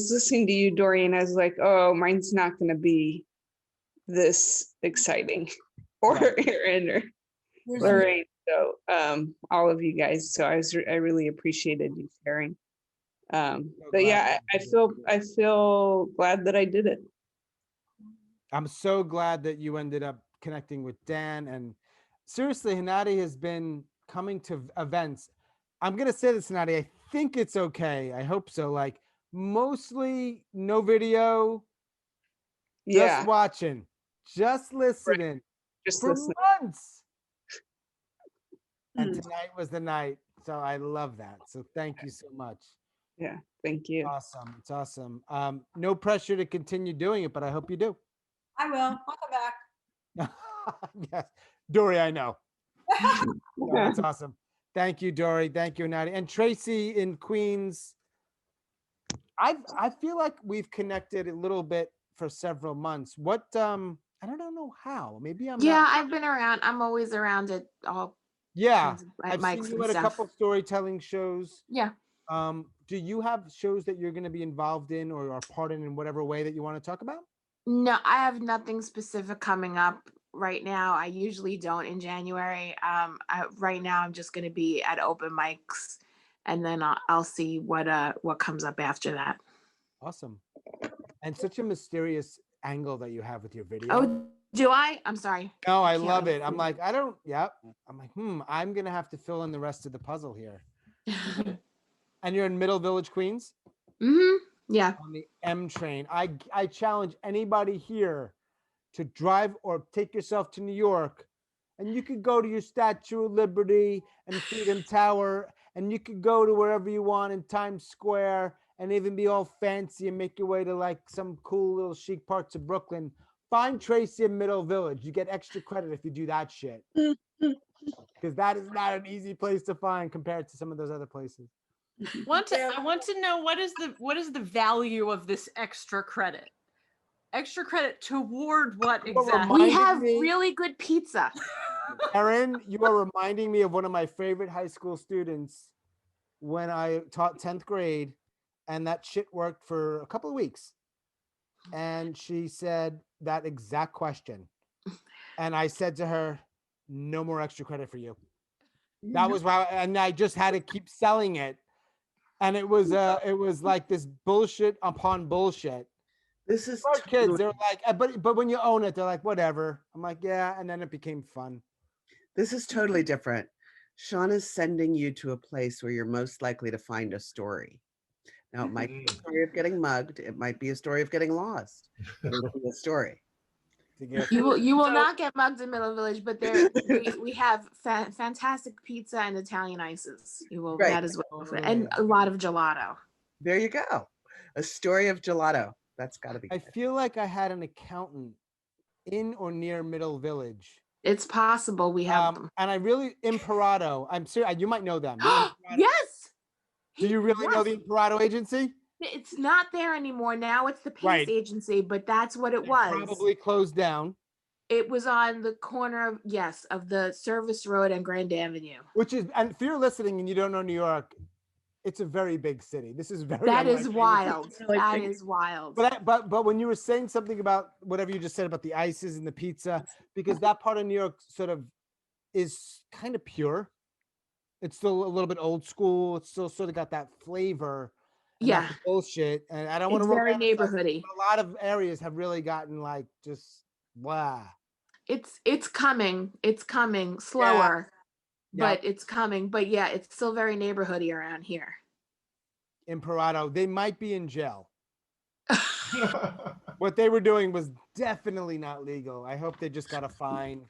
Speaker 11: listening to you, Dorian. I was like, oh, mine's not going to be this exciting, or Erin or Lorraine. So, all of you guys. So I really appreciated you sharing. But yeah, I feel glad that I did it.
Speaker 1: I'm so glad that you ended up connecting with Dan. And seriously, Hanadi has been coming to events. I'm going to say this, Hanadi, I think it's okay. I hope so. Like mostly no video, just watching, just listening for months. And tonight was the night. So I love that. So thank you so much.
Speaker 11: Yeah, thank you.
Speaker 1: Awesome. It's awesome. No pressure to continue doing it, but I hope you do.
Speaker 8: I will. I'll come back.
Speaker 1: Yes, Dory, I know. No, that's awesome. Thank you, Dory. Thank you, Nadia. And Tracy in Queens. I feel like we've connected a little bit for several months. What I don't know how. Maybe I'm
Speaker 12: I've been around. I'm always around at all.
Speaker 1: Yeah.
Speaker 12: I've
Speaker 1: I've seen you at a couple storytelling shows.
Speaker 12: Yeah.
Speaker 1: Do you have shows that you're going to be involved in or are part in whatever way that you want to talk about?
Speaker 12: No, I have nothing specific coming up right now. I usually don't in January. Right now, I'm just going to be at open mics, and then I'll see what comes up after that.
Speaker 1: Awesome, and such a mysterious angle that you have with your video.
Speaker 12: Oh, do I? I'm sorry.
Speaker 1: No, I love it. I'm like, I don't. Yep. I'm like, I'm gonna have to fill in the rest of the puzzle here. And you're in Middle Village, Queens.
Speaker 12: Mm-hmm. Yeah.
Speaker 1: On the M train. I challenge anybody here to drive or take yourself to New York, and you could go to your Statue of Liberty and Freedom Tower, and you could go to wherever you want in Times Square and even be all fancy and make your way to like some cool little chic parts of Brooklyn. Find Tracy in Middle Village. You get extra credit if you do that shit. Because that is not an easy place to find compared to some of those other places.
Speaker 9: I want to know what is the value of this extra credit? Extra credit toward what exactly?
Speaker 12: We have really good pizza.
Speaker 1: Erin, you are reminding me of one of my favorite high school students when I taught 10th grade, and that shit worked for a couple of weeks. and she said that exact question. And I said to her, no more extra credit for you. That was why, and I just had to keep selling it. And it was like this bullshit upon bullshit.
Speaker 13: This is
Speaker 1: Our kids,
Speaker 13: totally,
Speaker 1: they're like, but when you own it, they're like, whatever. I'm like, yeah, and then it became fun.
Speaker 13: this is totally different. Sean is sending you to a place where you're most likely to find a story. Now, it might be a story of getting mugged. It might be a story of getting lost. But it'll be a story.
Speaker 12: You will not get mugged in Middle Village, but we have fantastic pizza and Italian ices. You will
Speaker 13: Right.
Speaker 12: that as well, and a lot of gelato.
Speaker 13: There you go. A story of gelato. That's got to be.
Speaker 1: I feel like I had an accountant in or near Middle Village.
Speaker 12: It's possible we have them.
Speaker 1: And I really, Imparato, I'm serious, you might know them.
Speaker 12: Yes.
Speaker 1: Do you really know the Imparato agency?
Speaker 12: It's not there anymore. Now it's the Pace agency, but that's what it was.
Speaker 1: Probably closed down.
Speaker 12: It was on the corner of, of the Service Road and Grand Avenue.
Speaker 1: Which is, and if you're listening and you don't know New York, it's a very big city. This is very.
Speaker 12: That is wild. That is wild.
Speaker 1: But when you were saying something about whatever you just said about the ices and the pizza, because that part of New York sort of is kind of pure. It's still a little bit old school. It's still sort of got that flavor.
Speaker 12: Yeah.
Speaker 1: Bullshit. And I don't want to.
Speaker 12: It's very neighborhoody.
Speaker 1: A lot of areas have really gotten like just wow.
Speaker 12: It's coming. It's coming slower. But it's coming. But yeah, it's still very neighborhoody around here.
Speaker 1: Imparato, they might be in jail. What they were doing was definitely not legal. I hope they just got a fine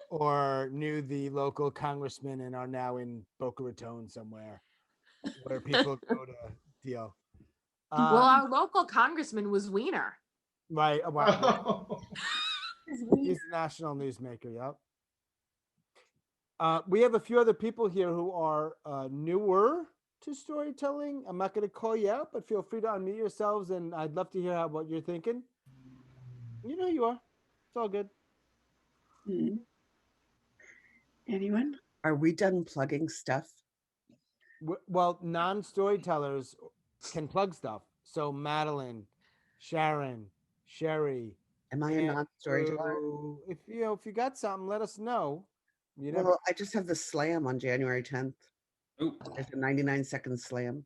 Speaker 1: or knew the local congressman and are now in Boca Raton somewhere where people go to deal.
Speaker 12: Well, our local congressman was Wiener.
Speaker 1: Right. Wow. He's a national newsmaker. Yep. We have a few other people here who are newer to storytelling. I'm not going to call you out, but feel free to unmute yourselves, and I'd love to hear what you're thinking. You know who you are. It's all good.
Speaker 13: Anyone? Are we done plugging stuff?
Speaker 1: Well, non-storytellers can plug stuff. So Madeline, Sharon, Sherry.
Speaker 13: Am I a non-storyteller?
Speaker 1: If you got something, let us know.
Speaker 13: Well, I just have the slam on January 10th. Ooh. There's a 99-second slam.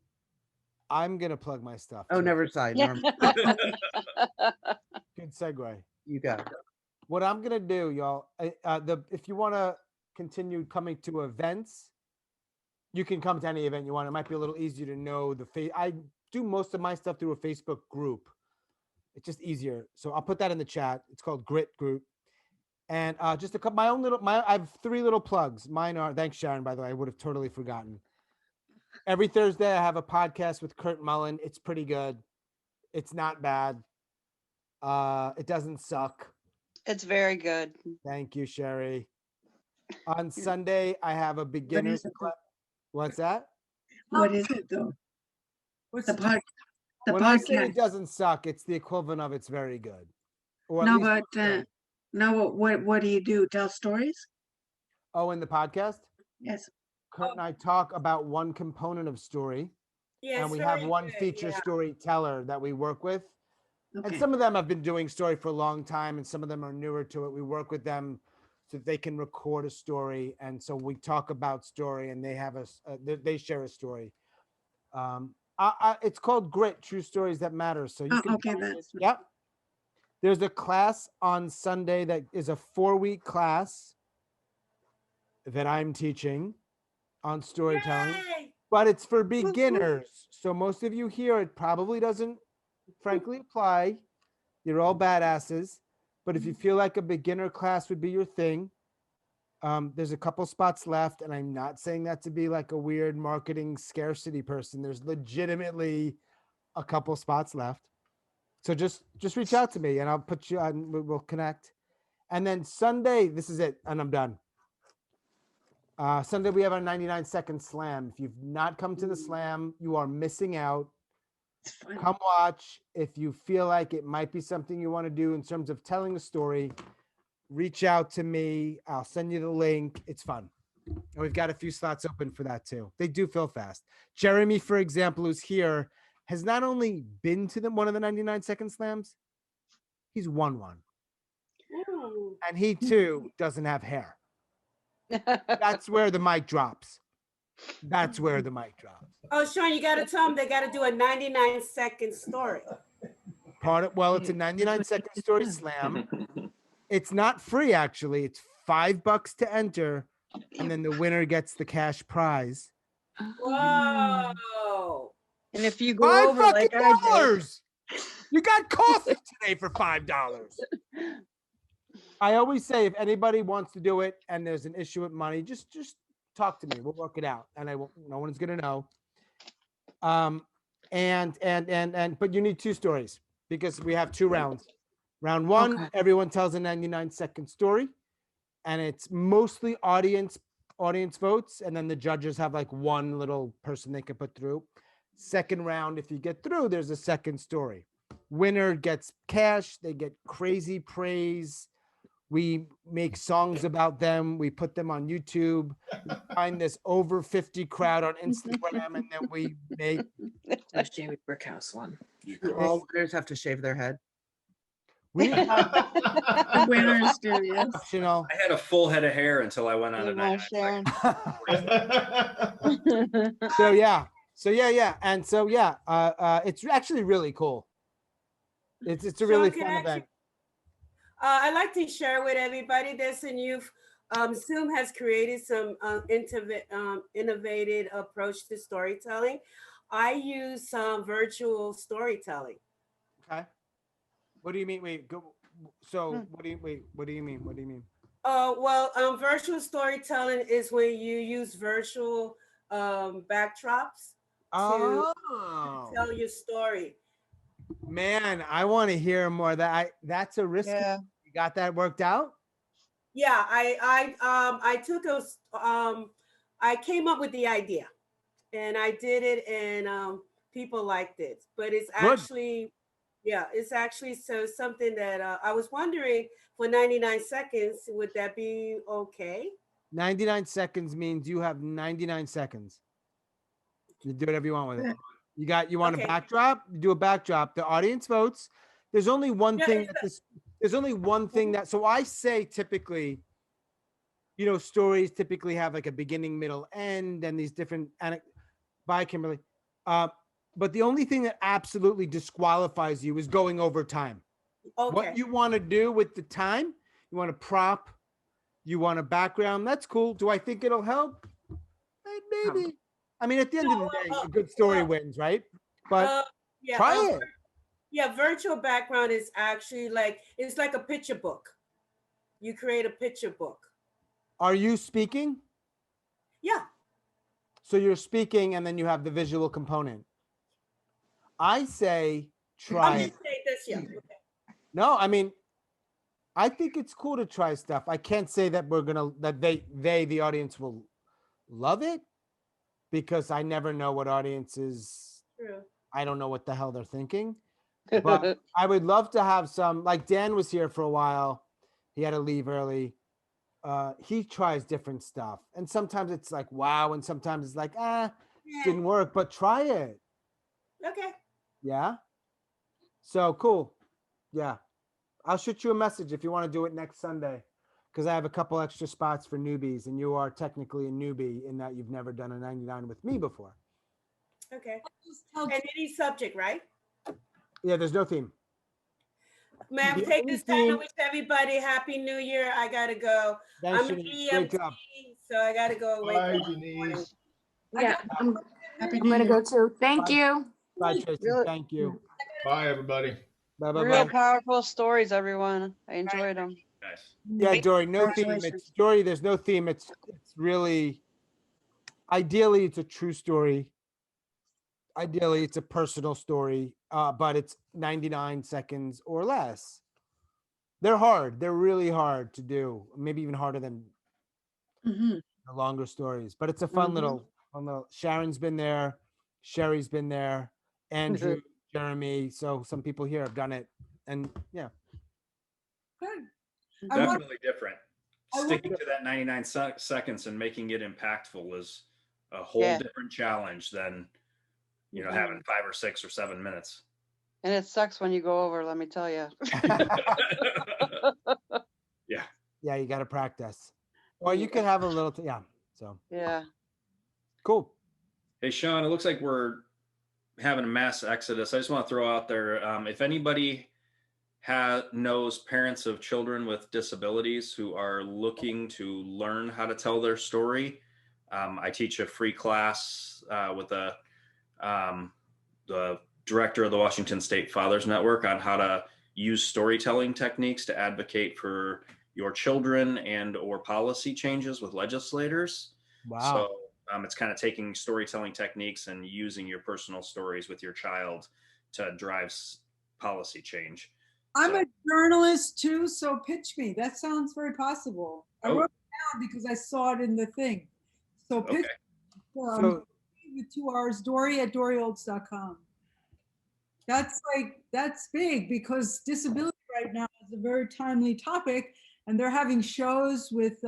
Speaker 1: I'm gonna plug my stuff.
Speaker 13: Oh, never mind.
Speaker 1: Good segue.
Speaker 13: You go.
Speaker 1: What I'm gonna do, y'all. If you want to continue coming to events, you can come to any event you want. It might be a little easier to know I do most of my stuff through a Facebook group. It's just easier. So I'll put that in the chat. It's called Grit Group. And just a couple, I have 3 little plugs. Mine are, thanks Sharon, by the way, I would have totally forgotten. Every Thursday I have a podcast with Kurt Mullen. It's pretty good. It's not bad. It doesn't suck.
Speaker 14: It's very good.
Speaker 1: Thank you, Sherry. On Sunday, I have a beginner's class. What's that?
Speaker 3: What is it though?
Speaker 8: What's
Speaker 3: The podcast. The
Speaker 1: When I say
Speaker 3: podcast.
Speaker 1: it doesn't suck, it's the equivalent of it's very good. Or at
Speaker 3: No,
Speaker 1: least-
Speaker 3: but no. What do you do? Tell stories?
Speaker 1: Oh, in the podcast?
Speaker 3: Yes.
Speaker 1: Kurt and I talk about one component of story.
Speaker 5: Yeah,
Speaker 1: And we have
Speaker 5: very
Speaker 1: one
Speaker 5: good,
Speaker 1: feature
Speaker 5: yeah.
Speaker 1: storyteller that we work with.
Speaker 3: Okay.
Speaker 1: And some of them have been doing story for a long time, and some of them are newer to it. We work with them so they can record a story. And so we talk about story, and they have they share a story. It's called Grit, True Stories That Matter. So you can
Speaker 3: okay,
Speaker 1: find it.
Speaker 3: that's
Speaker 1: Yep. There's a class on Sunday that is a 4-week class that I'm teaching on storytelling, but it's for beginners. So most of you here, it probably doesn't frankly apply. You're all badasses. But if you feel like a beginner class would be your thing, there's a couple spots left. And I'm not saying that to be like a weird marketing scarcity person. There's legitimately a couple spots left. So just reach out to me and I'll put you on, we'll connect. And then Sunday, this is it, and I'm done. Sunday, we have our 99-second slam. If you've not come to the slam, you are missing out. Come watch. If you feel like it might be something you want to do in terms of telling a story, reach out to me. I'll send you the link. It's fun. And we've got a few slots open for that too. They do fill fast. Jeremy, for example, who's here, has not only been to one of the 99-second slams, He's won one.
Speaker 5: Ooh.
Speaker 1: And he too doesn't have hair. That's where the mic drops. That's where the mic drops.
Speaker 5: Oh, Sean, you got to tell them they got to do a 99-second story.
Speaker 1: Well, it's a 99-second story slam. It's not free, actually. It's $5 to enter, and then the winner gets the cash prize.
Speaker 5: Whoa.
Speaker 14: And if you go
Speaker 1: $5
Speaker 14: over like I did,
Speaker 1: You got coffee today for $5. I always say if anybody wants to do it and there's an issue with money, just talk to me. We'll work it out, and I won't. No one's gonna know. But you need 2 stories because we have 2 rounds. Round 1,
Speaker 14: Okay.
Speaker 1: everyone tells a 99-second story, and it's mostly audience votes, and then the judges have like one little person they can put through. Second round, if you get through, there's a second story. Winner gets cash. They get crazy praise. We make songs about them. We put them on YouTube. We find this over 50 crowd on Instagram, and then we make.
Speaker 14: the Jamie Brickhouse one.
Speaker 13: All winners have to shave their head.
Speaker 1: We have
Speaker 3: Winners do, yes.
Speaker 1: optional.
Speaker 15: I had a full head of hair until I went on a
Speaker 14: You want
Speaker 15: 99
Speaker 14: Sharon?
Speaker 1: So yeah, and so yeah, it's actually really cool. It's a really
Speaker 5: Sean,
Speaker 1: fun
Speaker 5: can I
Speaker 1: event.
Speaker 5: I'd like to share with everybody this, and Zoom has created some innovative approach to storytelling. I use virtual storytelling.
Speaker 1: Okay. What do you mean? Wait, go. So what do you mean? What do you mean?
Speaker 5: Well, virtual storytelling is when you use virtual backdrops to tell your story.
Speaker 1: Man, I want to hear more of that. That's a risk.
Speaker 14: Yeah.
Speaker 1: You got that worked out?
Speaker 5: Yeah, I came up with the idea, and I did it, and people liked it. But it's actually, it's actually something that I was wondering for 99 seconds, would that be okay?
Speaker 1: 99 seconds means you have 99 seconds. You do whatever you want with it. You want a backdrop? You do a backdrop. The audience votes. There's only one thing there's only one thing that, so I say typically, stories typically have like a beginning, middle, end, and these different, by Kimberly. But the only thing that absolutely disqualifies you is going over time.
Speaker 5: Okay.
Speaker 1: What you want to do with the time, you want a prop, you want a background, that's cool. Do I think it'll help? Maybe. I mean, at the end of the day, a good story wins, right? But try it.
Speaker 5: Yeah, virtual background is actually it's like a picture book. You create a picture book.
Speaker 1: Are you speaking?
Speaker 5: Yeah.
Speaker 1: So you're speaking and then you have the visual component. I say try it.
Speaker 5: Okay.
Speaker 1: No, I mean, I think it's cool to try stuff. I can't say that the audience will love it, because I never know what audiences.
Speaker 5: True.
Speaker 1: I don't know what the hell they're thinking. But I would love to have some, like Dan was here for a while. He had to leave early. He tries different stuff. And sometimes it's like, wow. And sometimes it's like, didn't work, but try it.
Speaker 5: Okay.
Speaker 1: Yeah. So cool. Yeah. I'll shoot you a message if you want to do it next Sunday, because I have a couple extra spots for newbies, and you are technically a newbie in that you've never done a 99 with me before.
Speaker 5: Okay. And any subject, right?
Speaker 1: Yeah, there's no theme.
Speaker 5: Ma'am,
Speaker 1: The
Speaker 5: take
Speaker 1: only
Speaker 5: this time to
Speaker 1: theme-
Speaker 5: wish everybody Happy New Year. I gotta go.
Speaker 1: Thanks,
Speaker 5: I'm an
Speaker 1: Denise. Great
Speaker 5: EMT,
Speaker 1: job.
Speaker 5: so I gotta go.
Speaker 4: Bye, Denise.
Speaker 12: Yeah, I'm gonna go too. Thank you.
Speaker 1: Bye, Tracy. Thank you.
Speaker 4: Bye, everybody.
Speaker 1: Bye,
Speaker 14: Real
Speaker 1: bye.
Speaker 14: powerful stories, everyone. I enjoyed them.
Speaker 15: Nice.
Speaker 1: Yeah, Dory, no theme. It's Dory, there's no theme. It's really, ideally, it's a true story. Ideally, it's a personal story, but it's 99 seconds or less. They're hard. They're really hard to do. Maybe even harder than the longer stories. But it's a fun little. Sharon's been there. Sherry's been there. Andrew, Jeremy. So some people here have done it, and yeah.
Speaker 8: Good.
Speaker 15: Definitely different.
Speaker 8: I
Speaker 15: Sticking to that 99 seconds and making it impactful is a whole different challenge than having 5 or 6 or 7 minutes.
Speaker 14: And it sucks when you go over, let me tell you.
Speaker 15: Yeah.
Speaker 1: Yeah, you got to practice. Or you could have a little, yeah. So
Speaker 14: Yeah.
Speaker 1: cool.
Speaker 15: Hey, Sean, it looks like we're having a mass exodus. I just want to throw out there, if anybody knows parents of children with disabilities who are looking to learn how to tell their story, I teach a free class with the director of the Washington State Fathers Network on how to use storytelling techniques to advocate for your children and or policy changes with legislators.
Speaker 1: Wow.
Speaker 15: So it's kind of taking storytelling techniques and using your personal stories with your child to drive policy change.
Speaker 8: I'm a journalist too, so pitch me. That sounds very possible. I wrote it down because I saw it in the thing. So pitch me. With 2 R's, Dory@doryolds.com. That's big because disability right now is a very timely topic, and they're having shows with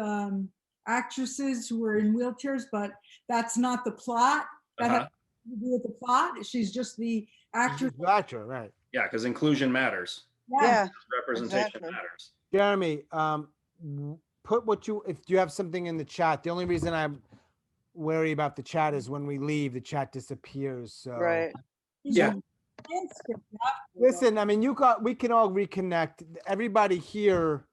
Speaker 8: actresses who are in wheelchairs, but that's not the plot. That has to do with the plot. She's just the actress.
Speaker 1: Actor, right?
Speaker 15: Yeah, because inclusion matters.
Speaker 14: Yeah.
Speaker 15: Representation matters.
Speaker 1: Jeremy, put what if you have something in the chat. The only reason I'm wary about the chat is when we leave, the chat disappears. So
Speaker 14: Right.
Speaker 15: Yeah.
Speaker 1: Listen, I mean, we can all reconnect. Everybody here,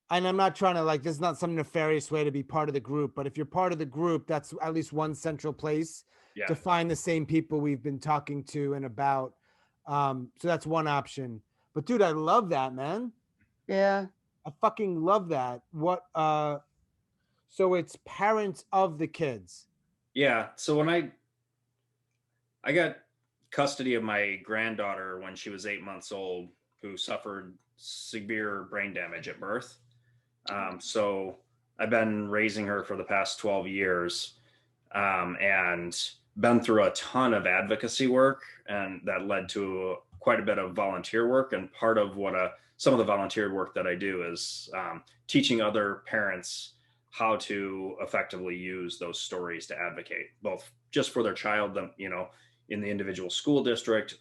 Speaker 1: and I'm not trying to this is not some nefarious way to be part of the group, but if you're part of the group, that's at least one central place to find the same people we've been talking to and about. So that's one option. But dude, I love that, man.
Speaker 14: Yeah.
Speaker 1: I fucking love that. So it's parents of the kids.
Speaker 15: Yeah. So when I got custody of my granddaughter when she was 8 months old, who suffered severe brain damage at birth. So I've been raising her for the past 12 years and been through a ton of advocacy work, and that led to quite a bit of volunteer work. And part of what some of the volunteer work that I do is teaching other parents how to effectively use those stories to advocate, both just for their child, in the individual school district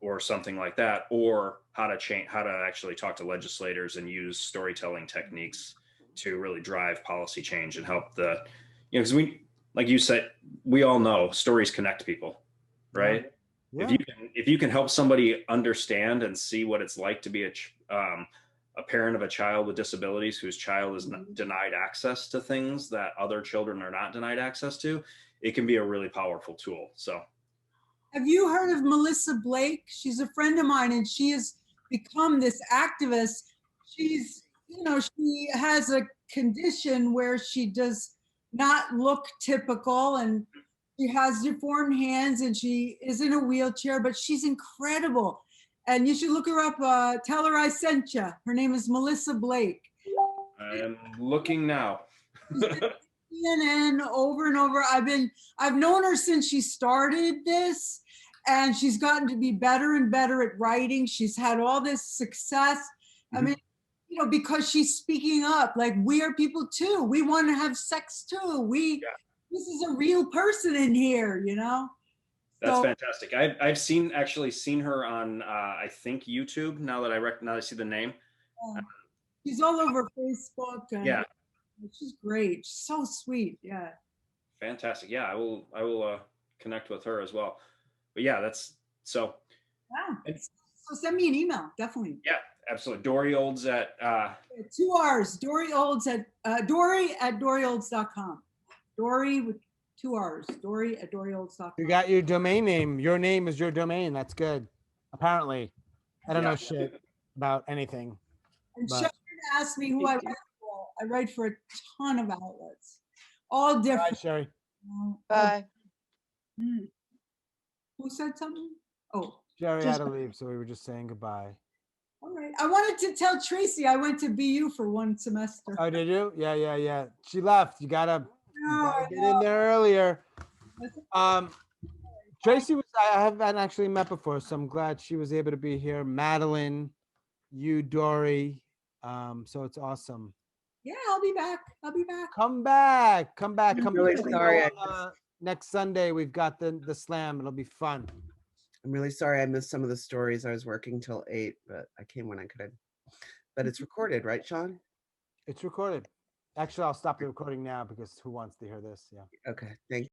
Speaker 15: or something like that, or how to actually talk to legislators and use storytelling techniques to really drive policy change and help because like you said, we all know stories connect people, right?
Speaker 1: Yeah.
Speaker 15: If you can help somebody understand and see what it's like to be a parent of a child with disabilities whose child is denied access to things that other children are not denied access to, it can be a really powerful tool. So
Speaker 8: have you heard of Melissa Blake? She's a friend of mine, and she has become this activist. She's, she has a condition where she does not look typical, and she has deformed hands, and she is in a wheelchair, but she's incredible. And you should look her up. Tell her I sent you. Her name is Melissa Blake.
Speaker 15: I'm looking now.
Speaker 8: CNN over and over. I've known her since she started this, and she's gotten to be better and better at writing. She's had all this success. I mean, because she's speaking up, like, we are people too. We want to have sex too. This is a real person in here,
Speaker 15: That's fantastic. I've actually seen her on I think YouTube. Now that I see the name.
Speaker 8: She's all over Facebook.
Speaker 15: Yeah.
Speaker 8: She's great. She's so sweet. Yeah.
Speaker 15: Fantastic. Yeah, I will connect with her as well. But yeah, that's so.
Speaker 8: Yeah. So send me an email, definitely.
Speaker 15: Yeah, absolutely. Dory Olds at
Speaker 8: 2 R's. Dory Olds at Dory@doryolds.com. Dory with 2 R's. Dory@doryolds.com.
Speaker 1: You got your domain name. Your name is your domain. That's good. Apparently, I don't know shit about anything.
Speaker 8: And Sharon asked me who I write for. I write for a ton of outlets, all different.
Speaker 1: Bye, Sherry.
Speaker 14: Bye.
Speaker 8: Who said something? Oh,
Speaker 1: Sherry had to leave, so we were just saying goodbye.
Speaker 8: All right. I wanted to tell Tracy I went to BU for one semester.
Speaker 1: Oh, did you? Yeah. She left. You gotta get in there earlier. Tracy I haven't actually met before, so I'm glad she was able to be here. Madeline, you, Dory. So it's awesome.
Speaker 8: Yeah, I'll be back.
Speaker 1: Come back.
Speaker 13: I'm really sorry.
Speaker 1: Next Sunday we've got the slam. It'll be fun.
Speaker 13: I'm really sorry I missed some of the stories. I was working till 8, but I came when I could. But it's recorded, right, Sean?
Speaker 1: It's recorded. Actually, I'll stop the recording now because who wants to hear this? Yeah.
Speaker 13: Okay, thank